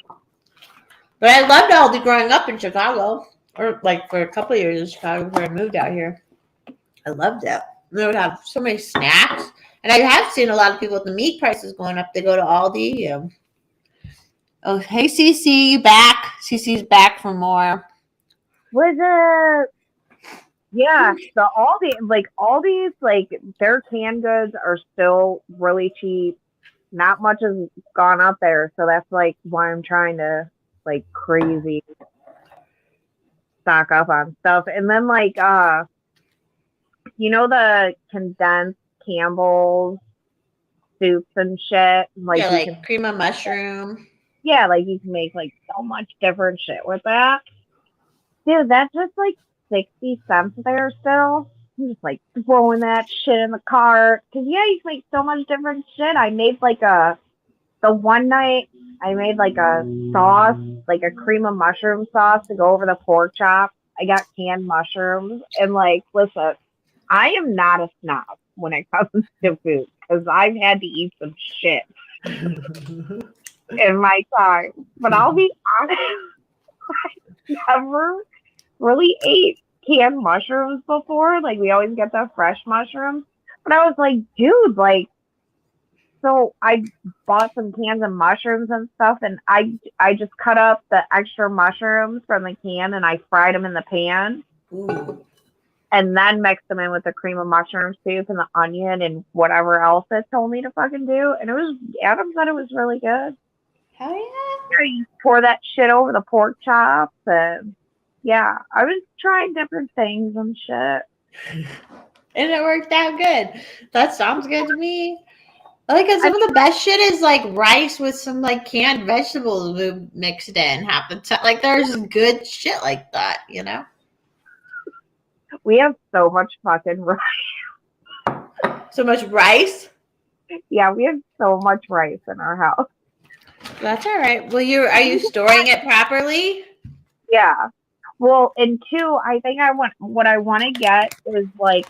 But I loved Aldi growing up in Chicago, or like for a couple of years in Chicago before I moved out here. I loved it. They would have so many snacks, and I have seen a lot of people with the meat prices going up. They go to Aldi. Oh, hey CC, you back? CC's back for more. Was it? Yeah, the Aldi's, like their canned goods are still really cheap. Not much has gone up there, so that's like why I'm trying to like crazy stock up on stuff. And then like the condensed Campbell's soups and shit. Like Yeah, you like can, cream of mushroom. yeah, like you can make like so much different shit with that. Dude, that's just like 60 cents there still. I'm just like throwing that shit in the cart. Cause yeah, you can make so much different shit. I made like the one night I made like a sauce, like a cream of mushroom sauce to go over the pork chop. I got canned mushrooms and like, listen, I am not a snob when it comes to food because I've had to eat some shit in my time. But I'll be honest, I never really ate canned mushrooms before. Like we always get the fresh mushrooms. But I was like, dude, like, so I bought some cans of mushrooms and stuff, and I just cut up the extra mushrooms from the can and I fried them in the pan. Ooh. And then mixed them in with the cream of mushroom soup and the onion and whatever else it told me to fucking do. And Adam said it was really good. Hell yeah. You pour that shit over the pork chops and yeah, I was trying different things and shit. And it worked out good. That sounds good to me. I like some of the best shit is like rice with some like canned vegetables mixed in half the time. Like there's good shit like that, you know? We have so much fucking rice. So much rice? Yeah, we have so much rice in our house. That's all right. Well, are you storing it properly? Yeah. Well, and two, I think what I want to get is like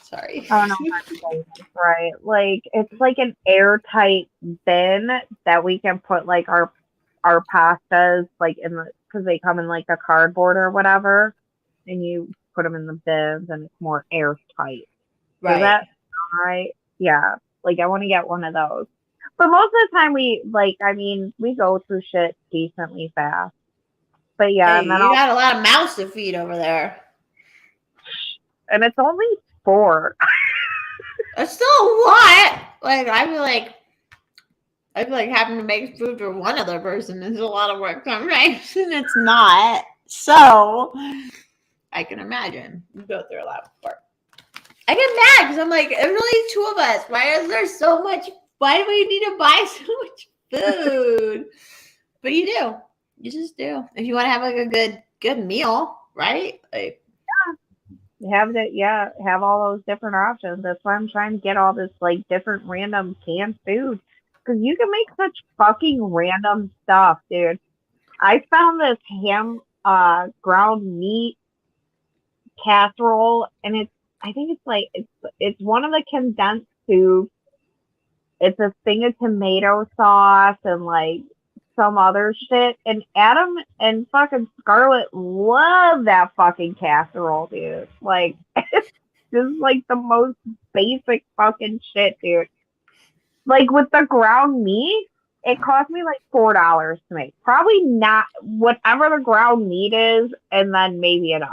Sorry. I don't know how to say this right. Like it's like an airtight bin that we can put like our pastas like in the because they come in like a cardboard or whatever, and you put them in the bins and it's more airtight. Does Right. that sound right? Yeah. Like I want to get one of those. But most of the time we like I mean we go through shit decently fast. But yeah, Hey, and then you got a lot of mouths to feed over there. and it's only 4. It's still a lot. Like I feel like having to make food for one other person is a lot of work sometimes, and it's not. So I can imagine you go through a lot of work. I get mad because I'm like, there's only 2 of us. Why is there so much? Why do we need to buy so much food? But you do. You just do. If you want to have like a good meal, right? Like, Have all those different options. That's why I'm trying to get all this like different random canned food because you can make such fucking random stuff, dude. I found this ground meat casserole, and I think it's like it's one of the condensed soups. It's a thing of tomato sauce and like some other shit. And Adam and fucking Scarlett love that fucking casserole, dude. Like, it's just like the most basic fucking shit, dude. Like, with the ground meat, it cost me like $4 to make. Probably not whatever the ground meat is, and then maybe $1.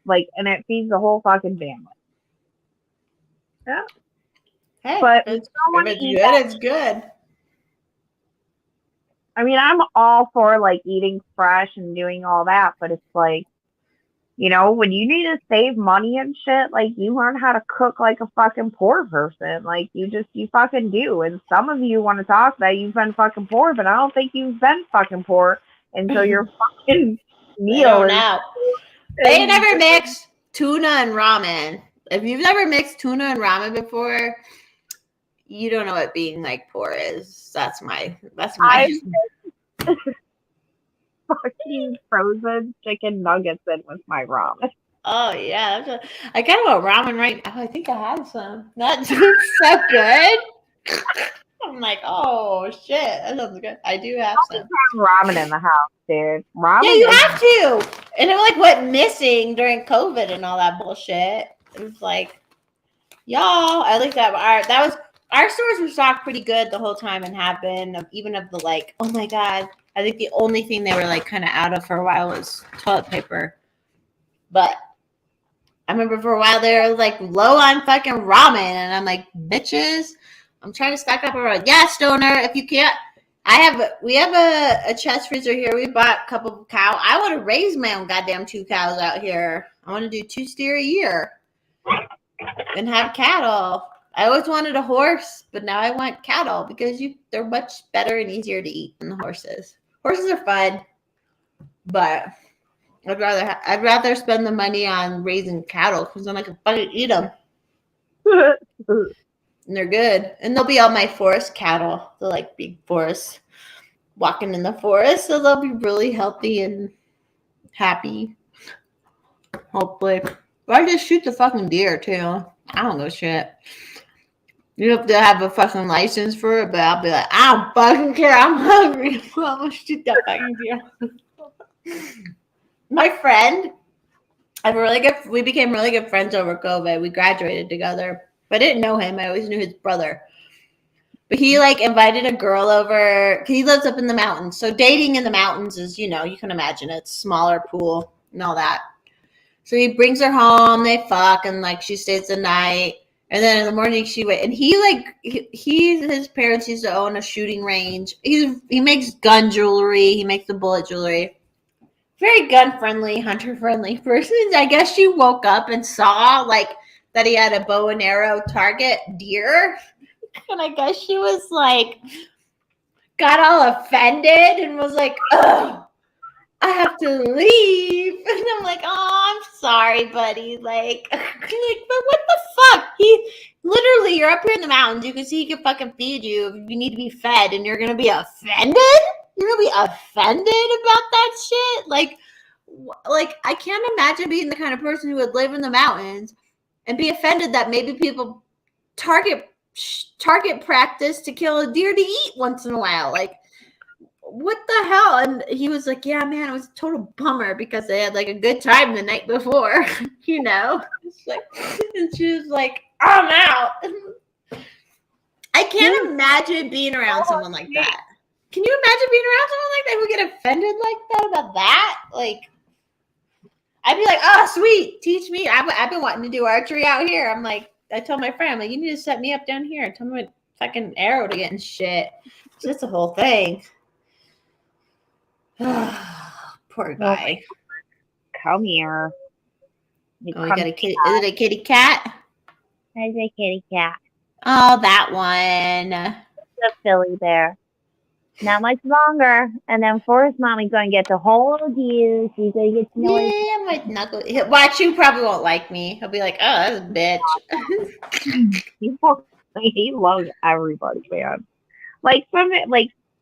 Like, and it feeds the whole fucking family. Yeah. hey, But if it's eat good, that. it's good. I mean, I'm all for like eating fresh and doing all that, but it's like, when you need to save money and shit, like you learn how to cook like a fucking poor person. Like you fucking do. And some of you want to talk that you've been fucking poor, but I don't think you've been fucking poor until your fucking They meal don't is. know. They never mixed tuna and ramen. If you've never mixed tuna and ramen before, you don't know what being like poor is. That's my Fucking frozen chicken nuggets in with my ramen. Oh yeah, I kind of want ramen right now. I think I have some. That sounds so good. I'm like, oh shit, that sounds good. I do have some. Ramen in the house, dude. Ramen. Yeah, you have to. And it like went missing during COVID and all that bullshit. It was like, y'all, I like that. Our stores were stocked pretty good the whole time and have been. Even of the like, oh my god. I think the only thing they were like kind of out of for a while was toilet paper. But I remember for a while they were like low on fucking ramen, and I'm like, bitches, I'm trying to stock up around. Yeah, Stoner, if you can't, we have a chest freezer here. We bought a couple of cows. I want to raise my own goddamn 2 cows out here. I want to do 2 steer a year and have cattle. I always wanted a horse, but now I want cattle because they're much better and easier to eat than the horses. Horses are fun, but I'd rather spend the money on raising cattle because then I can fucking eat them. And they're good. And they'll be all my forest cattle. They're like big forest, walking in the forest. So they'll be really healthy and happy. Hopefully. Or I just shoot the fucking deer too. I don't know shit. You have to have a fucking license for it, but I'll be like, I don't fucking care. I'm hungry. I'm gonna shoot that fucking deer. My friend, we became really good friends over COVID. We graduated together. But I didn't know him. I always knew his brother. But he like invited a girl over. He lives up in the mountains. So dating in the mountains is, you can imagine it's smaller pool and all that. So he brings her home, they fuck, and like she stays the night. And then in the morning and his parents used to own a shooting range. He makes gun jewelry, he makes the bullet jewelry. Very gun friendly, hunter friendly person. I guess she woke up and saw like that he had a bow and arrow target deer. And I guess she was like, got all offended and was like, oh, I have to leave. And I'm like, oh, I'm sorry, buddy. Like, but what the fuck? You're up here in the mountains. You can see he can fucking feed you. You need to be fed and you're going to be offended? You're gonna be offended about that shit? Like I can't imagine being the kind of person who would live in the mountains and be offended that maybe people target practice to kill a deer to eat once in a while. Like, what the hell? And he was like, yeah, man, it was a total bummer because they had like a good time the night before, you know? Like, and she was like, I'm out. I can't imagine being around someone like that. Can you imagine being around someone like that who get offended like that about that? Like, I'd be like, oh, sweet, teach me. I've been wanting to do archery out here. I'm like, I told my friend, I'm like, you need to set me up down here. Tell me what fucking arrow to get and shit. It's just a whole thing. Poor guy. Come here. Oh, we got a kitty. Is it a kitty cat? There's a kitty cat. Oh, that one. The Philly bear. Not much longer. And then Forrest Mommy's going to get to hold you. She's going to get to know Yeah, my knuckle. Watch, you probably won't like me. He'll be like, oh, that's a bitch. He loves everybody, man. Like,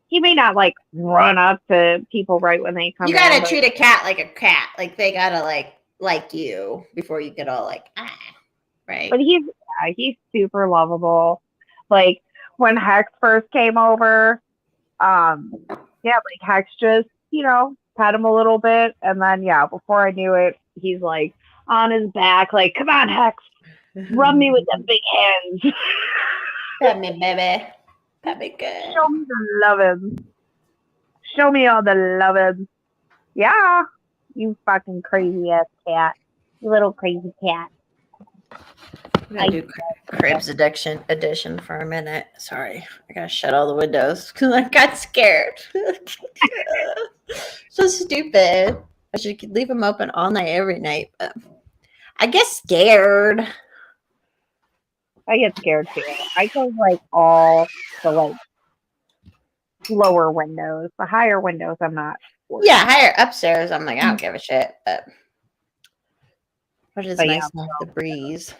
he may not, like, run up to people right when they come in. You got to treat a cat like a cat. Like, they got to, like you before you get all, like, right? But he's super lovable. When Hex first came over, Hex just, pet him a little bit, and then before I knew it, he's like on his back, like, come on, Hex, rub me with the big hands. Pet me, baby. Pet me good. Show me the lovin'. Show me all the lovin'. Yeah, you fucking crazy ass cat. You little crazy cat. I'm gonna do Cribs edition for a minute. Sorry, I gotta shut all the windows because I got scared. So stupid. I should leave them open all night, every night, but I get scared. I get scared too. I close all the lower windows. The higher windows, I'm not. Yeah, higher upstairs. I'm like, I don't give a shit. But it's nice to have the breeze.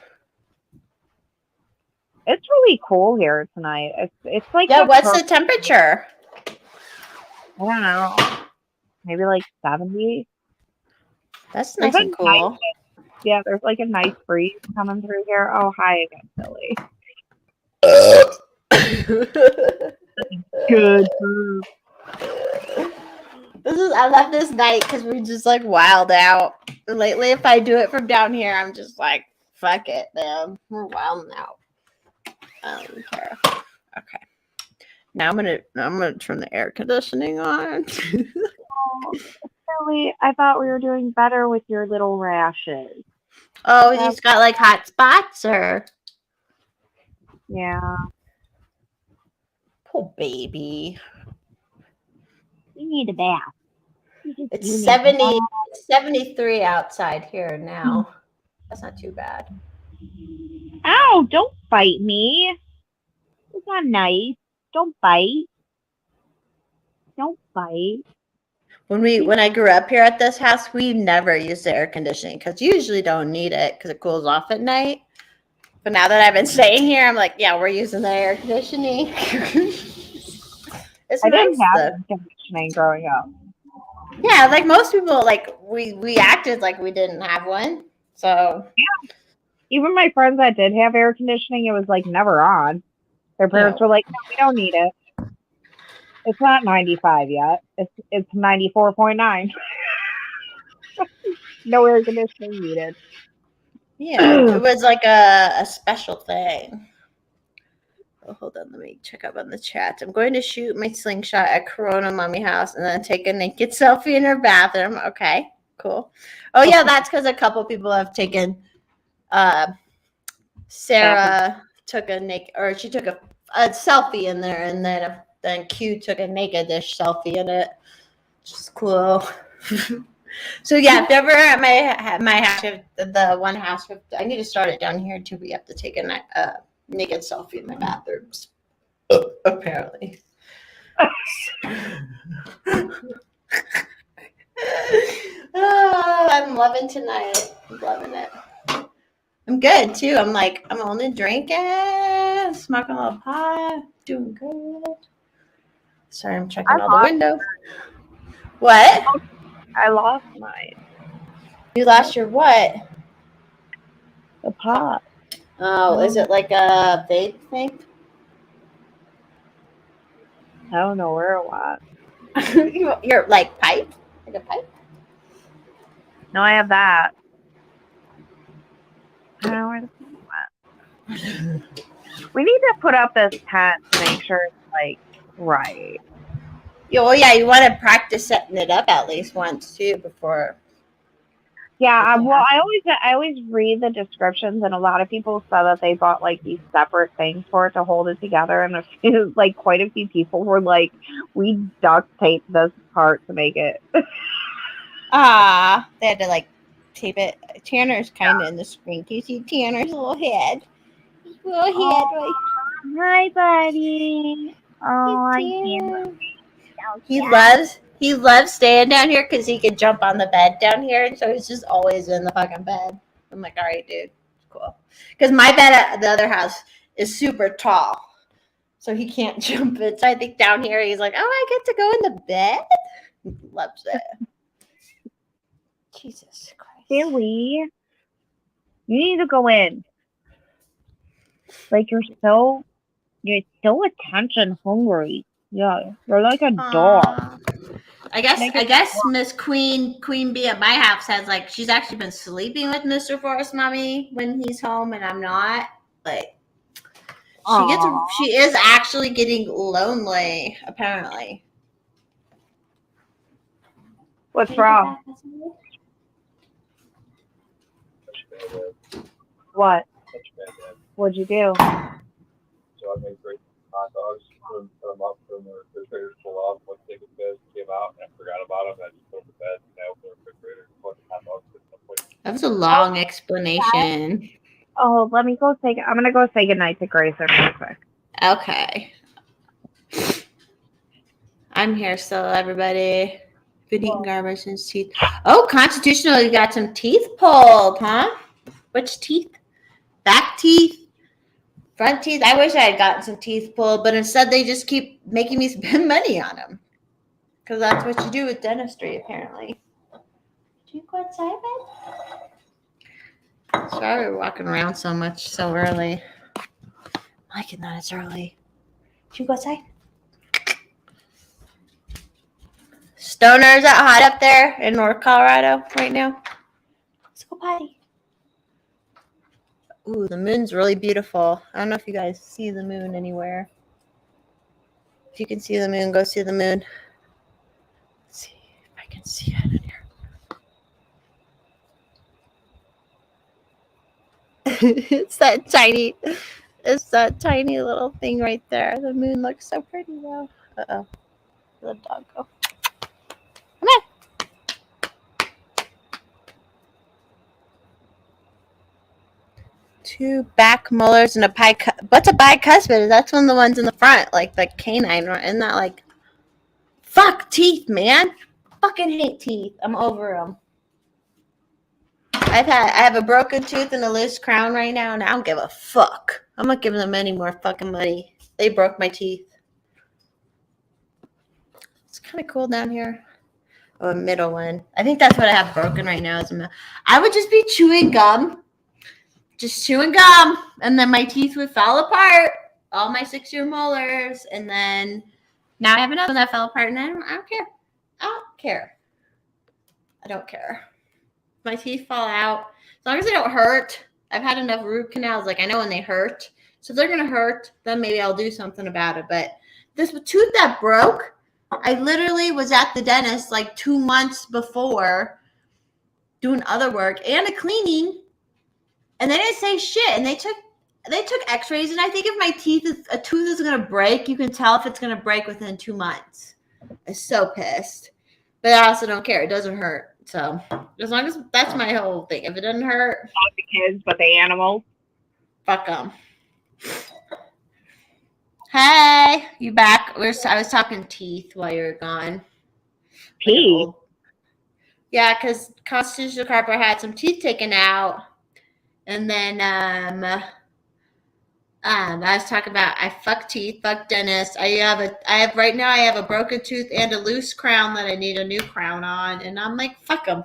It's really cool here tonight. It's like what's the temperature? I don't know. Maybe 70. That's nice and cool. There's a nice breeze coming through here. Oh, hi again, Billy. Good. I love this night because we're just wild out. Lately, if I do it from down here, I'm just like, fuck it, man. We're wilding out. I don't even care. Okay. Now I'm gonna turn the air conditioning on. Billy, I thought we were doing better with your little rashes. Oh, he's got hot spots, or? Yeah. Poor baby. You need a bath. It's 73 outside here now. That's not too bad. Ow, don't bite me. It's not nice. Don't bite. Don't bite. When I grew up here at this house, we never used the air conditioning because you usually don't need it because it cools off at night. But now that I've been staying here, I'm like, yeah, we're using the air conditioning. I didn't have air conditioning growing up. Yeah, like most people, we acted like we didn't have one. So yeah, even my friends that did have air conditioning, it was never on. Their parents were like, no, we don't need it. It's not 95 yet. It's 94.9. No air conditioning needed. Yeah, it was a special thing. Oh, hold on, let me check up on the chat. I'm going to shoot my slingshot at Corona Mommy house and then take a naked selfie in her bathroom. Okay, cool. Oh yeah, that's because a couple people have taken. Sarah took she took a selfie in there, and then Q took a naked dish selfie in it. Just cool. So yeah, if ever at my house, the one house, I need to start it down here too. We have to take a naked selfie in my bathrooms. Apparently. Oh, I'm loving tonight. I'm loving it. I'm good too. I'm only drinking, smoking a little pot, doing good. Sorry, I'm checking all the windows. What? I lost mine. You lost your what? The pot. Oh, is it like a vape thing? I don't know where it was. You're like pipe? Like a pipe? No, I have that. I don't know where the phone went. We need to put up this tent to make sure it's like right. Yeah, well, yeah, you want to practice setting it up at least once too before. Yeah, well, I always read the descriptions, and a lot of people said that they bought like these separate things for it to hold it together, and a few, like quite a few people were like, "We duct taped this part to make it." They had to like tape it. Tanner's kind of in the screen. Can you see Tanner's little head? His little head, right? Hi, buddy. Oh, I can't. He loves staying down here because he can jump on the bed down here, and so he's just always in the fucking bed. I'm like, all right, dude, cool. Because my bed at the other house is super tall, so he can't jump it. So I think down here he's like, oh, I get to go in the bed. He loves it. Jesus Christ, Billy, you need to go in. Like you're so attention hungry. Yeah, you're like a dog. I guess Miss Queen Bee at my house has like she's actually been sleeping with Mr. Forest Mommy when he's home and I'm not. Like she is actually getting lonely, apparently. What's wrong? What? What'd you do? So I made great hot dogs, put them up, put them in the refrigerator, pull off, went to take a piss, came out, and I forgot about them. I just put them to bed, and I opened the refrigerator, put the hot dogs in the plate. That was a long explanation. Oh, let me go say. I'm gonna go say goodnight to Grayson real quick. Okay. I'm here still, everybody. Been eating garbage since teeth. Oh, Constitutional, you got some teeth pulled, huh? Which teeth? Back teeth? Front teeth? I wish I had gotten some teeth pulled, but instead they just keep making me spend money on them. Because that's what you do with dentistry, apparently. Do you go outside, bud? Sorry we're walking around so much so early. I liking that it's early. Should you go outside? Stoner, is that hot up there in North Colorado right now? Let's go potty. Ooh, the moon's really beautiful. I don't know if you guys see the moon anywhere. If you can see the moon, go see the moon. Let's see if I can see it in here. It's that tiny little thing right there. The moon looks so pretty though. Uh-oh. Let the dog go. Come on. Two back molars and a what's a bicuspid? That's one of the ones in the front, like the canine. Isn't that like, fuck teeth, man. Fucking hate teeth. I'm over them. I have a broken tooth and a loose crown right now, and I don't give a fuck. I'm not giving them any more fucking money. They broke my teeth. It's kind of cool down here. Oh, a middle one. I think that's what I have broken right now. I would just be chewing gum. Just chewing gum, and then my teeth would fall apart. All my 6-year molars, and then now I have another one that fell apart, and I don't care. I don't care. My teeth fall out. As long as they don't hurt. I've had enough root canals. Like, I know when they hurt. So if they're going to hurt, then maybe I'll do something about it. But this tooth that broke, I literally was at the dentist like 2 months before doing other work and a cleaning. And they didn't say shit. And they took x-rays. And I think if a tooth is going to break, you can tell if it's going to break within 2 months. I'm so pissed. But I also don't care. It doesn't hurt. So as long as that's my whole thing. If it doesn't hurt. Not the kids, but the animals. Fuck them. Hey, you back? I was talking teeth while you were gone. Teeth? Yeah, because Constitutional Carper had some teeth taken out. And then I was talking about I fuck teeth, fuck dentist. I have right now I have a broken tooth and a loose crown that I need a new crown on, and I'm like, fuck them.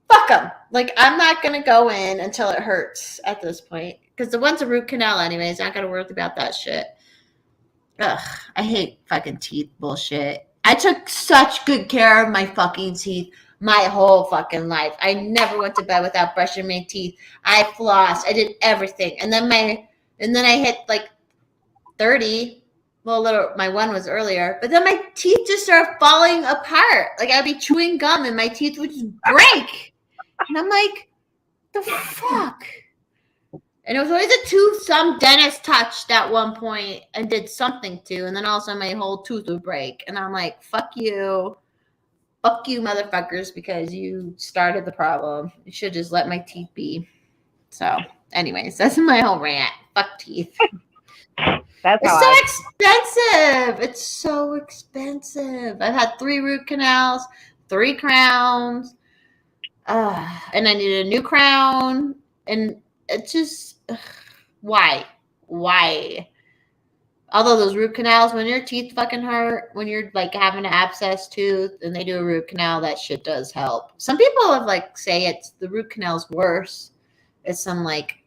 Fuck them. Like, I'm not going to go in until it hurts at this point. Because the one's a root canal anyways. I not got to worry about that shit. Ugh, I hate fucking teeth bullshit. I took such good care of my fucking teeth my whole fucking life. I never went to bed without brushing my teeth. I flossed. I did everything. And then I hit like 30. Well, my one was earlier, but then my teeth just started falling apart. Like, I'd be chewing gum and my teeth would just break. And I'm like, the fuck? And it was always a tooth some dentist touched at one point and did something to, and then also my whole tooth would break. And I'm like, fuck you, motherfuckers, because you started the problem. You should just let my teeth be. So, anyways, that's my whole rant. Fuck teeth. It's so expensive. It's so expensive. I've had 3 root canals, 3 crowns, and I need a new crown. And it's just, why? Although those root canals, when your teeth fucking hurt, when you're like having an abscess tooth and they do a root canal, that shit does help. Some people have like say it's the root canal's worse. It's some like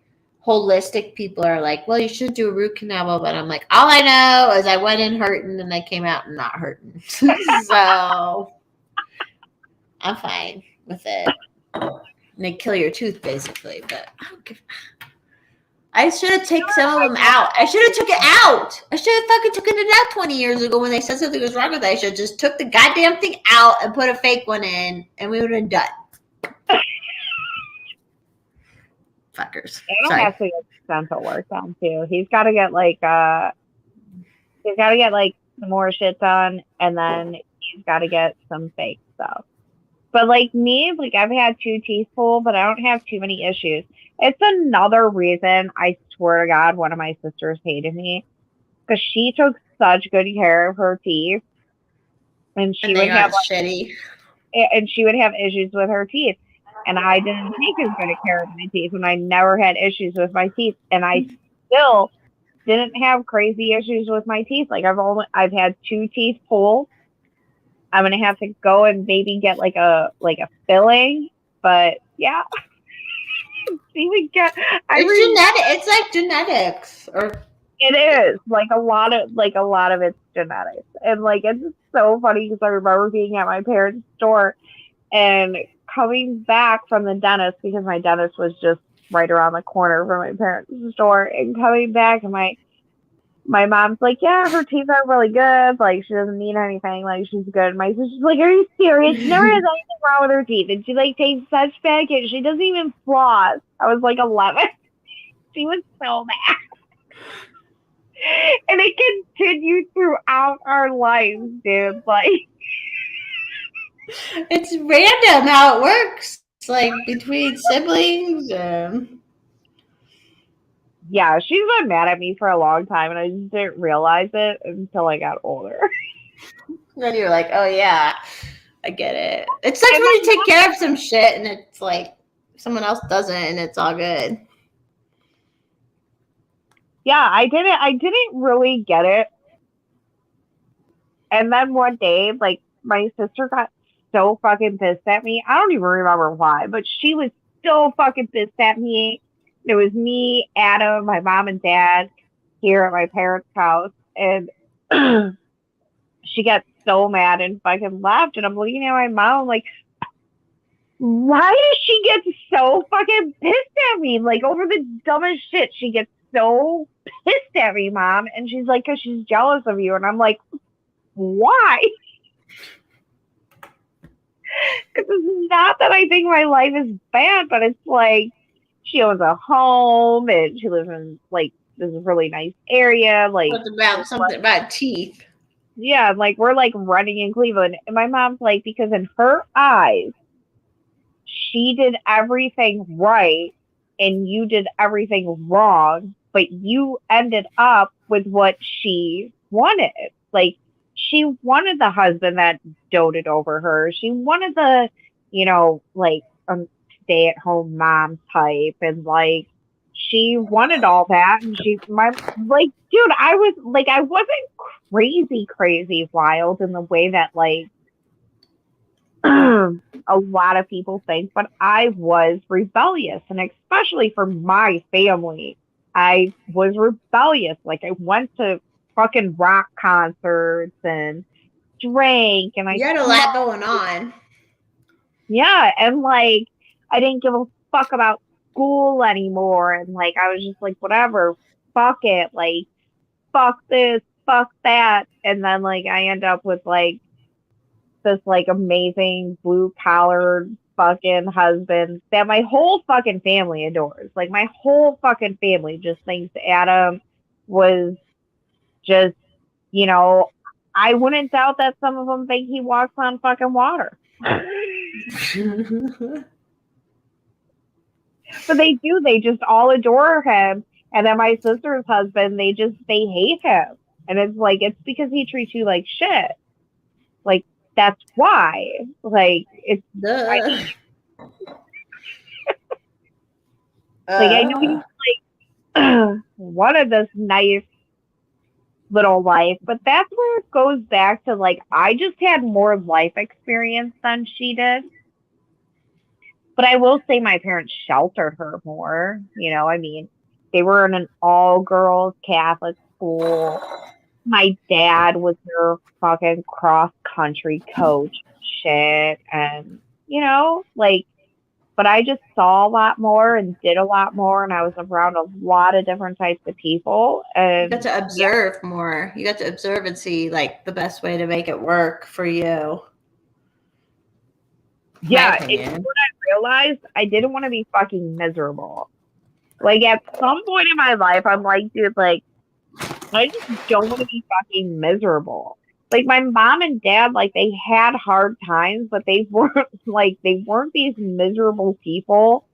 holistic people are like, well, you should do a root canal, but I'm like, all I know is I went in hurting and I came out not hurting. So I'm fine with it. And they kill your tooth basically, but I don't give. I should have taken some of them out. I should have took it out. I should have fucking taken it out 20 years ago when they said something was wrong with it. I should have just took the goddamn thing out and put a fake one in, and we would have been done. Fuckers. Daniel has to get dental work done too. He's got to get like more shit done, and then he's got to get some fake stuff. But like me, like I've had 2 teeth pulled, but I don't have too many issues. It's another reason I swear to God, one of my sisters hated me because she took such good care of her teeth, and she would have shitty, and she would have issues with her teeth. And I didn't take as good a care of my teeth, and I never had issues with my teeth. And I still didn't have crazy issues with my teeth. Like I've had 2 teeth pulled. I'm gonna have to go and maybe get like a filling, but yeah. It's like genetics, or it is like a lot of it's genetics, and like it's so funny because I remember being at my parents' store and coming back from the dentist because my dentist was just right around the corner from my parents' store, and coming back and my mom's like, yeah, her teeth are really good, like she doesn't need anything, like she's good. My sister's like, are you serious? She never has anything wrong with her teeth, and she like takes such bad care. She doesn't even floss. I was like 11. She was so mad. And it continued throughout our lives, dude. Like, it's random how it works. It's like between siblings. Yeah, she's been mad at me for a long time, and I just didn't realize it until I got older. Then you're like, oh yeah, I get it. It's like when you take care of some shit and it's like someone else doesn't, and it's all good. Yeah, I didn't really get it. And then one day, like, my sister got so fucking pissed at me. I don't even remember why, but she was so fucking pissed at me. It was me, Adam, my mom and dad here at my parents' house, and she got so mad and fucking left. And I'm looking at my mom like, why does she get so fucking pissed at me? Like, over the dumbest shit, she gets so pissed at me, Mom. And she's like, because she's jealous of you. And I'm like, why? Because it's not that I think my life is bad, but it's like she owns a home and she lives in like this really nice area. Like, what's about something about teeth? Yeah, like we're like running in Cleveland, and my mom's like, because in her eyes, she did everything right, and you did everything wrong, but you ended up with what she wanted. Like, she wanted the husband that doted over her. She wanted the, like, stay-at-home mom type, and, like, she wanted all that, and dude, I wasn't crazy wild in the way that like a lot of people think, but I was rebellious, and especially for my family, I was rebellious. Like I went to fucking rock concerts and drank, and You had a lot going on. yeah, and like I didn't give a fuck about school anymore, and like I was just like whatever, fuck it, like fuck this, fuck that, and then like I end up with like this like amazing blue collar fucking husband that my whole fucking family adores. Like my whole fucking family just thinks Adam was just, you know, I wouldn't doubt that some of them think he walks on fucking water. But they do. They just all adore him. And then my sister's husband, they hate him. And it's like, it's because he treats you like shit. Like, that's why. Like, it's. Like, I know he's like, wanted this nice little life, but that's where it goes back to like, I just had more life experience than she did. But I will say my parents sheltered her more. You know, I mean, they were in an all-girls Catholic school. My dad was their fucking cross-country coach shit. And, you know, like, but I just saw a lot more and did a lot more. And I was around a lot of different types of people. And you got to observe more. You got to observe and see, like, the best way to make it work for you. Yeah, it's what I realized. I didn't want to be fucking miserable. Like, at some point in my life, I'm like, dude, like, I just don't want to be fucking miserable. Like, my mom and dad, like, they had hard times, but they weren't these miserable people,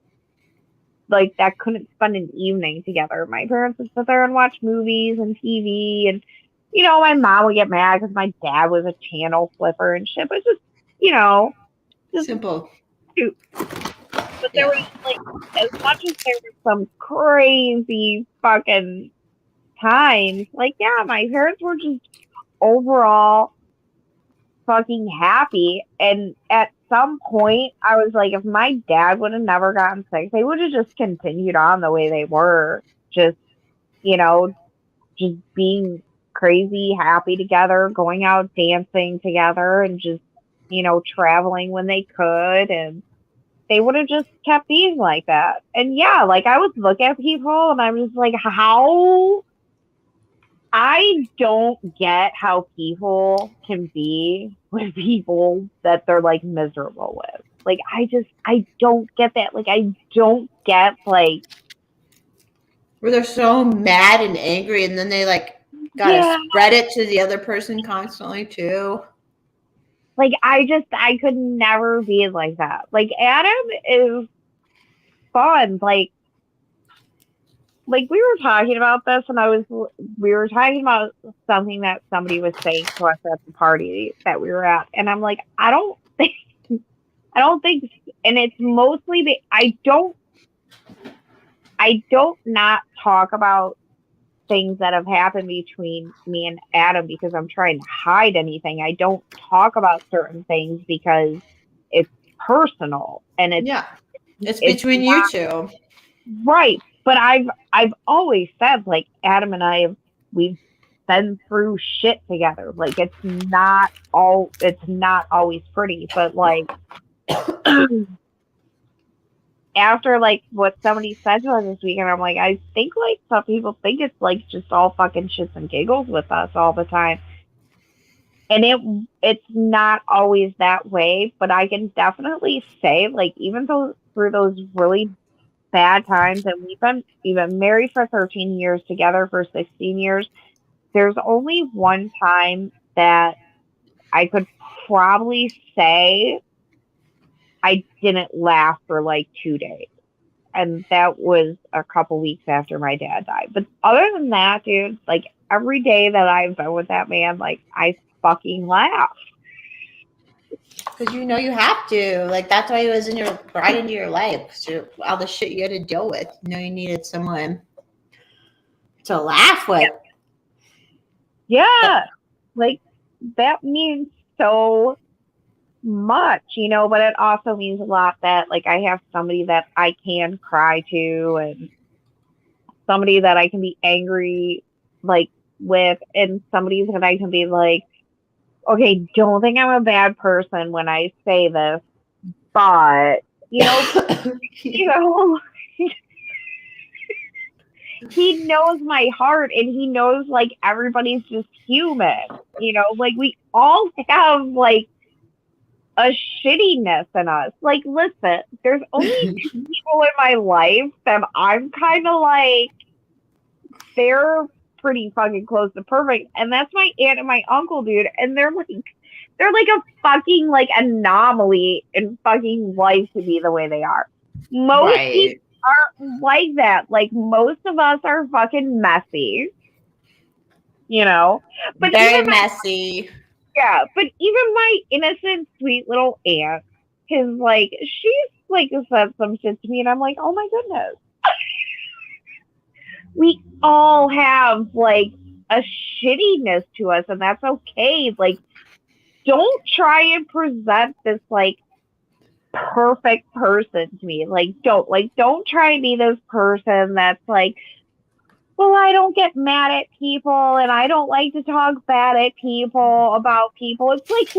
like, that couldn't spend an evening together. My parents would sit there and watch movies and TV, and, you know, my mom would get mad because my dad was a channel flipper and shit, but just, you know, just simple. Cute. But there was like, as much as there was some crazy fucking times, like, yeah, my parents were just overall fucking happy. And at some point, I was like, if my dad would have never gotten sick, they would have just continued on the way they were, just, you know, just being crazy happy together, going out dancing together, and just, you know, traveling when they could, and they would have just kept being like that. And yeah, like I would look at people and I'm just like, how? I don't get how people can be with people that they're like miserable with. Like I don't get that. Like I don't get like where they're so mad and angry, and then they like gotta spread it to the other person constantly too. Like, I could never be like that. Like, Adam is fun. Like we were talking about this, and we were talking about something that somebody was saying to us at the party that we were at. And I'm like, I don't think, and it's mostly I don't not talk about things that have happened between me and Adam because I'm trying to hide anything. I don't talk about certain things because it's personal, and it's between you two, right? But I've always said, like, Adam and I we've been through shit together. Like it's not always pretty, but like after like what somebody said to us this weekend, I'm like, I think like some people think it's like just all fucking shits and giggles with us all the time. And it's not always that way, but I can definitely say, like, even though through those really bad times, and we've been married for 13 years, together for 16 years, there's only one time that I could probably say I didn't laugh for like 2 days. And that was a couple weeks after my dad died. But other than that, dude, like every day that I've been with that man, like I fucking laugh. Because you know you have to. Like, that's why he was right into your life. So all the shit you had to deal with. You know, you needed someone to laugh with. Yeah. Like, that means so much, but it also means a lot that, like, I have somebody that I can cry to and somebody that I can be angry, like, with, and somebody that I can be like, okay, don't think I'm a bad person when I say this, but, you know, he knows my heart and he knows, like, everybody's just human, like, we all have, like, a shittiness in us. Like, listen, there's only two people in my life that I'm kind of like, they're pretty fucking close to perfect, and that's my aunt and my uncle, dude. And they're like a fucking like anomaly in fucking life to be the way they are. Most people aren't like that. Like, most of us are fucking messy, But very messy. Yeah, but even my innocent, sweet little aunt is like, she's like said some shit to me, and I'm like, oh my goodness. We all have like a shittiness to us, and that's okay. Like, don't try and present this like perfect person to me. Like, don't try and be this person that's like, well, I don't get mad at people and I don't like to talk bad at people about people. It's like,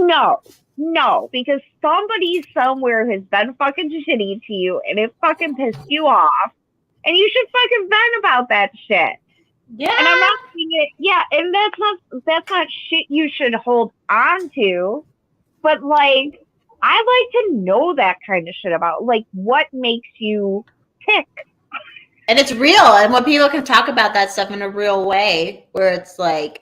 no, because somebody somewhere has been fucking shitty to you and it fucking pissed you off, and you should fucking vent about that shit. Yeah. And I'm not saying it, yeah, and that's not shit you should hold on to, but like, I like to know that kind of shit about, like, what makes you tick. And it's real. And when people can talk about that stuff in a real way, where it's like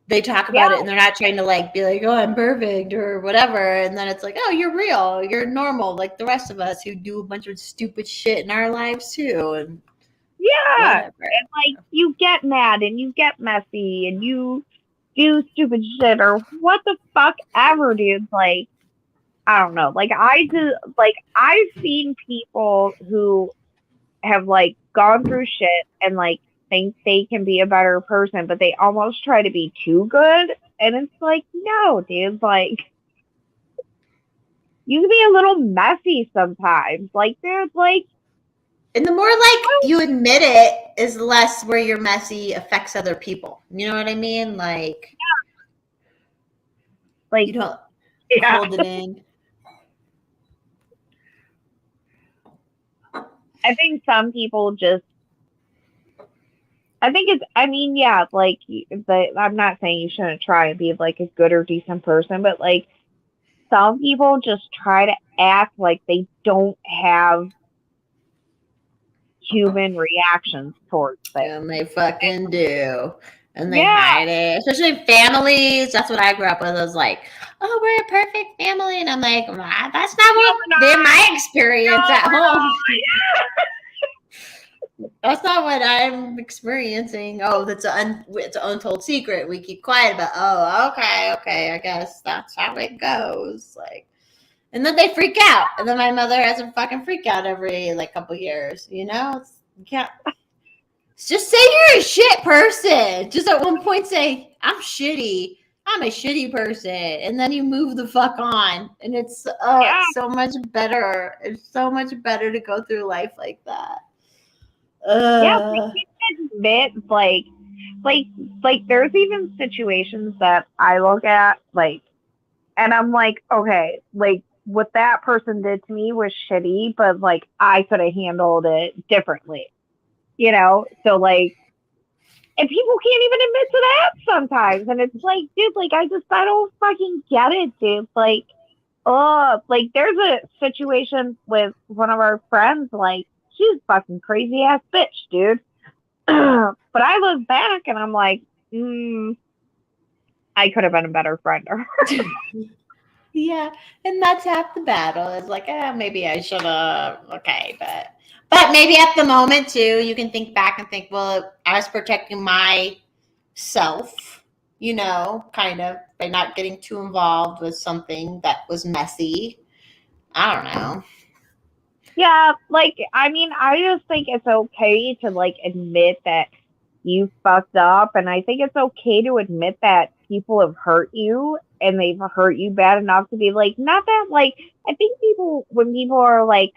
they talk about it and they're not trying to like be like, oh, I'm perfect or whatever. And then it's like, oh, you're real. You're normal like the rest of us who do a bunch of stupid shit in our lives too. And yeah. And like, you get mad and you get messy and you do stupid shit or what the fuck ever, dude. Like, I don't know. Like, I've seen people who have like gone through shit and like think they can be a better person, but they almost try to be too good. And it's like, no, dude, like, you can be a little messy sometimes. Like, there's like, and the more like you admit it is less where your messy affects other people. You know what I mean? Like, you don't hold it in. I think some people just, yeah, like, I'm not saying you shouldn't try and be like a good or decent person, but like, some people just try to act like they don't have human reactions towards things. And they fucking do. And they hide it. Especially families. That's what I grew up with. I was like, oh, we're a perfect family. And I'm like, that's not what been my experience at home. That's not what I'm experiencing. Oh, it's an untold secret. We keep quiet about. Oh, okay. I guess that's how it goes. Like, and then they freak out, and then my mother has a fucking freak out every like couple years. You can't just say you're a shit person. Just at one point say I'm shitty. I'm a shitty person, and then you move the fuck on, and it's so much better. It's so much better to go through life like that. Yeah, we can admit, like there's even situations that I look at, like, and I'm like, okay, like, what that person did to me was shitty, but like, I could have handled it differently, So like, and people can't even admit to that sometimes, and it's like, dude, like, I don't fucking get it, dude. Like, like, there's a situation with one of our friends, like, she's a fucking crazy ass bitch, dude. But I look back and I'm like, I could have been a better friend to her. Yeah, and that's half the battle. It's like, maybe I should have. Okay, but maybe at the moment too, you can think back and think, well, I was protecting myself, you know, kind of by not getting too involved with something that was messy. I don't know. Yeah, like, I mean, I just think it's okay to, like, admit that you fucked up, and I think it's okay to admit that people have hurt you, and they've hurt you bad enough to be like, not that, like, I think when people are like,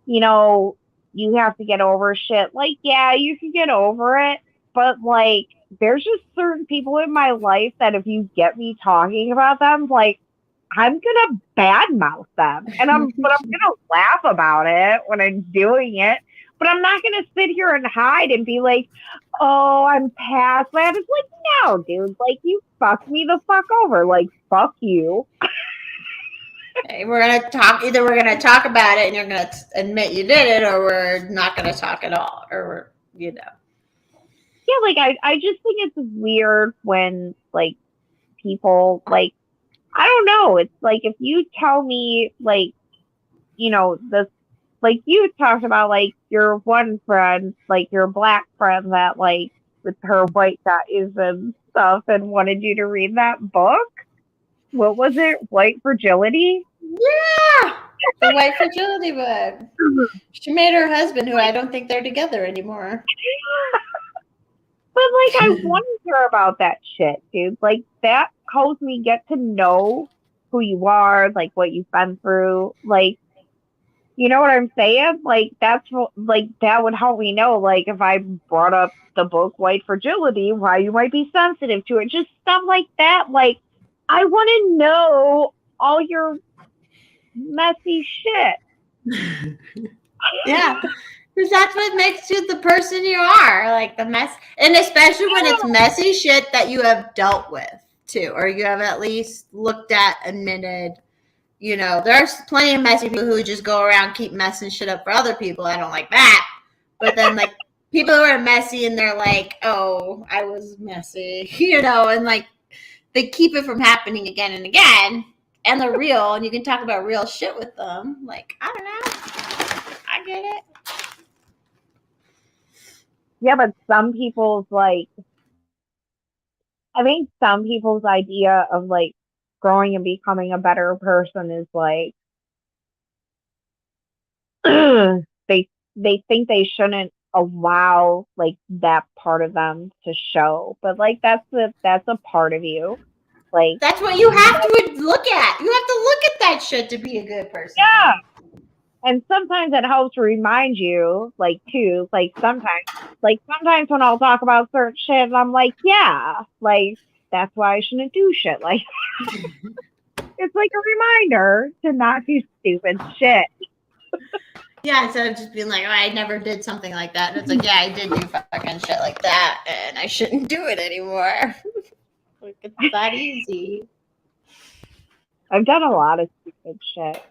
you know, you have to get over shit, like, yeah, you can get over it, but, like, there's just certain people in my life that if you get me talking about them, like, I'm gonna badmouth them, but I'm gonna laugh about it when I'm doing it. But I'm not gonna sit here and hide and be like, "Oh, I'm past that." It's like, no, dude, like you fucked me the fuck over. Like, fuck you. Hey, we're gonna talk. Either we're gonna talk about it and you're gonna admit you did it, or we're not gonna talk at all, or you know. Yeah, like I just think it's weird when like people like I don't know. It's like if you tell me like this like you talked about like your one friend, like your black friend that like with her white tattoos and stuff and wanted you to read that book. What was it? White Fragility? Yeah, the white fragility book. She made her husband, who I don't think they're together anymore. But like I wonder about that shit, dude. Like that helps me get to know who you are, like what you've been through. Like you know what I'm saying? Like that's what like that would help me know, like if I brought up the book White Fragility, why you might be sensitive to it. Just stuff like that. Like I wanna know all your messy shit. Yeah, because that's what makes you the person you are, like the mess, and especially when it's messy shit that you have dealt with too, or you have at least looked at, admitted. You know, there's plenty of messy people who just go around keep messing shit up for other people. I don't like that. But then like people who are messy and they're like, "Oh, I was messy," you know, and like they keep it from happening again and again, and they're real, and you can talk about real shit with them. Like I don't know, I get it. Yeah, but some people's like I think some people's idea of like growing and becoming a better person is like they think they shouldn't allow like that part of them to show. But like that's a part of you. Like That's what you have to look at. You have to look at that shit to be a good person. yeah. And sometimes it helps remind you, like too, like sometimes when I'll talk about certain shit I'm like, yeah, like that's why I shouldn't do shit. Like it's like a reminder to not do stupid shit. Yeah, instead of just being like, "Oh, I never did something like that," and it's like, "Yeah, I did do fucking shit like that, and I shouldn't do it anymore." Like it's that easy. I've done a lot of stupid shit.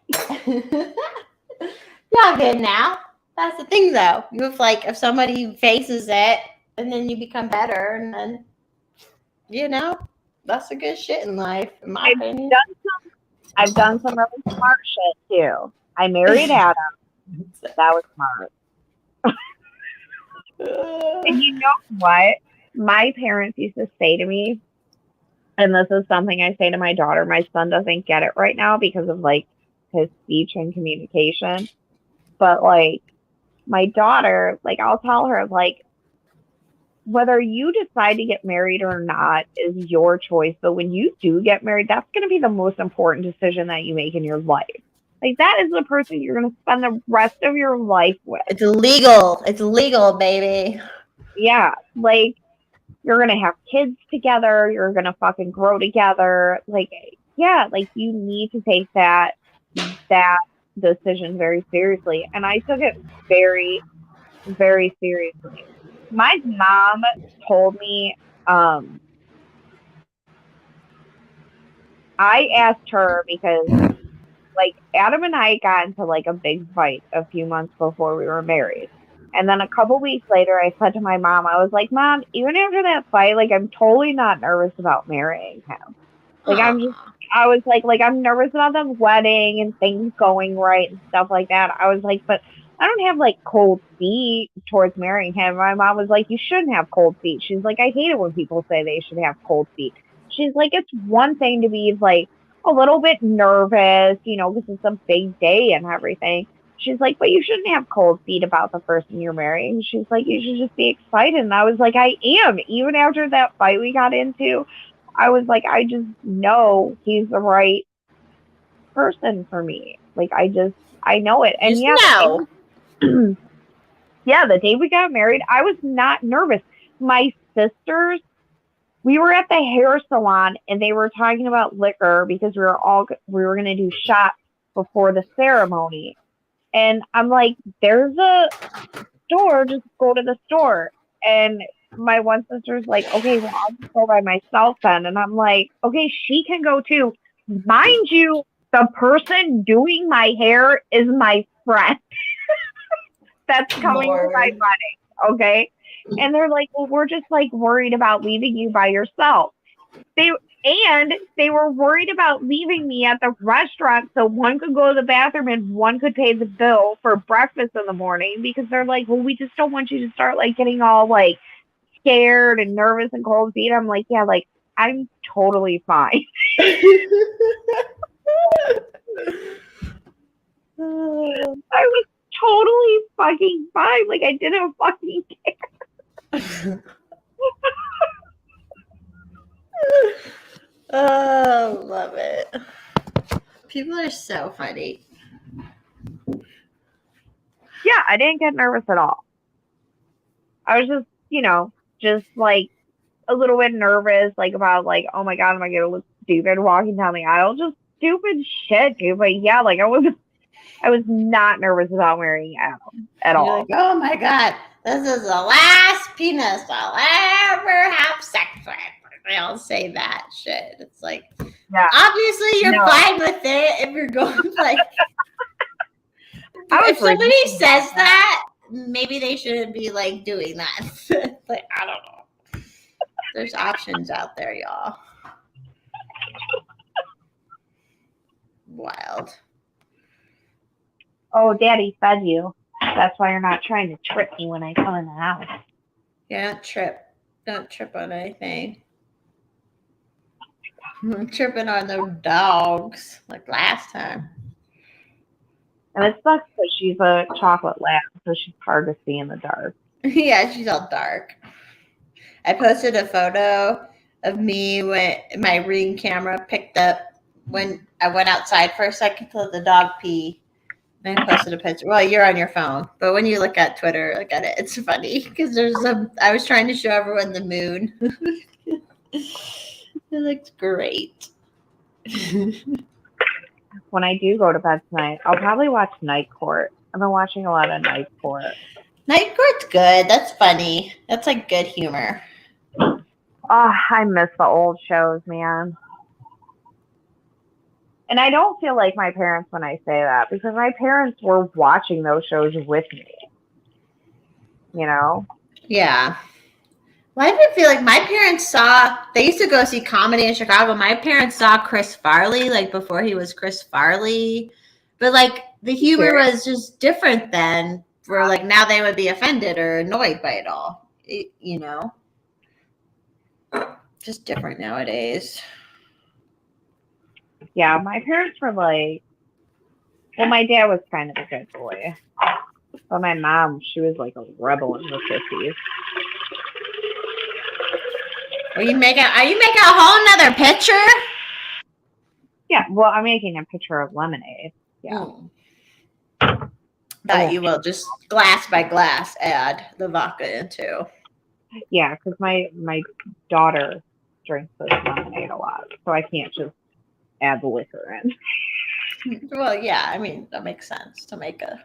Y'all good now. That's the thing, though. You have like if somebody faces it, and then you become better, and then you know that's the good shit in life, in my I've opinion. done I've done some really smart shit too. I married Adam. That was smart. And you know what? My parents used to say to me, and this is something I say to my daughter. My son doesn't get it right now because of like his speech and communication. But like my daughter, like I'll tell her like whether you decide to get married or not is your choice. But when you do get married, that's going to be the most important decision that you make in your life. Like that is the person you're going to spend the rest of your life with. It's illegal. It's legal, baby. Yeah, like you're going to have kids together. You're going to fucking grow together. Like, yeah, like you need to take that decision very seriously. And I took it very, very seriously. My mom told me, I asked her because like Adam and I got into like a big fight a few months before we were married. And then a couple weeks later, I said to my mom, I was like, Mom, even after that fight, like I'm totally not nervous about marrying him. Like I was like I'm nervous about the wedding and things going right and stuff like that. I was like, but I don't have like cold feet towards marrying him. My mom was like, you shouldn't have cold feet. She's like, I hate it when people say they should have cold feet. she's like, it's one thing to be like a little bit nervous, you know, because it's a big day and everything. She's like, but you shouldn't have cold feet about the person you're marrying. She's like, you should just be excited. And I was like, I am. Even after that fight we got into, I was like, I just know he's the right person for me. Like, I know it. And Just yeah, know. yeah, the day we got married, I was not nervous. My sisters, we were at the hair salon and they were talking about liquor because we were going to do shots before the ceremony. And I'm like, there's a store, just go to the store. And my one sister's like, okay, well, I'll just go by myself then. And I'm like, okay, she can go too. Mind you, the person doing my hair is my friend that's coming to my Lord. wedding. Okay. And they're like, well, we're just like worried about leaving you by yourself. They were worried about leaving me at the restaurant so one could go to the bathroom and one could pay the bill for breakfast in the morning because they're like, well, we just don't want you to start like getting all like scared and nervous and cold feet. I'm like, yeah, like I'm totally fine. I was totally fucking fine. Like I didn't fucking care. Oh, love it. People are so funny. Yeah, I didn't get nervous at all. I was just, you know, just like a little bit nervous, like about like, oh my god, am I gonna look stupid walking down the aisle? Just stupid shit, dude. But yeah, like I was not nervous about marrying Adam at You're all. like, oh my god, this is the last penis I'll ever have sex with. They all say that shit. It's like, Yeah. obviously you're fine with it if you're going like. If somebody says that, maybe they shouldn't be like doing that. Like, I don't know. There's options out there, y'all. Wild. Oh, Daddy fed you. That's why you're not trying to trip me when I come in the house. Yeah, don't trip on anything. I'm tripping on those dogs like last time. And it sucks because she's a chocolate lab, so she's hard to see in the dark. Yeah, she's all dark. I posted a photo of me when my Ring camera picked up when I went outside for a second to let the dog pee. And I posted a picture. Well, you're on your phone, but when you look at Twitter, look at it. It's funny because I was trying to show everyone the moon. It looks great. When I do go to bed tonight, I'll probably watch Night Court. I've been watching a lot of Night Court. Night Court's good. That's funny. That's like good humor. Oh, I miss the old shows, man. And I don't feel like my parents when I say that because my parents were watching those shows with me. You know? Yeah. Well, I didn't feel like my parents they used to go see comedy in Chicago. My parents saw Chris Farley, like before he was Chris Farley. But like the humor was just different then. For like now they would be offended or annoyed by it all. You know? Just different nowadays. Yeah, my parents were like, well, my dad was kind of a good boy. But my mom, she was like a rebel in the 50s. Are you making a whole nother picture? Yeah, well, I'm making a picture of lemonade. Yeah. That you will just glass by glass add the vodka into. Yeah, because my daughter drinks this lemonade a lot, so I can't just add the liquor in. Well, yeah, I mean that makes sense to make a.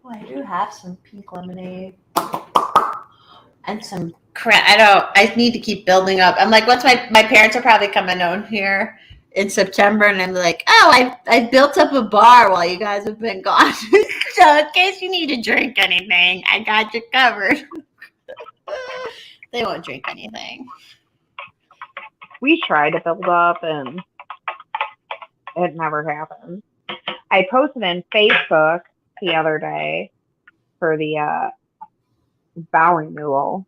I do have some pink lemonade and some crap. I need to keep building up. I'm like, once my parents are probably coming down here in September, and I'm like, oh, I built up a bar while you guys have been gone. So in case you need to drink anything, I got you covered. They won't drink anything. We try to build up, and it never happens. I posted in Facebook the other day for the vow renewal,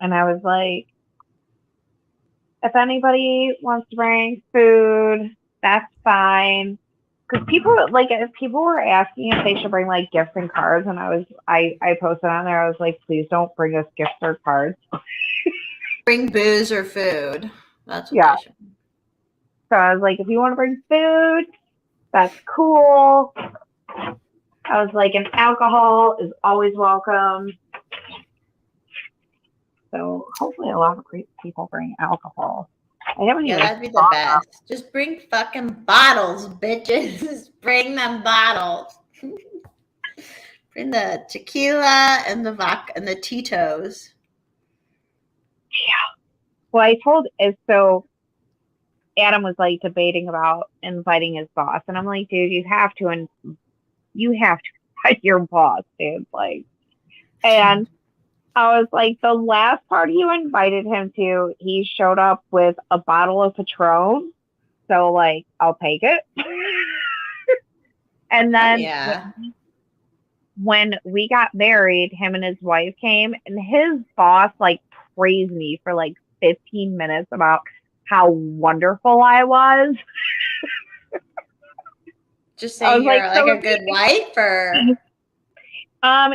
And I was like, if anybody wants to bring food, that's fine. Because people if people were asking if they should bring like gifts and cards, and I posted on there, I was like, please don't bring us gifts or cards. Bring booze or food. That's what Yeah. they should. So I was like, if you want to bring food, that's cool. I was like, and alcohol is always welcome. So hopefully a lot of people bring alcohol. I haven't even That'd be the thought best. Just bring fucking bottles, bitches. Bring them bottles. Bring the tequila and the vodka and the Tito's. Well, I told so Adam was like debating about inviting his boss, and I'm like, dude, you have to invite your boss, dude. Like, and I was like, the last party you invited him to, he showed up with a bottle of Patron. So like, I'll take it. And then when we got married, him and his wife came, and his boss like praised me for like 15 minutes about how wonderful I was. Just saying you're like a good wife, or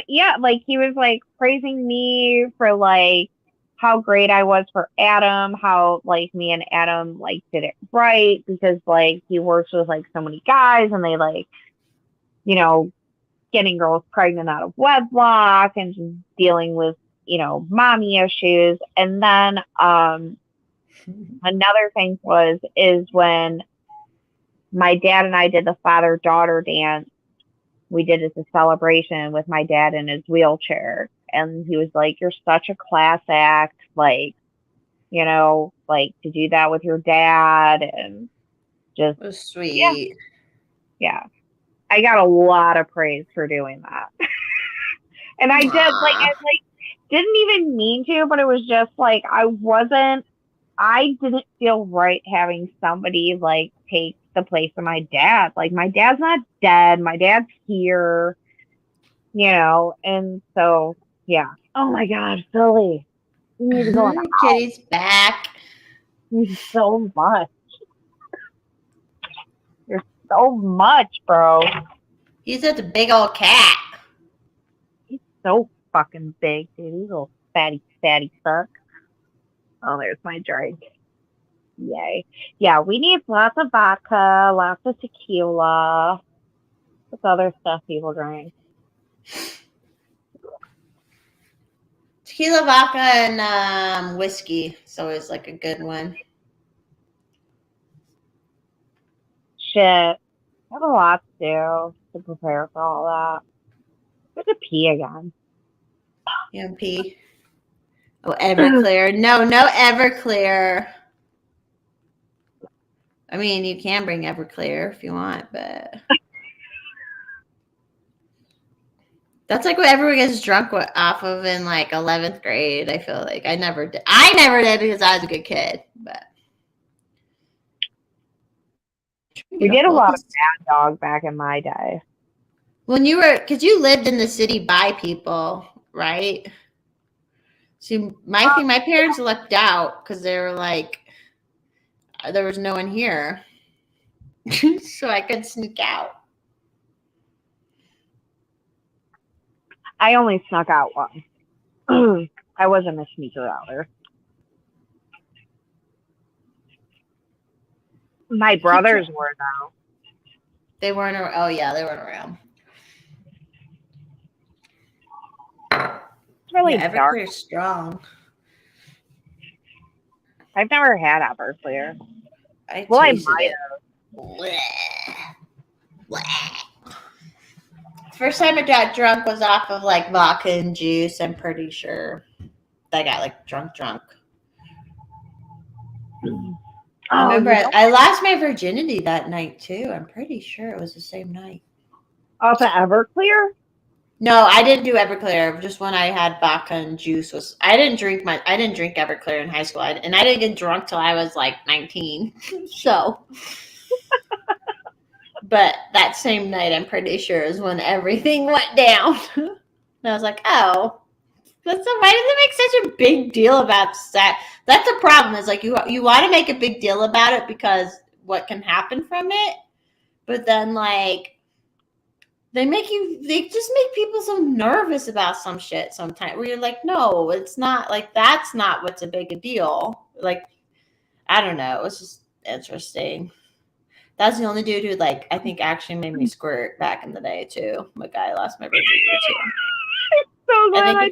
yeah, like he was like praising me for like how great I was for Adam, how like me and Adam like did it right, because like he works with like so many guys and they like, you know, getting girls pregnant out of wedlock and just dealing with, you know, mommy issues. And then another thing is when my dad and I did the father-daughter dance, we did it as a celebration with my dad in his wheelchair. And he was like, you're such a class act, like, you know, like to do that with your dad. And just was sweet. Yeah. I got a lot of praise for doing that. And I did I didn't even mean to, but it was just like I didn't feel right having somebody like take the place of my dad. Like my dad's not dead. My dad's here, you know, and so yeah. Oh my God, Philly. You need to go in the house. Kitty's back. So much. There's so much, bro. He's just a big old cat. He's so fucking big, dude. He's a little fatty fuck. Oh, there's my drink. Yay. Yeah, we need lots of vodka, lots of tequila. What's other stuff people drink? Tequila, vodka, and whiskey. It's always like a good one. Shit. I have a lot to do to prepare for all that. I have to pee again. You want pee? Oh, Everclear. No Everclear. I mean, you can bring Everclear if you want, but that's like what everyone gets drunk off of in like 11th grade. I feel like I never did because I was a good kid, but we did a lot of Mad Dog back in my day. When you were, because you lived in the city by people, right? So my parents lucked out because they were like, there was no one here. So I could sneak out. I only snuck out once. I wasn't a sneaker outer. My brothers were, though. They weren't around. Oh, yeah, they weren't around. It's really dark. Everclear's strong. I've never had Everclear. I might have. First time I got drunk was off of like vodka and juice. I'm pretty sure I got like drunk. I remember I lost my virginity that night too. I'm pretty sure it was the same night. Off of Everclear? No, I didn't do Everclear. Just when I had vodka and juice I didn't drink Everclear in high school. And I didn't get drunk till I was like 19. So, but that same night, I'm pretty sure is when everything went down. And I was like, oh, Why does it make such a big deal about sex? That's the problem. Is like you want to make a big deal about it because what can happen from it, but then like they just make people so nervous about some shit sometimes. Where you're like, no, it's not like that's not what's a big a deal. Like I don't know. It's just interesting. That's the only dude who like I think actually made me squirt back in the day too. My guy I lost my virginity too. So glad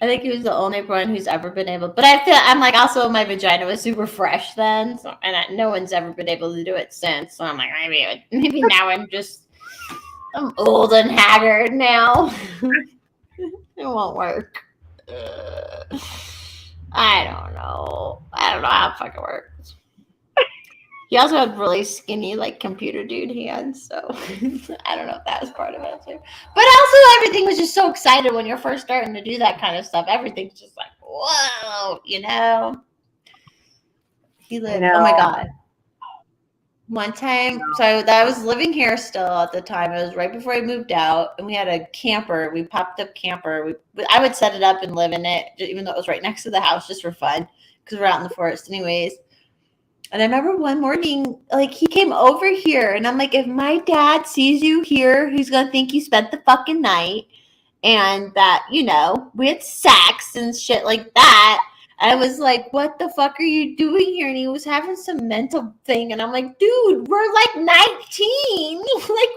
I think he was the only one who's ever been able. But I feel I'm like also my vagina was super fresh then, so, and no one's ever been able to do it since. So I'm like maybe now I'm old and haggard now. It won't work. I don't know. I don't know how it fucking works. He also had really skinny, like, computer dude hands, so I don't know if that was part of it, too. But also, everything was just so excited when you're first starting to do that kind of stuff. Everything's just like, whoa, you know? He lived, oh my God. One time, so I was living here still at the time. It was right before I moved out, and we had a camper. We popped up camper. I would set it up and live in it, even though it was right next to the house, just for fun, because we're out in the forest anyways. And I remember one morning, like, he came over here, and I'm like, if my dad sees you here, he's going to think you spent the fucking night, and that, you know, we had sex and shit like that. I was like, what the fuck are you doing here? And he was having some mental thing, and I'm like, dude, we're like 19. Like,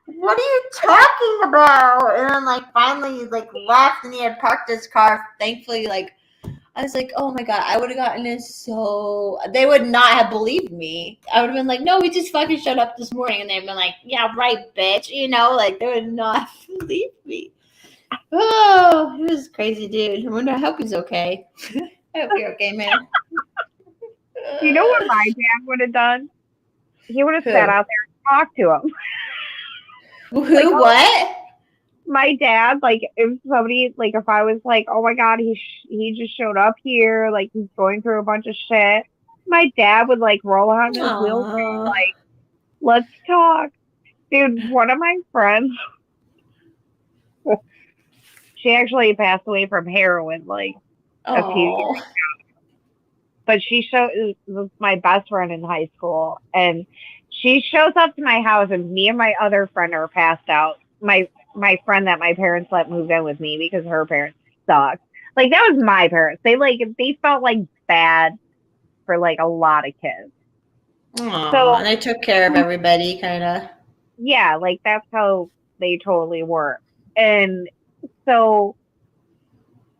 what are you talking about? And then, like, finally, he, like, left, and he had parked his car. Thankfully, like, I was like, oh my God, I would have gotten it so, they would not have believed me. I would have been like, no, we just fucking showed up this morning. And they'd been like, yeah, right, bitch. You know, like, they would not believe me. Oh, he was a crazy dude. I hope he's okay. I hope you're okay, man. You know what my dad would have done? He would have sat out there and talked to him. Who, like, what? My dad, like, if somebody, like, if I was like, oh my God, he just showed up here, like, he's going through a bunch of shit, my dad would, like, roll out in his wheelchair, like, let's talk. Dude, one of my friends, she actually passed away from heroin, like, a few years ago. But she was my best friend in high school, and she shows up to my house, and me and my other friend are passed out. My friend that my parents let move in with me because her parents sucked. Like, that was my parents. They felt like bad for like a lot of kids. Aww, so, and they took care of everybody, kind of. Yeah, like that's how they totally were. And so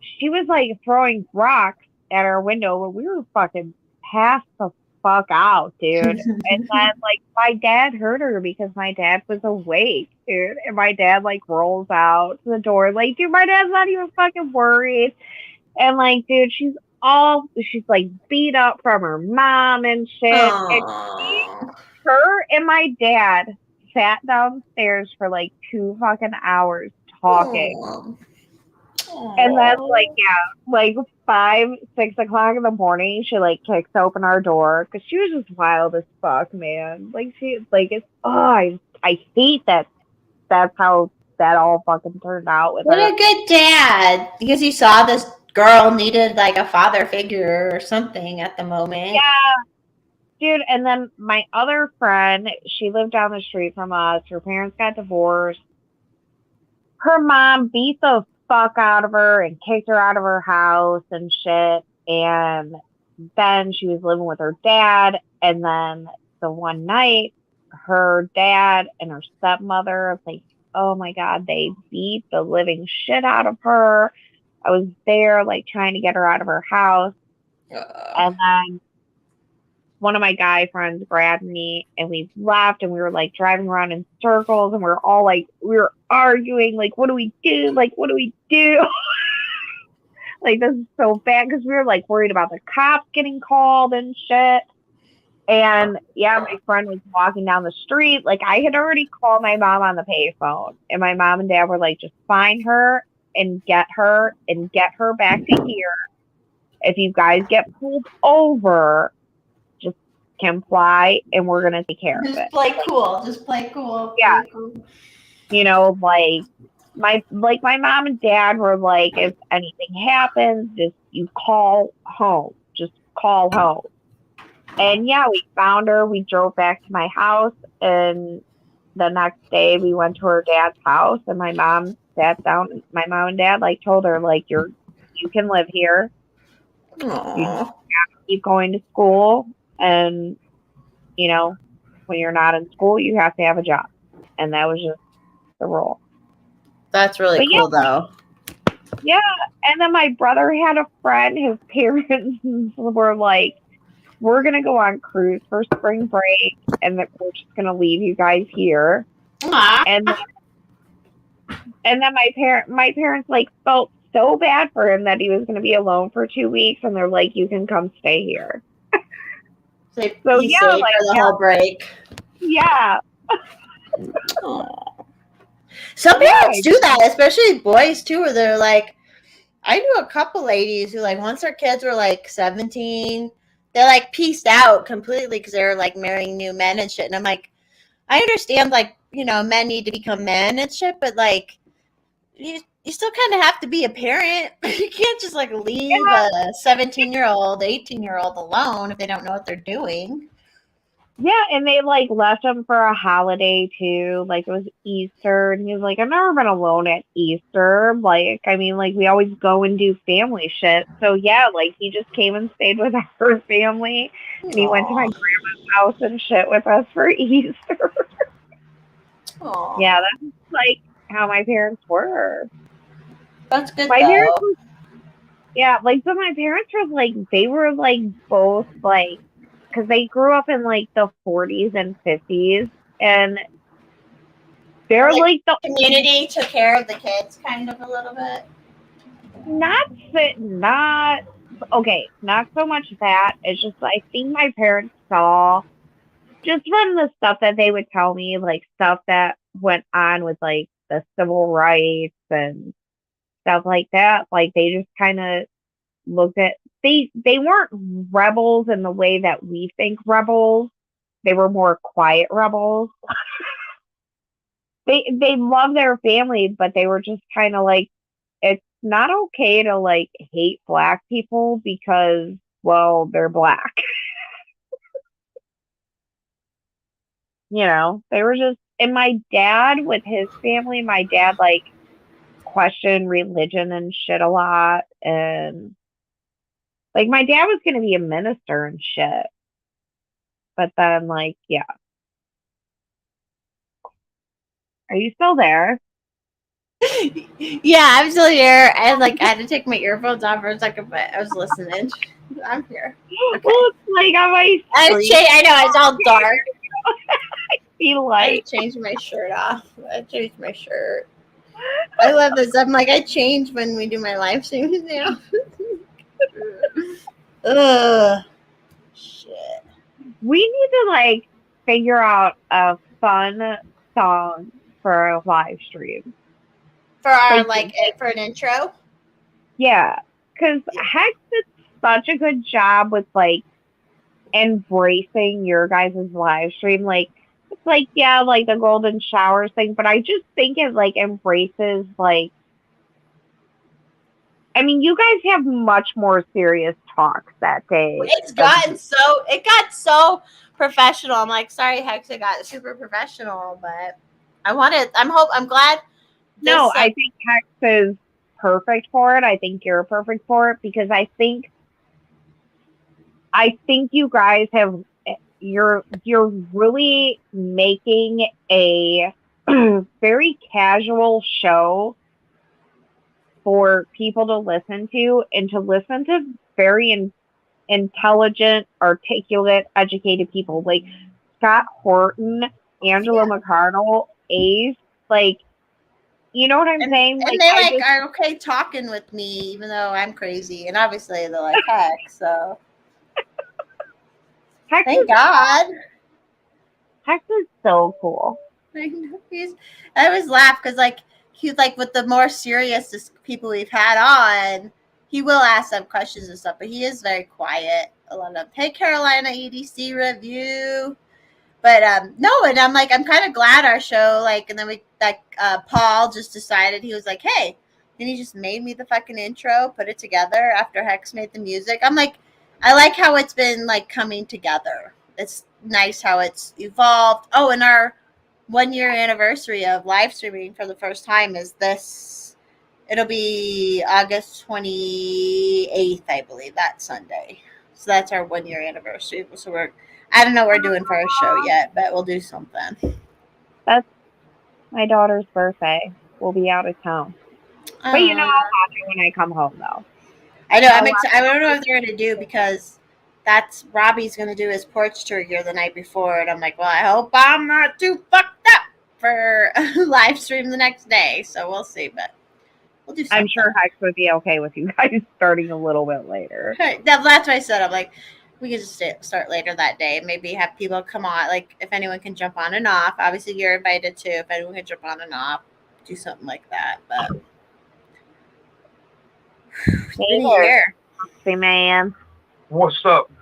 she was like throwing rocks at our window when we were fucking passed the fuck out, dude. And then like my dad heard her because my dad was awake, dude. And my dad like rolls out to the door, like, dude, my dad's not even fucking worried. And like, dude, she's like beat up from her mom and shit. And her and my dad sat downstairs for like 2 fucking hours talking. Aww. And then like, yeah, like 5, 6 o'clock in the morning, she like kicks open our door because she was just wild as fuck, man. Like she, like it's, I hate that. That's how that all fucking turned out with her. What a good dad, because he saw this girl needed like a father figure or something at the moment. Yeah, dude. And then my other friend, she lived down the street from us. Her parents got divorced. Her mom beat the fuck out of her and kicked her out of her house and shit. And then she was living with her dad. And then the one night, her dad and her stepmother, like, oh my God, they beat the living shit out of her. I was there, like, trying to get her out of her house. And then one of my guy friends grabbed me, and we left, and we were, like, driving around in circles, and we were all, like, we were arguing, like, what do we do? Like, what do we do? Like, this is so bad, because we were, like, worried about the cops getting called and shit. And, yeah, my friend was walking down the street. Like, I had already called my mom on the payphone, and my mom and dad were like, just find her and get her back to here. If you guys get pulled over, just comply, and we're going to take care of it. Just play cool. Yeah. You know, like, my mom and dad were like, if anything happens, just you call home. Just call home. And yeah, we found her. We drove back to my house, and the next day we went to her dad's house, and my mom sat down. My mom and dad like told her like you can live here. You just Aww. keep going to school, and you know when you're not in school, you have to have a job, and that was just the rule. That's really But cool, though. yeah, and then my brother had a friend. His parents were like, "We're gonna go on cruise for spring break, and that we're just gonna leave you guys here." Aww. And then my parents like felt so bad for him that he was gonna be alone for 2 weeks, and they're like, "You can come stay here." So He yeah, stayed like for the whole break. yeah, Aww. Some parents do that, especially boys too, where they're like, I knew a couple ladies who like once their kids were like 17, they like pieced out completely because they were like marrying new men and shit. And I'm like, I understand like, men need to become men and shit, but like you still kind of have to be a parent. You can't just like leave yeah, a 17-year-old, 18-year-old alone if they don't know what they're doing. yeah, and they like left him for a holiday too. Like it was Easter, and he was like, "I've never been alone at Easter." Like, I mean, like we always go and do family shit. So yeah, like he just came and stayed with our family, and he went to my Aww. grandma's house and shit with us for Easter. Aww. Yeah, that's like how my parents were. That's good My parents though. were, yeah, like so my parents were like they were like both like because they grew up in like the 40s and 50s, and they're Like like the community took care of the kids kind of a little bit. not okay, not so much that. It's just I think my parents saw just from the stuff that they would tell me, like stuff that went on with like the civil rights and stuff like that. Like they just kind of looked at they weren't rebels in the way that we think rebels. They were more quiet rebels. They love their family, but they were just kind of like it's not okay to like hate black people because well they're black. They were just and my dad with his family, my dad like questioned religion and shit a lot, and like my dad was gonna be a minister and shit, but then like yeah. Are you still there? Yeah, I'm still here. I had to take my earphones off for a second, but I was listening. I'm here. Okay. Well, it's like on my screen. I know it's all dark. Feel I like changed my shirt off. I changed my shirt. I love this. I'm like, I change when we do my live streams now. Ugh. Shit. we need to like figure out a fun song for a live stream. For our for an intro. Yeah, because Hex did such a good job with like embracing your guys' live stream. Like it's like yeah, like the golden showers thing, but I just think it like embraces like I mean, you guys have much more serious talks that day. It got so professional. I'm like, sorry, Hex, it got super professional, but I'm glad. No, I think Hex is perfect for it. I think you're perfect for it because I think you guys have you're really making a very casual show for people to listen to and to listen to very intelligent, articulate, educated people like Scott Horton, Angela McArdle, Ace, like you know what I'm saying? And they are okay talking with me, even though I'm crazy. And obviously they're like, heck, so thank God. Hex is so cool. I always laugh because he's like with the more serious people we've had on, he will ask them questions and stuff, but he is very quiet. A lot of hey Carolina EDC review. But no, and I'm like, I'm kind of glad our show, like, and then Paul just decided, he was like, hey, and he just made me the fucking intro, put it together after Hex made the music. I'm like, I like how it's been like coming together. It's nice how it's evolved. Oh, and our 1 year anniversary of live streaming for the first time is this. It'll be August 28th, I believe, that Sunday. So that's our 1 year anniversary. So I don't know what we're doing for our show yet, but we'll do something. That's my daughter's birthday. We'll be out of town. But you know, I'll watch it when I come home, though. I know. I don't know what they're going to do because that's Robbie's going to do his porch tour here the night before. And I'm like, well, I hope I'm not too fucked up for a live stream the next day. So we'll see. But we'll do something. I'm sure Hex would be okay with you guys starting a little bit later. That's what I said. I'm like, we could just start later that day. Maybe have people come on. Like, if anyone can jump on and off. Obviously, you're invited too. If anyone can jump on and off, do something like that. But it's been a year. Hey, man. What's up?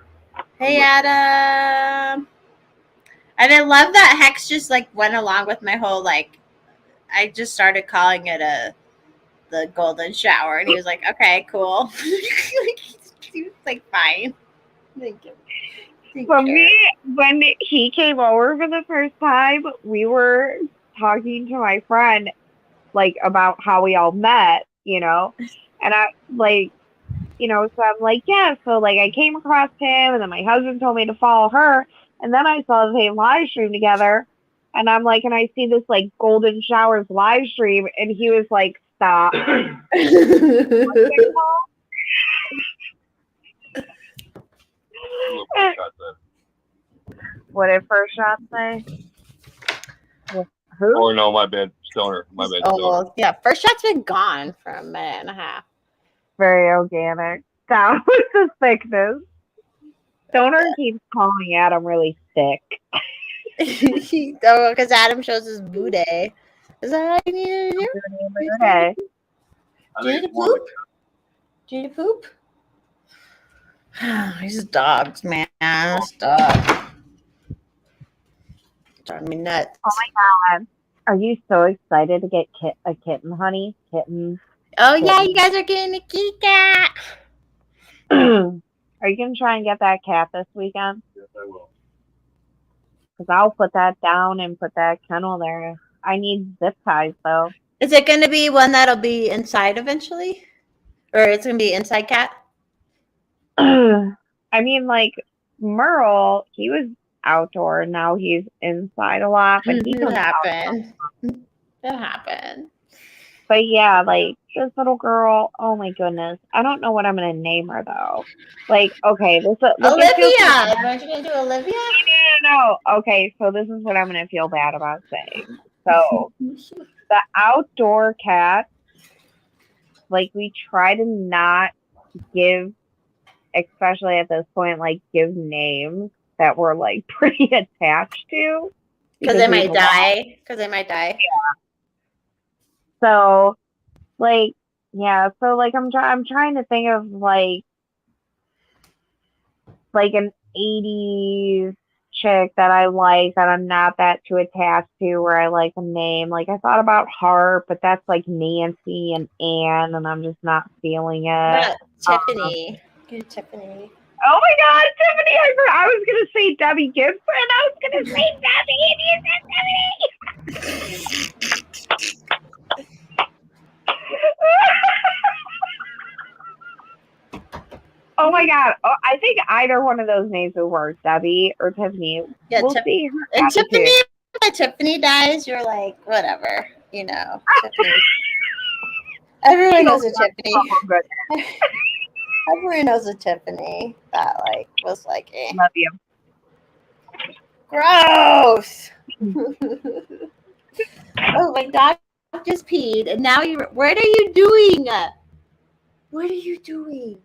Hey, Adam. And I love that Hex just like went along with my whole like. I just started calling it the golden shower, and he was like, "Okay, cool." He was like, "Fine." Thank you. For me, when he came over for the first time, we were talking to my friend, like, about how we all met, you know? And I, like, you know, so I'm like, yeah, so, like, I came across him, and then my husband told me to follow her, and then I saw they live stream together, and I'm like, and I see this, like, Golden Showers live stream, and he was like, stop. What did First Shot say? Who? Oh no, my bad. Stoner. My bad. Oh, yeah. First Shot's been gone for a minute and a half. Very organic. Down with the sickness. Stoner keeps calling Adam really sick. Oh, because Adam shows his booty. Is that all you need to do? Okay. Do you need to poop? Do you need to poop? These dogs, man. This dog. Driving me nuts. Oh my god. Are you so excited to get a kitten, honey? Kitten. Oh, yeah, you guys are getting a kitty cat. Are you going to try and get that cat this weekend? Yes, I will. Because I'll put that down and put that kennel there. I need zip ties, though. Is it going to be one that'll be inside eventually? Or it's going to be inside cat? I mean, like, Merle, he was outdoor. Now he's inside a lot. But he It happened. It happened. But yeah, like, this little girl, oh my goodness. I don't know what I'm going to name her, though. Like, okay. Olivia! Aren't you going to do Olivia? No. Okay, so this is what I'm going to feel bad about saying. So, the outdoor cat, like, we try to not give, especially at this point, like, give names that we're, like, pretty attached to. Because they might die. Yeah. So, like, yeah. So, like, I'm trying to think of like an 80s chick that I like that I'm not that too attached to, where I like a name. Like, I thought about Harp, but that's like Nancy and Anne, and I'm just not feeling it. Tiffany. Good Tiffany. Oh my God, Tiffany! I was gonna say Debbie Gibson. I was gonna say Debbie, and you said Tiffany. Oh my God! Oh, I think either one of those names will work, Debbie or Tiffany. Yeah, we'll see. And Tiffany, when Tiffany dies, you're like, whatever, you know. Tiffany. Everyone knows a Tiffany. Everyone knows a Tiffany that like was like, eh. Love you. Gross. Oh, my dog just peed, and now what are you doing? What are you doing?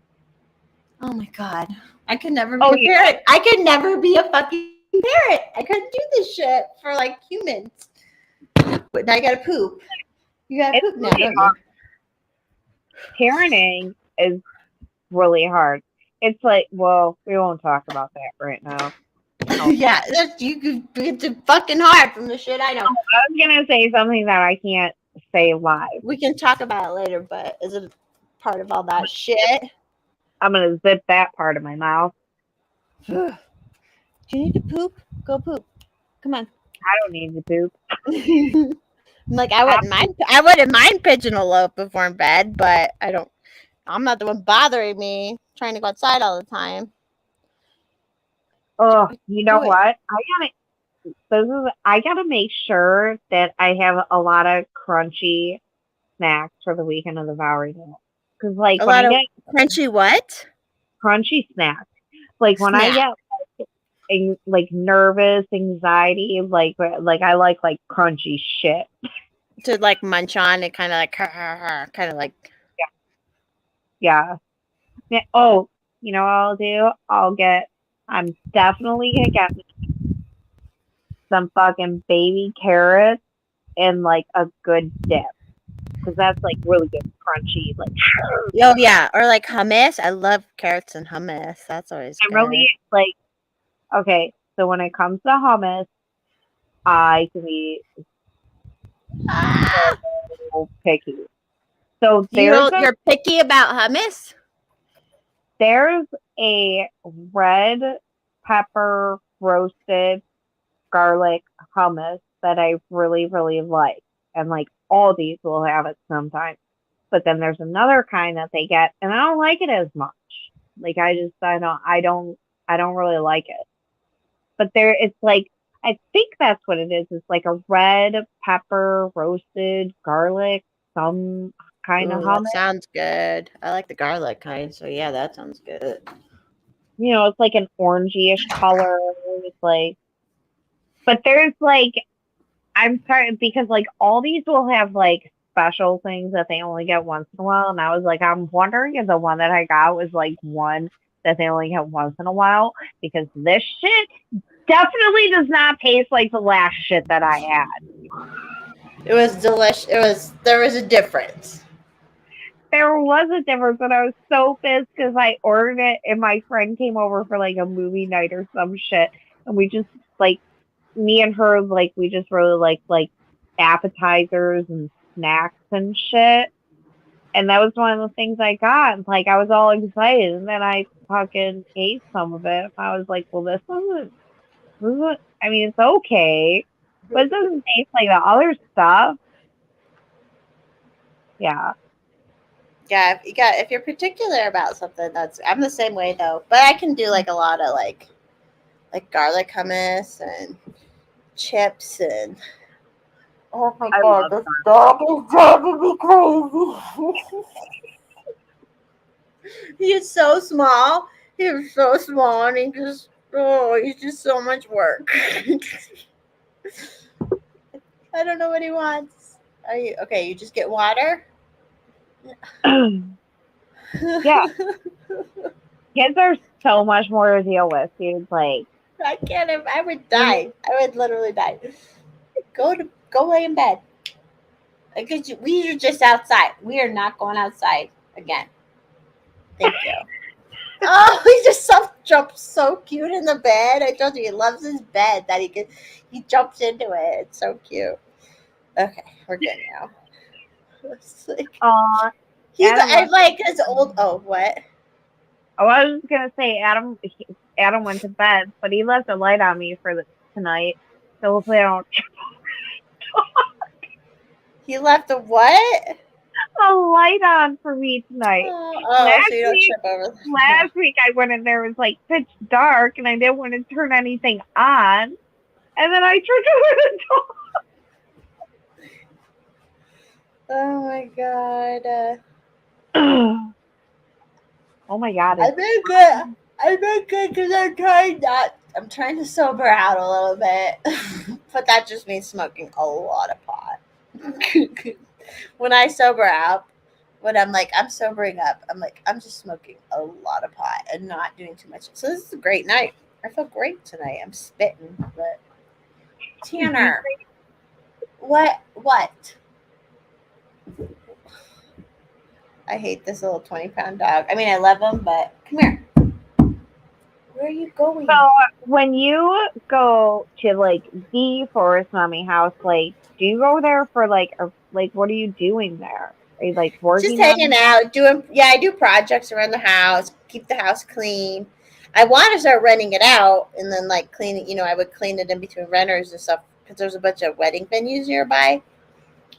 Oh my God. I could never be a parent. I could never be a fucking parent. I couldn't do this shit for like humans. But now I gotta poop. You gotta poop now, don't you? Parenting is really hard. It's like, well, we won't talk about that right now. Yeah, you could it's fucking hard from the shit I know. I was gonna say something that I can't say live. We can talk about it later, but is it part of all that shit? I'm gonna zip that part of my mouth. Do you need to poop? Go poop. Come on. I don't need to poop. I'm like, I wouldn't mind pitching a loaf before bed, but I'm not the one bothering me trying to go outside all the time. Oh, you know Do it. what? I gotta make sure that I have a lot of crunchy snacks for the weekend of the Bowery Dance. Because like A when lot I of get crunchy what? crunchy snacks, like when I get like nervous, anxiety, like I like crunchy shit. To like munch on and kind of like kind of like Yeah. Oh, you know what I'll do? I'm definitely gonna get me some fucking baby carrots and like a good dip. Because that's like really good crunchy. Like oh yeah, or like hummus. I love carrots and hummus. That's always I'm good. really like okay, so when it comes to hummus, I can be so picky. So You're picky about hummus? there's a red pepper roasted garlic hummus that I really, really like. And like all these will have it sometimes. But then there's another kind that they get and I don't like it as much. Like I don't really like it. But it's like I think that's what it is. It's like a red pepper roasted garlic, some kind of Ooh, hummus. that sounds good. I like the garlic kind, so yeah, that sounds good. You know, it's like an orangey-ish color. It's like, but there's like, I'm sorry because like all these will have like special things that they only get once in a while, and I was like, I'm wondering if the one that I got was like one that they only get once in a while because this shit definitely does not taste like the last shit that I had. It was delicious. There was a difference. There was a difference, and I was so pissed because I ordered it, and my friend came over for like a movie night or some shit, and we just like me and her like we just really like appetizers and snacks and shit, and that was one of the things I got. Like I was all excited, and then I fucking ate some of it. I was like, well, this isn't. I mean, it's okay, but it doesn't taste like the other stuff. Yeah. Yeah, if you're particular about something, I'm the same way though. But I can do like a lot of like garlic hummus and chips and oh my I god, love this dog is driving me crazy. He's so small. He's so small and he's just so much work. I don't know what he wants. Are you okay? You just get water? Yeah. Kids are so much more to deal with, dude. Like, I can't. I would die. I would literally die. Go lay in bed. Because we are just outside. We are not going outside again. Thank you. Oh, he just jumps so cute in the bed. I told you he loves his bed that he jumps into it. It's so cute. Okay, we're good now. It's like, I like his old. Oh, what? Oh, I was gonna say Adam went to bed, but he left a light on me for tonight, so hopefully I don't. He left a what? A light on for me tonight. Oh, so you don't trip over. Last week I went in there, it was like pitch dark, and I didn't want to turn anything on, and then I turned over the door. Oh my god. Oh my god. I've been good because I'm trying to sober out a little bit. But that just means smoking a lot of pot. When I sober out, when I'm like, I'm sobering up, I'm like, I'm just smoking a lot of pot and not doing too much. So this is a great night. I feel great tonight. I'm spitting, but Tanner, what? I hate this little 20-pound dog. I mean, I love him, but come here. Where are you going? So when you go to like the Forest Mommy house, like, do you go there for like what are you doing there? Are you like Just working hanging on? out, I do projects around the house, keep the house clean. I want to start renting it out and then like clean it. I would clean it in between renters and stuff because there's a bunch of wedding venues nearby.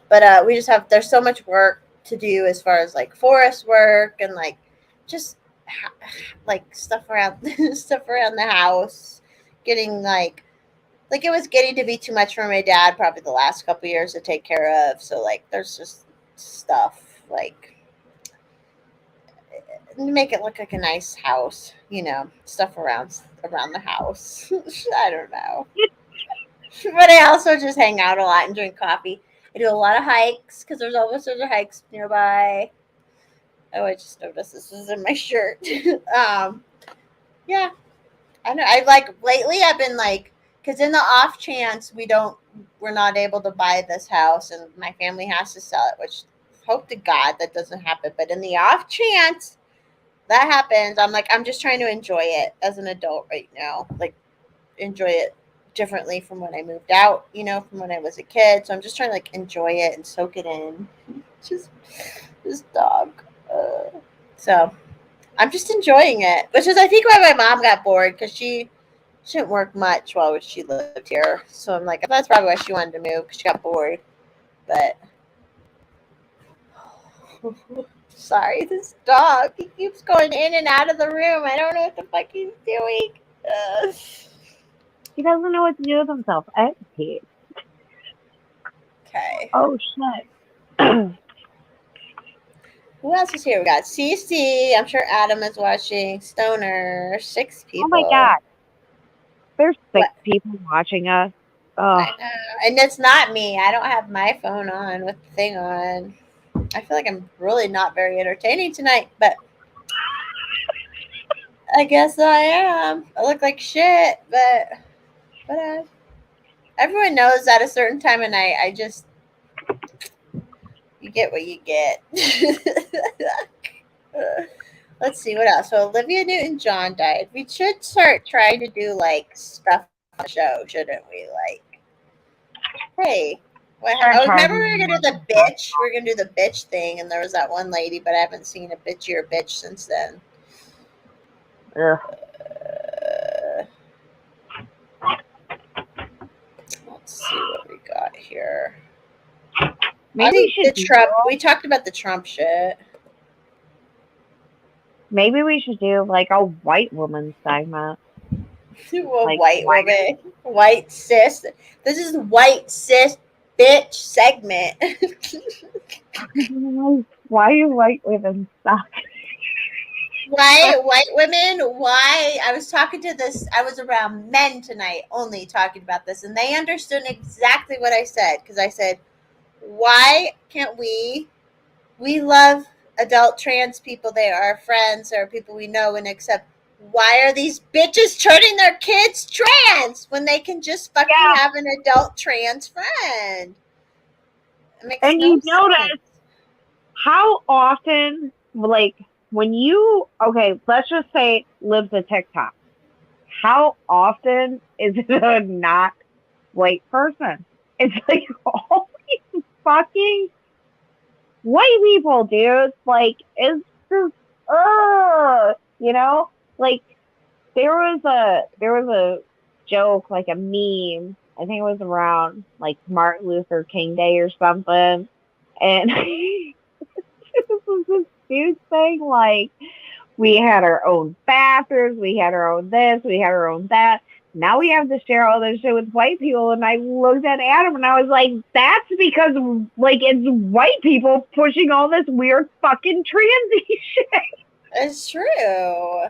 But we just have there's so much work to do as far as like forest work and like just like stuff around stuff around the house, getting like it was getting to be too much for my dad probably the last couple years to take care of. So like there's just stuff like make it look like a nice house, stuff around the house. I don't know. But I also just hang out a lot and drink coffee. I do a lot of hikes because there's hikes nearby. Oh, I just noticed this is in my shirt. Yeah, I know. I like lately. I've been like, because in the off chance we're not able to buy this house and my family has to sell it, which hope to God that doesn't happen. But in the off chance that happens, I'm just trying to enjoy it as an adult right now. Like enjoy it differently from when I moved out, from when I was a kid. So I'm just trying to like enjoy it and soak it in. Just this dog. So I'm just enjoying it, which is I think why my mom got bored because she didn't work much while she lived here. So I'm like, that's probably why she wanted to move because she got bored. But sorry, this dog, he keeps going in and out of the room. I don't know what the fuck he's doing. Ugh. He doesn't know what to do with himself. Okay. Oh shit. Who else is here? We got Cece. I'm sure Adam is watching. Stoner. 6 people. Oh my god. There's 6 What? people watching us. Oh. I know. And it's not me. I don't have my phone on with the thing on. I feel like I'm really not very entertaining tonight, but I guess I am. I look like shit, but everyone knows at a certain time of night, you get what you get. Let's see what else. So Olivia Newton-John died. We should start trying to do like stuff on the show, shouldn't we? Like, hey, remember we were gonna do the bitch. We are gonna do the bitch thing, and there was that one lady, but I haven't seen a bitchier bitch since then. Let's see what we got here. Maybe we talked about the Trump shit. Maybe we should do like a white woman segment. Like white woman, white cis. This is white cis bitch segment. Why do white women suck? Why white women? Why? I was around men tonight only talking about this, and they understood exactly what I said because I said, why can't we love adult trans people, they are our friends, they are people we know and accept. Why are these bitches turning their kids trans when they can just fucking have an adult trans friend? And you notice how often, like, when you, let's just say lives a TikTok, how often is it a not white person? It's like always fucking white people, dude. Like, it's just, like there was a joke, like a meme. I think it was around like Martin Luther King Day or something, and this was this dude saying like, we had our own bathrooms, we had our own this, we had our own that. Now we have to share all this shit with white people. And I looked at Adam and I was like, that's because like it's white people pushing all this weird fucking transy shit. It's true.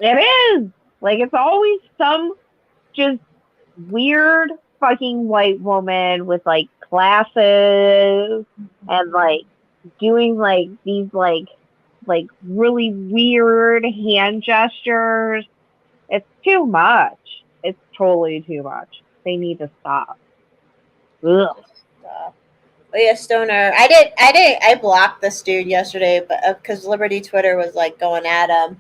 It is. Like it's always some just weird fucking white woman with like glasses and like doing like these like really weird hand gestures. It's too much. It's totally too much. They need to stop. Ugh. Oh yeah, Stoner. I blocked this dude yesterday, but because Liberty Twitter was like going at him,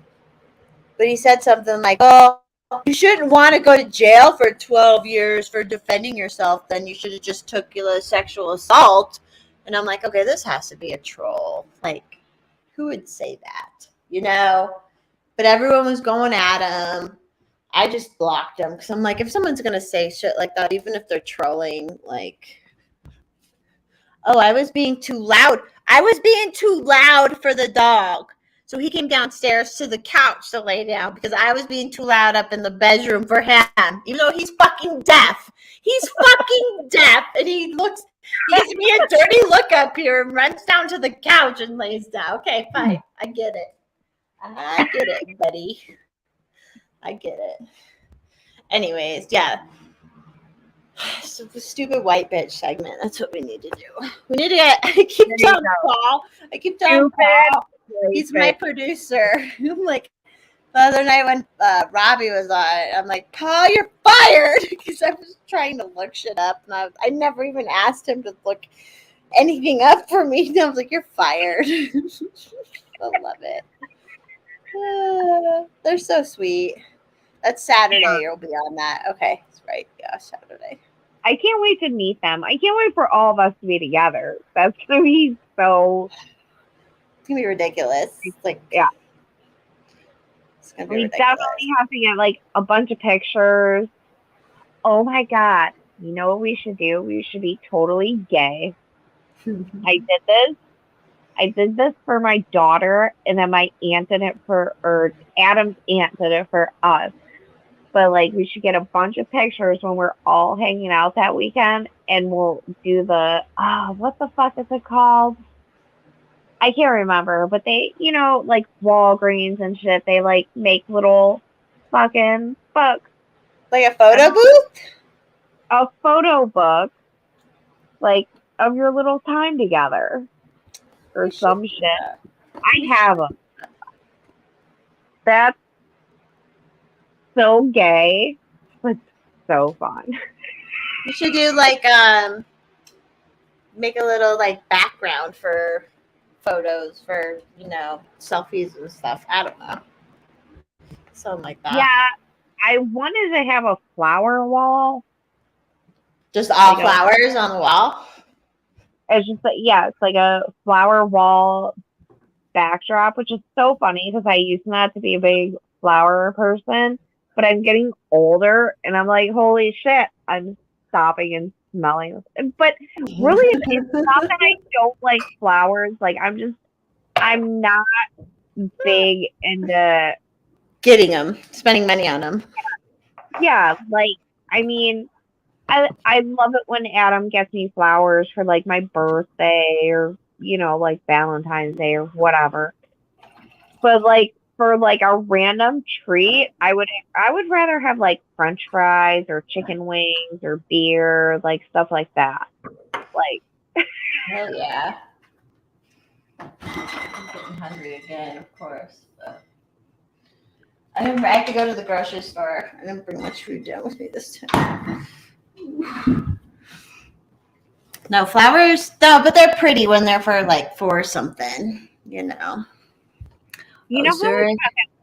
But he said something like, "Oh, you shouldn't want to go to jail for 12 years for defending yourself. Then you should have just took a sexual assault." And I'm like, okay, this has to be a troll. Like, who would say that? You know? But everyone was going at him. I just blocked them because I'm like, if someone's going to say shit like that, even if they're trolling, like, oh, I was being too loud. I was being too loud for the dog. So he came downstairs to the couch to lay down because I was being too loud up in the bedroom for him, even though he's fucking deaf. He's fucking deaf. And he gives me a dirty look up here and runs down to the couch and lays down. Okay, fine. I get it. I get it, buddy. I get it. Anyways, yeah. So the stupid white bitch segment. That's what we need to do. We need to get. I keep telling Paul. He's my producer. I'm like, the other night when Robbie was on, I'm like, Paul, you're fired because I was trying to look shit up, and I never even asked him to look anything up for me. And I was like, you're fired. I love it. They're so sweet. That's Saturday. You'll be on that. Okay, that's right. Yeah, Saturday. I can't wait to meet them. I can't wait for all of us to be together. That's gonna be so. It's gonna be ridiculous. It's like, yeah. It's gonna be We ridiculous. definitely have to get like a bunch of pictures. Oh my god! You know what we should do? We should be totally gay. I did this for my daughter, and then my aunt did it or Adam's aunt did it for us. But like, we should get a bunch of pictures when we're all hanging out that weekend, and we'll do the what the fuck is it called? I can't remember, but they, like Walgreens and shit, they like make little fucking books. Like a photo booth? A photo book, like, of your little time together. Or some shit. I have them. That's so gay, but so fun. You should do like make a little like background for photos for selfies and stuff. I don't know, something like that. Yeah, I wanted to have a flower wall. Just all flowers on the wall. It's just it's like a flower wall backdrop, which is so funny because I used not to be a big flower person, but I'm getting older and I'm like, holy shit, I'm stopping and smelling. But really, it's not that I don't like flowers. Like, I'm not big into getting them, spending money on them. Yeah, like, I mean, I love it when Adam gets me flowers for like my birthday or like Valentine's Day or whatever. But like for like a random treat, I would rather have like French fries or chicken wings or beer, like stuff like that. Like, hell yeah. I'm getting hungry again, of course. But I have to go to the grocery store. I didn't bring much food down with me this time. No flowers, no, but they're pretty when they're for something, You know how fucking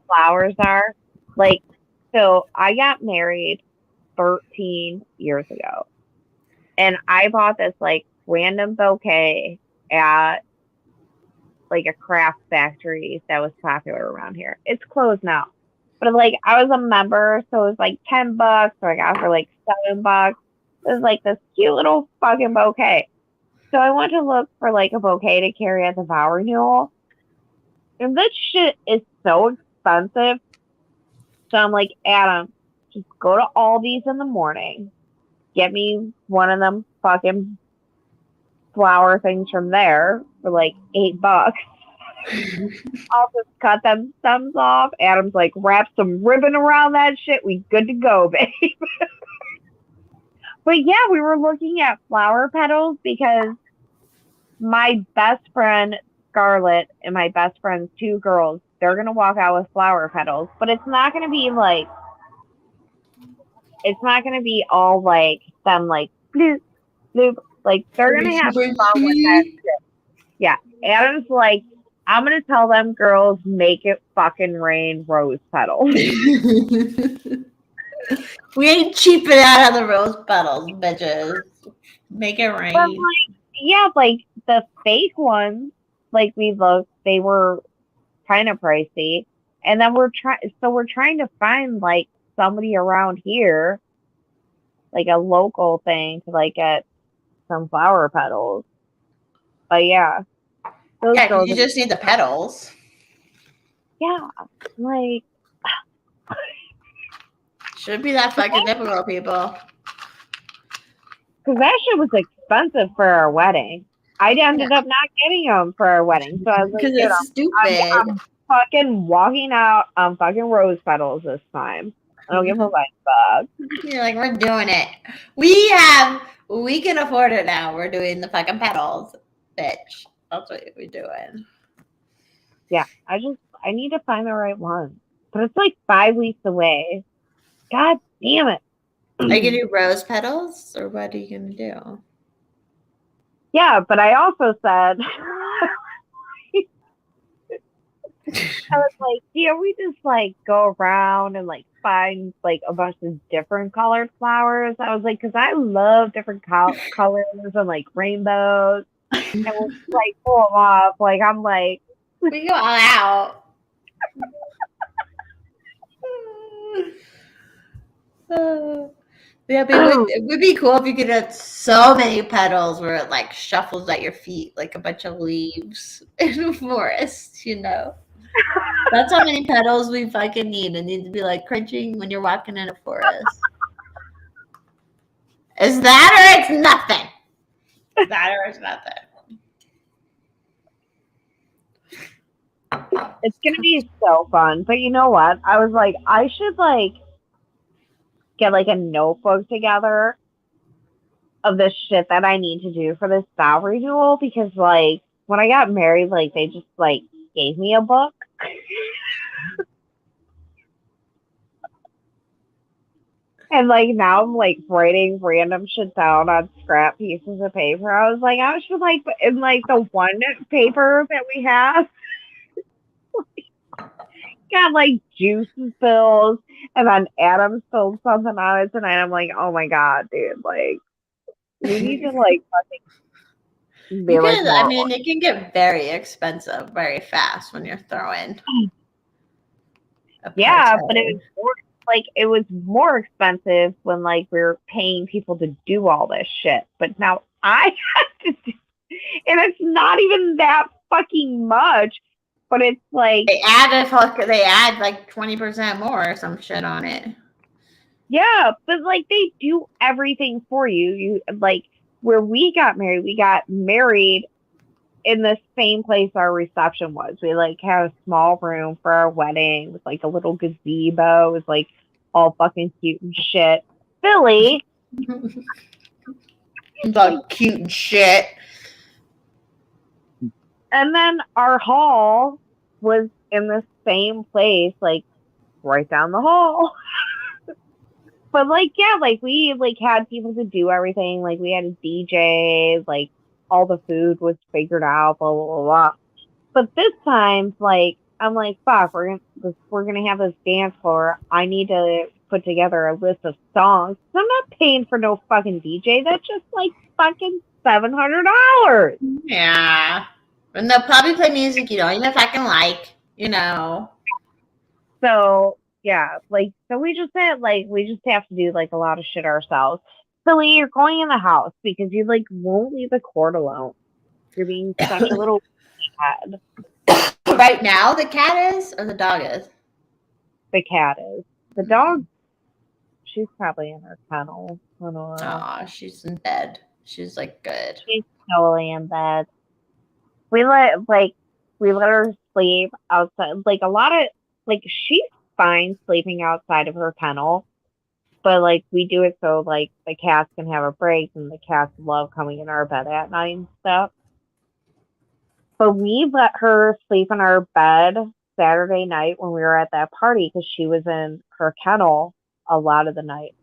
flowers are? Like, so I got married 13 years ago, and I bought this like random bouquet at like a craft factory that was popular around here. It's closed now, but like I was a member, so it was like $10, so I got it for like $7. It was like this cute little fucking bouquet. So I went to look for like a bouquet to carry at the vow renewal. And this shit is so expensive. So I'm like, Adam, just go to Aldi's in the morning. Get me one of them fucking flower things from there for like $8. I'll just cut them stems off. Adam's like, wrap some ribbon around that shit. We good to go, babe. But yeah, we were looking at flower petals because my best friend Scarlett and my best friend's 2 girls, they're going to walk out with flower petals, but it's not going to be like, it's not going to be all like them like bloop, bloop. Like they're going to have fun with that shit. Yeah. Adam's like, I'm gonna tell them girls, make it fucking rain rose petals. We ain't cheaping out of the rose petals, bitches. Make it But rain. like, yeah, like the fake ones, like we looked, they were kind of pricey. And then we're trying to find like somebody around here, like a local thing to like get some flower petals. But yeah, those Yeah, 'cause girls, you just need the petals. yeah, like, Shouldn't be that fucking difficult, people. because that shit was expensive for our wedding. I ended up not getting them for our wedding. So I was like, Because dude, it's stupid. I'm fucking walking out on fucking rose petals this time. I don't give a fuck. You're like, we're doing it. We can afford it now. We're doing the fucking petals, bitch. That's what we're doing. Yeah, I need to find the right one. But it's like 5 weeks away. God damn it. Are you gonna do rose petals, or what are you gonna do? Yeah, but I also said, I was like, yeah, we just like go around and like find like a bunch of different colored flowers. I was like, because I love different colors and like rainbows. And we'll like pull them off. Like, I'm like, We go all out. Yeah, but it would be cool if you could have so many petals where it like shuffles at your feet like a bunch of leaves in a forest, you know? That's how many petals we fucking need. It needs to be like crunching when you're walking in a forest. Is that or it's nothing? Is that or it's nothing? it's gonna be so fun. But you know what? I was like, I should like get like a notebook together of the shit that I need to do for this vow renewal because like when I got married, like they just like gave me a book. And like now I'm like writing random shit down on scrap pieces of paper. I was like, I should like in like the one paper that we have got like juice spills and then Adam spilled something on it tonight. I'm like, oh my god, dude, like we need to like fucking be like more. I mean, it can get very expensive very fast when you're throwing a Yeah, party. but it was more expensive when like we were paying people to do all this shit. But now I have to do, and it's not even that fucking much. But it's like They add like 20% more or some shit on it. yeah, but like they do everything for you. You like where we got married in the same place our reception was. We like had a small room for our wedding with like a little gazebo. It was like all fucking cute and shit. Philly. The cute shit. And then our hall was in the same place, like right down the hall. But like, yeah, like we like had people to do everything. Like we had a DJ, like all the food was figured out, blah blah blah blah. But this time, like I'm like, fuck, we're gonna have this dance floor. I need to put together a list of songs. I'm not paying for no fucking DJ. That's just like fucking $700. Yeah. And they'll probably play music you don't even fucking like, you know. So yeah, like so we just have to do like a lot of shit ourselves. Silly, you're going in the house because you like won't leave the court alone. You're being such a little cat. Right now, the cat is or the dog is? The cat is. The dog, she's probably in her kennel. I don't know. Aw, she's in bed. She's like good. She's totally in bed. We let her sleep outside. Like a lot of like she's fine sleeping outside of her kennel. But like we do it so like the cats can have a break and the cats love coming in our bed at night and stuff. But we let her sleep in our bed Saturday night when we were at that party because she was in her kennel a lot of the night.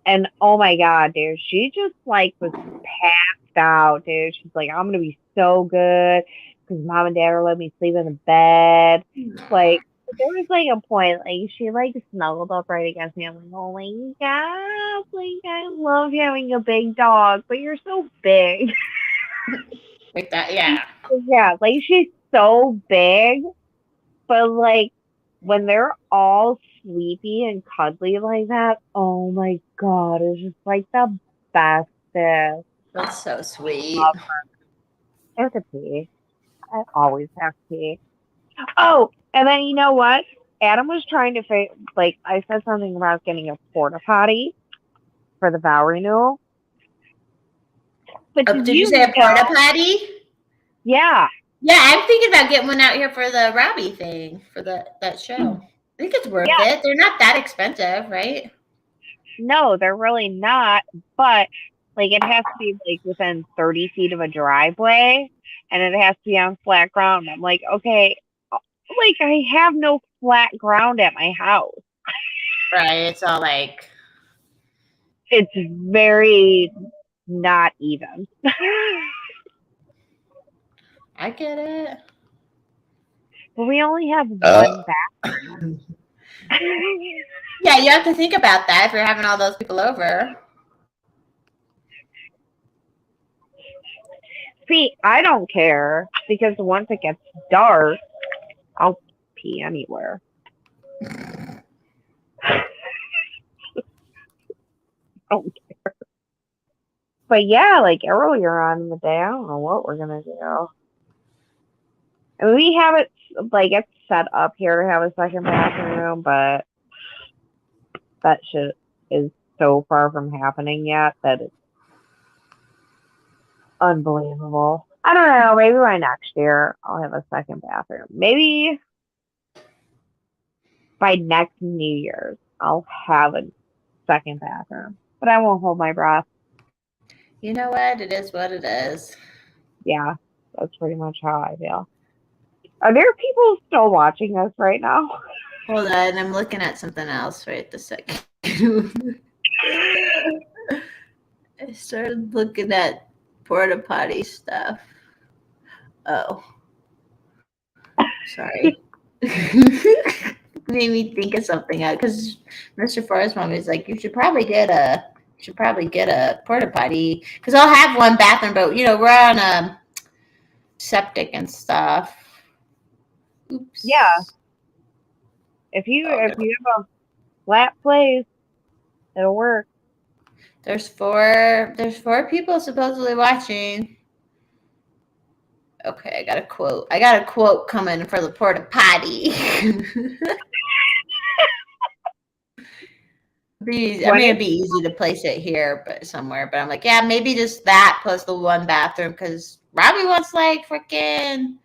And oh my god, dude, she just like was passed out, dude. She's like, I'm gonna be so good. because mom and dad would let me sleep in the bed. Like, there was like a point, like she like snuggled up right against me. I'm like, oh my god, like I love having a big dog, but you're so big. Like that, yeah. Yeah, like she's so big, but like when they're all sleepy and cuddly like that, oh my god, it's just like the bestest. That's so sweet. I have to pee. I always have to pee. Oh, and then you know what? Adam was trying to like I said something about getting a porta potty for the vow renewal. But Did you say a porta potty? Yeah. Yeah, I'm thinking about getting one out here for the Robbie thing for that show. I think it's worth it. They're not that expensive, right? No, they're really not. But like it has to be like within 30 feet of a driveway, and it has to be on flat ground. I'm like, okay, like I have no flat ground at my house. Right. It's all like it's very not even. I get it. But we only have one bathroom. Yeah, you have to think about that if you're having all those people over. See, I don't care because once it gets dark, I'll pee anywhere. I don't care. But yeah, like earlier on in the day, I don't know what we're gonna do. And we have it like it's set up here to have a second bathroom, but that shit is so far from happening yet that it's unbelievable. I don't know. Maybe by next year I'll have a second bathroom. Maybe by next New Year's I'll have a second bathroom. But I won't hold my breath. You know what? It is what it is. Yeah, that's pretty much how I feel. Are there people still watching us right now? Hold on, I'm looking at something else right this second. I started looking at porta potty stuff. Oh. Sorry. Made me think of something because Mr. Forrest mom is like, you should probably get a porta potty because I'll have one bathroom, but we're on a septic and stuff. Oops. Yeah. If you have a flat place, it'll work. There's four people supposedly watching. Okay, I got a quote coming for the porta potty. I mean, it'd be easy to place it here, but somewhere. But I'm like, yeah, maybe just that plus the one bathroom because Robbie wants like freaking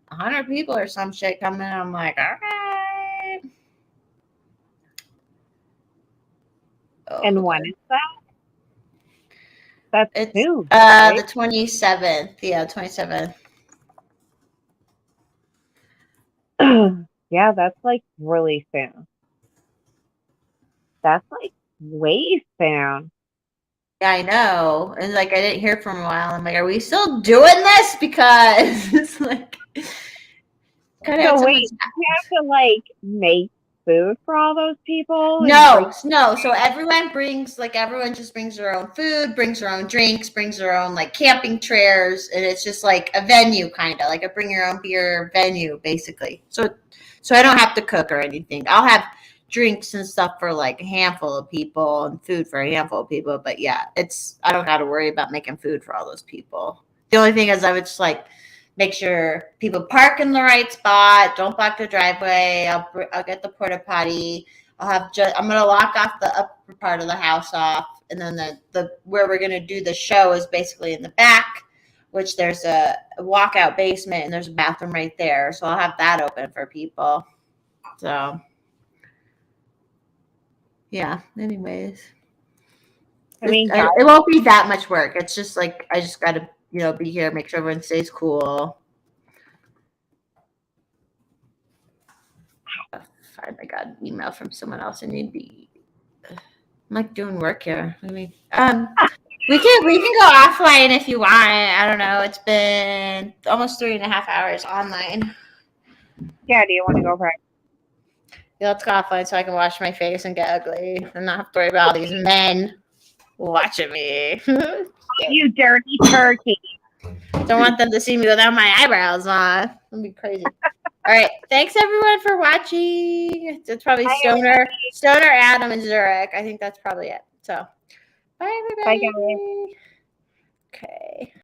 100 people or some shit coming. I'm like, all right. Oh, and when is that? That's soon. Right? The 27th. Yeah, 27th. Yeah, that's like really soon. That's like way soon. Yeah, I know. And like I didn't hear from a while. I'm like, are we still doing this? Because it's like so wait, you have to like make food for all those people? No. So everyone just brings their own food, brings their own drinks, brings their own like camping chairs, and it's just like a venue kind of like a bring your own beer venue basically. So I don't have to cook or anything. I'll have drinks and stuff for like a handful of people and food for a handful of people. But yeah, I don't got to worry about making food for all those people. The only thing is I would just like make sure people park in the right spot. Don't block the driveway. I'll get the porta potty. I'm gonna lock off the upper part of the house off, and then the where we're gonna do the show is basically in the back, which there's a walkout basement and there's a bathroom right there. So I'll have that open for people. So yeah. Anyways, I mean, it won't be that much work. It's just like I just gotta be here, make sure everyone stays cool. I got an email from someone else. I need to be. I'm like doing work here. I mean, We can go offline if you want. I don't know. It's been almost 3.5 hours online. Yeah, do you want to go practice? Yeah, let's go offline so I can wash my face and get ugly and not have to worry about all these men watching me. You dirty turkey. Don't want them to see me without my eyebrows on. That'd be crazy. All right. Thanks everyone for watching. It's probably Stoner, Adam, and Zurich. I think that's probably it. So bye Bye, everybody. guys. Okay.